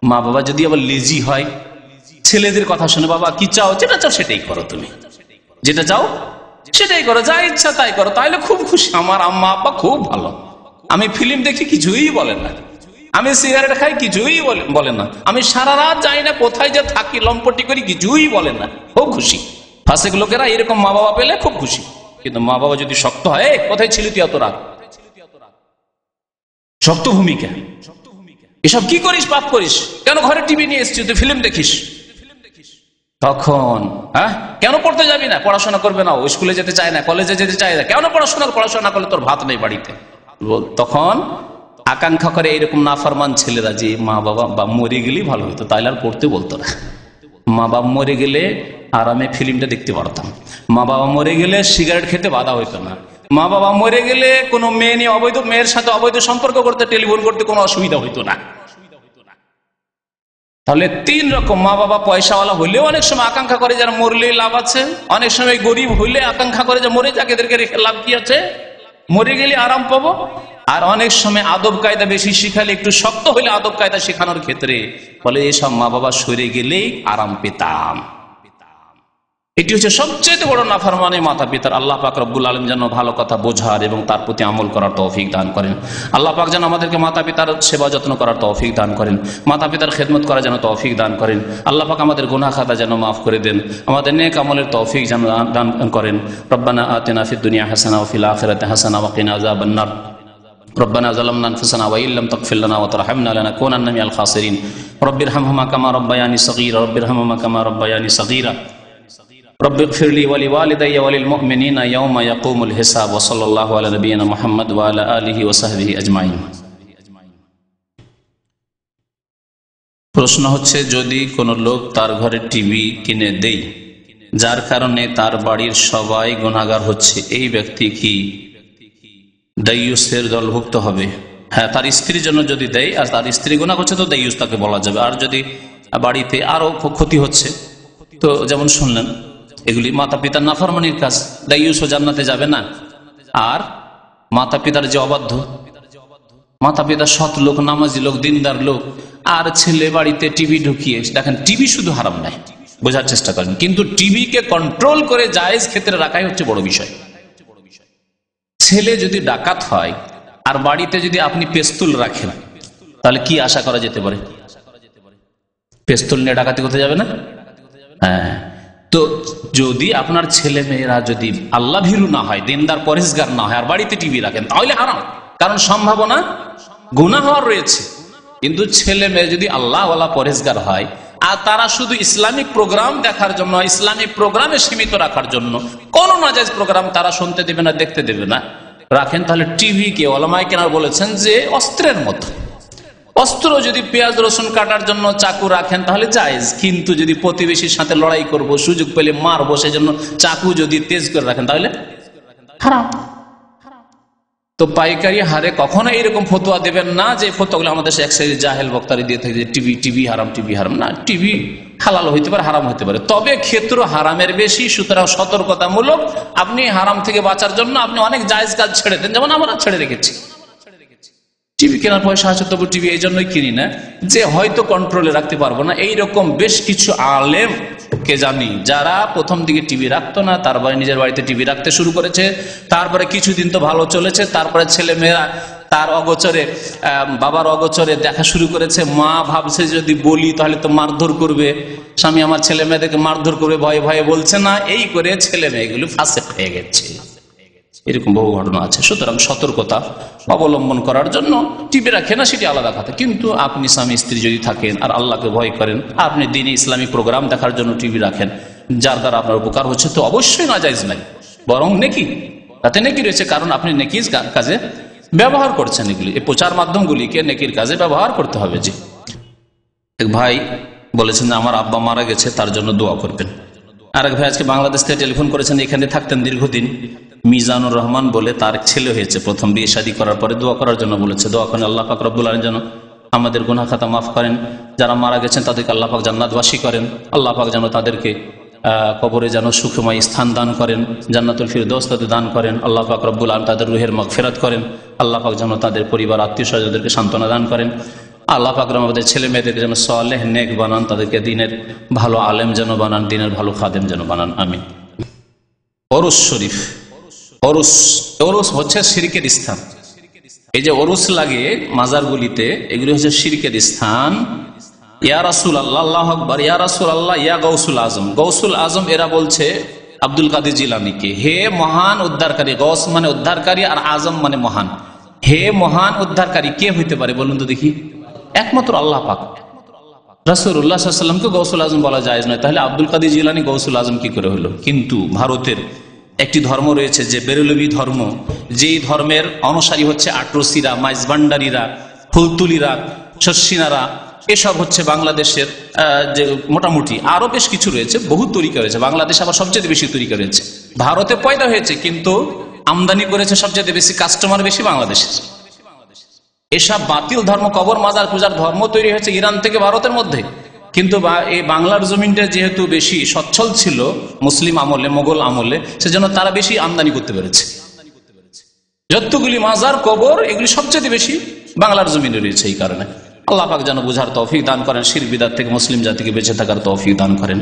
মা বাবা যদি আবার লেজি হয়, ছেলেদের কথা শুনে বাবা কি চাও, যেটা চাও সেটাই করো, তুমি যেটা চাও সেটাই করো, যা ইচ্ছা তাই করো, তাহলে খুব খুশি। আমার আম্মা আব্বা খুব ভালো, আমি ফিল্ম দেখি কিছুই বলেন না, আমি সিগারেট খাই কিছুই বলেন না, আমি সারা রাত যাই না কোথায় যে থাকি লম্পটি করি কিছুই বলেন না, খুব খুশি। ফাঁসেক লোকেরা এরকম মা বাবা পেলে খুব খুশি। কিন্তু মা বাবা যদি শক্ত হয়, কোথায় ছিলি তুই এত রাত, শক্ত ভূমিকা, এসব কি করিস, পাপ করিস কেন, ঘরে টিভি নিয়ে এসছিস, তুই ফিল্ম দেখিস, তখন কেন পড়তে যাবি না, পড়াশোনা করবে না, ও স্কুলে যেতে চায় না, কলেজে যেতে চায় না, কেন পড়াশোনা করলে তোর ভাত নেই বাড়িতে। তখন আকাঙ্ক্ষা করে এরকম নাফরমান ছেলেরা যে মা বাবা মরে গেলেই ভালো হতো, তাইলে আর পড়তে বলতো না। মা বাবা মরে গেলে আরামে ফিল্মটা দেখতে পারতাম, মা বাবা মরে গেলে সিগারেট খেতে বাধা হইতো না, মা বাবা মরে গেলে কোনো মেয়ে নিয়ে মেয়ের সাথে অবৈধ সম্পর্ক করতে, টেলিফোন করতে কোনো অসুবিধা হইতো না। তাহলে তিন রকম, মা বাবা পয়সাওয়ালা হইলেও অনেক সময় আকাঙ্ক্ষা করে যারা মরলেই লাভ আছে, অনেক সময় গরিব হইলে আকাঙ্ক্ষা করে যে মরে যাক, এদেরকে রেখে লাভ কি আছে, মরে গেলে আরাম পাবো। আর অনেক সময় আদব কায়দা বেশি শিখালে, একটু শক্ত হইলে আদব কায়দা শেখানোর ক্ষেত্রে বলে এসব মা বাবা সরে গেলেই আরাম পেতাম। এটি হচ্ছে সবচেয়ে বড় নাফরমানি মাতা পিতার। আল্লাহ পাক রব্বুল আলামিন যেন ভালো কথা বোঝার এবং তার প্রতি আমল করার তৌফিক দান করেন। আল্লাহ পাক যেন আমাদেরকে মাতা পিতার সেবা যত্ন করার তৌফিক দান করেন, মাতা পিতার খেদমত করার যেন তৌফিক দান করেন। আল্লাহ পাক আমাদের গুনাহ খাতা যেন মাফ করে দেন, আমাদের নেক আমলের তৌফিক যেন দান করেন। রব্বানা আতিনা ফিদ দুনিয়া হাসানা ওয়া ফিল আখিরাতি হাসানা ওয়া কিনা আযাবান নার। ربنا ظلمنا انفسنا وان لم تغفر لنا وترحمنا لنكونن من الخاسرين رب ارحمهما كما ربياني صغيرا رب ارحمهما كما ربياني صغيرا رب اغفر لي ولوالدي وللمؤمنين يوم يقوم الحساب وصلى الله على نبينا محمد وعلى اله وصحبه اجمعين। প্রশ্ন হচ্ছে, যদি কোনো লোক তার ঘরে টিভি কিনে দেয় যার কারণে তার বাড়ির সবাই গুনাহগার হচ্ছে, এই ব্যক্তি কি দায়ুসের দলভুক্ত হবে? হ্যাঁ, তার স্ত্রীর জন্য যদি দেয় আর তার স্ত্রী গুনাহ করছে তো দায়ুস তাকে বলা যাবে। আর যদি বাড়িতে আরো ক্ষতি হচ্ছে, তো যেমন শুনলেন এগুলি মাতা পিতার নাফরমানির কাজ। দায়ুসও জান্নাতে যাবে না। আর মাতা পিতার যে অবাধ্য, মাতা পিতা সৎ লোক, নামাজি লোক, দিনদার লোক, আর ছেলে বাড়িতে টিভি ঢুকিয়ে, দেখেন টিভি শুধু হারাম নাই, বোঝার চেষ্টা করেন, কিন্তু টিভিকে কন্ট্রোল করে জায়েজ ক্ষেত্রে রাখাই হচ্ছে বড় বিষয়। ছেলে যদি ডাকাত হয় আর বাড়িতে যদি আপনি পেস্তুল রাখেন, তাহলে কি আশা করা যেতে পারে? পেস্তুল নিয়ে ডাকাতি করতে যাবে না? হ্যাঁ। তো যদি আপনার ছেলে মেয়েরা যদি আল্লাহ ভীরু না হয়, দিনদার পরেশগার না হয়, আর বাড়িতে টিভি রাখেন, তাহলে হারাম, কারণ সম্ভাবনা গুনাহ হওয়ার রয়েছে। কিন্তু ছেলে মেয়ে যদি আল্লাহওয়ালা পরেশগার হয়, আর তারা শুধু ইসলামিক প্রোগ্রাম দেখার জন্য, ইসলামিক প্রোগ্রামে সীমিত রাখার জন্য, কোন নাজায়েজ প্রোগ্রাম তারা শুনতে দেবে না, দেখতে দেবে না, রাখেন, তাহলে টিভিকে ওলামায়ে কেরাম বলেছেন যে অস্ত্রের মতো। অস্ত্র যদি পেঁয়াজ রসুন কাটার জন্য চাকু রাখেন তাহলে জায়েজ, কিন্তু যদি প্রতিবেশীর সাথে লড়াই করব, সুযোগ পেলে মারবো, সেজন্য চাকু যদি তেজ করে রাখেন তাহলে হারাম। তো পাইকারি হারে কখনো এইরকম ফতোয়া দেবেন না যে ফতোয়াগুলো আমাদের এক সাইডে জাহেল বক্তারি দিয়ে থাকে যে টিভি হারাম, টিভি হারাম। না, টিভি হালাল হইতে পারে, হারাম হইতে পারে, তবে ক্ষেত্র হারামের বেশি। সুতরাং সতর্কতামূলক আপনি হারাম থেকে বাঁচার জন্য আপনি অনেক জায়েজ কাজ ছেড়ে দেন, যেমন আমরা ছেড়ে রেখেছি। টিভি কেনার পয়সা আছে, তবু টিভি এই জন্যই কিনি না যে হয়তো কন্ট্রোলে রাখতে পারবো না। এইরকম বেশ কিছু আলেম কে জানি যারা প্রথম দিকে টিভি রাখতো না, তারপরে নিজের বাড়িতে টিভি রাখতে শুরু করেছে, তারপরে কিছুদিন তো ভালো চলেছে, তারপরে ছেলে মেয়েরা তার অগোচরে, বাবার অগোচরে দেখা শুরু করেছে। মা ভাবছে যদি বলি তাহলে তো মারধর করবে, স্বামী আমার ছেলে মেয়েদেরকে মারধর করবে, ভয়ে ভয়ে বলছে না, এই করে ছেলে মেয়েগুলো ফাসেক হয়ে গেছে। এরকম বহু ঘটনা আছে। সুতরাং সতর্কতা অবলম্বন করার জন্য টিভি রাখে না, সেটি আলাদা কথা। কিন্তু আপনি স্বামী স্ত্রী যদি থাকেন আর আল্লাহকে ভয় করেন, আপনি দিনে ইসলামী প্রোগ্রাম দেখার জন্য টিভি রাখেন, যার দ্বারা আপনার উপকার হচ্ছে, তো অবশ্যই নাজায়েজ নাই, বরং নেকি, তাতে নেকি রয়েছে, কারণ আপনি নেকির কাজে ব্যবহার করছেন। এগুলি, এই প্রচার মাধ্যমগুলিকে নেকির কাজে ব্যবহার করতে হবে। জি, এক ভাই বলেছেন যে আমার আব্বা মারা গেছে, তার জন্য দোয়া করবেন। আরেক ভাই আজকে বাংলাদেশ থেকে টেলিফোন করেছেন, এখানে থাকতেন দীর্ঘদিন, মিজানুর রহমান বলে, তার ছেলে হয়েছে, প্রথম বিয়ে শাদী করার পরে দোয়া করার জন্য বলেছে। দোয়া করেন আল্লাহ পাক রব্বুল আলামিন যেন আমাদের গুনাহ খাতা মাফ করেন, যারা মারা গেছেন তাদেরকে আল্লাহ পাক জান্নাতবাসী করেন, আল্লাহ পাক যেন তাদেরকে কবরে যেন সুখময় স্থান দান করেন, জান্নাতুল ফিরদৌস তাদের দান করেন, আল্লাহ পাক রব্বুল আলামিন তাদের রুহের মাগফিরাত করেন, আল্লাহ পাক যেন তাদের পরিবার আত্মীয় স্বজনদেরকে সান্ত্বনা দান করেন, আল্লাহ পাক আমাদের ছেলে মেয়েদেরকে যেন সালেহ নেক বানান, তাদেরকে দিনের ভালো আলেম যেন বানান, দিনের ভালো খাদেম যেন বানান, আমিন। ওরস শরীফ, ওরস হচ্ছে শিরকের স্থান। এই যে ওরস লাগে মাজারগুলিতে, এগুলি হচ্ছে শিরকের স্থান। ইয়া রাসূলুল্লাহ, আল্লাহু আকবার, ইয়া রাসূলুল্লাহ, ইয়া গাউসুল আজম। গাউসুল আজম এরা বলছে আব্দুল কাদের জিলানীকে, হে মহান উদ্ধারকারী। গৌস মানে উদ্ধারকারী, আর আজম মানে মহান। হে মহান উদ্ধারকারী কে হইতে পারে বলুন তো দেখি? একমাত্র আল্লাহ পাক। রাসূলুল্লাহ সাল্লাল্লাহু আলাইহি ওয়াসাল্লামকে গৌসুল আজম বলা যায় না, তাহলে আব্দুল কাদের জিলানী গৌসুল আজম কি করে হলো? কিন্তু ভারতের একটি ধর্ম রয়েছে যে বেরেলভি ধর্ম, যেই ধর্মের অনুসারী হচ্ছে আটরসিরা, মাইজভান্ডারীরা, ফুলতুলিরা, শস্যিনারা, এসব হচ্ছে বাংলাদেশের যে মোটামুটি আরো বেশ কিছু রয়েছে, বহু তরিকা রয়েছে। বাংলাদেশে আবার সবচেয়ে বেশি তরিকা রয়েছে। ভারতে পয়দা হয়েছে, কিন্তু আমদানি করেছে সবচেয়ে বেশি, কাস্টমার বেশি বাংলাদেশের। এসব বাতিল ধর্ম, কবর মাজার পূজার ধর্ম তৈরি হয়েছে ইরান থেকে ভারতের মধ্যে। কিন্তু এই বাংলার জমিনটা যেহেতু বেশি সচ্ছল ছিল মুসলিম আমলে, মোগল আমলে, সেজন্য তারা বেশি আমদানি করতে পেরেছে। যতগুলি মাজার কবর এগুলি সবচেয়ে বেশি বাংলার জমিনে রয়েছে। এই কারণে আল্লাহ পাক যেন বুঝার তৌফিক দান করেন, শিরক বিদআত থেকে মুসলিম জাতিকে বেঁচে থাকার তৌফিক দান করেন।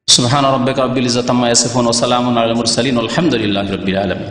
সুবহান রাব্বিকা রাব্বিল ইজ্জাতি আম্মা ইয়াসিফুন ওয়া সালামুন আলাল মুরসালিন ওয়ালহামদুলিল্লাহি রাব্বিল আলামিন।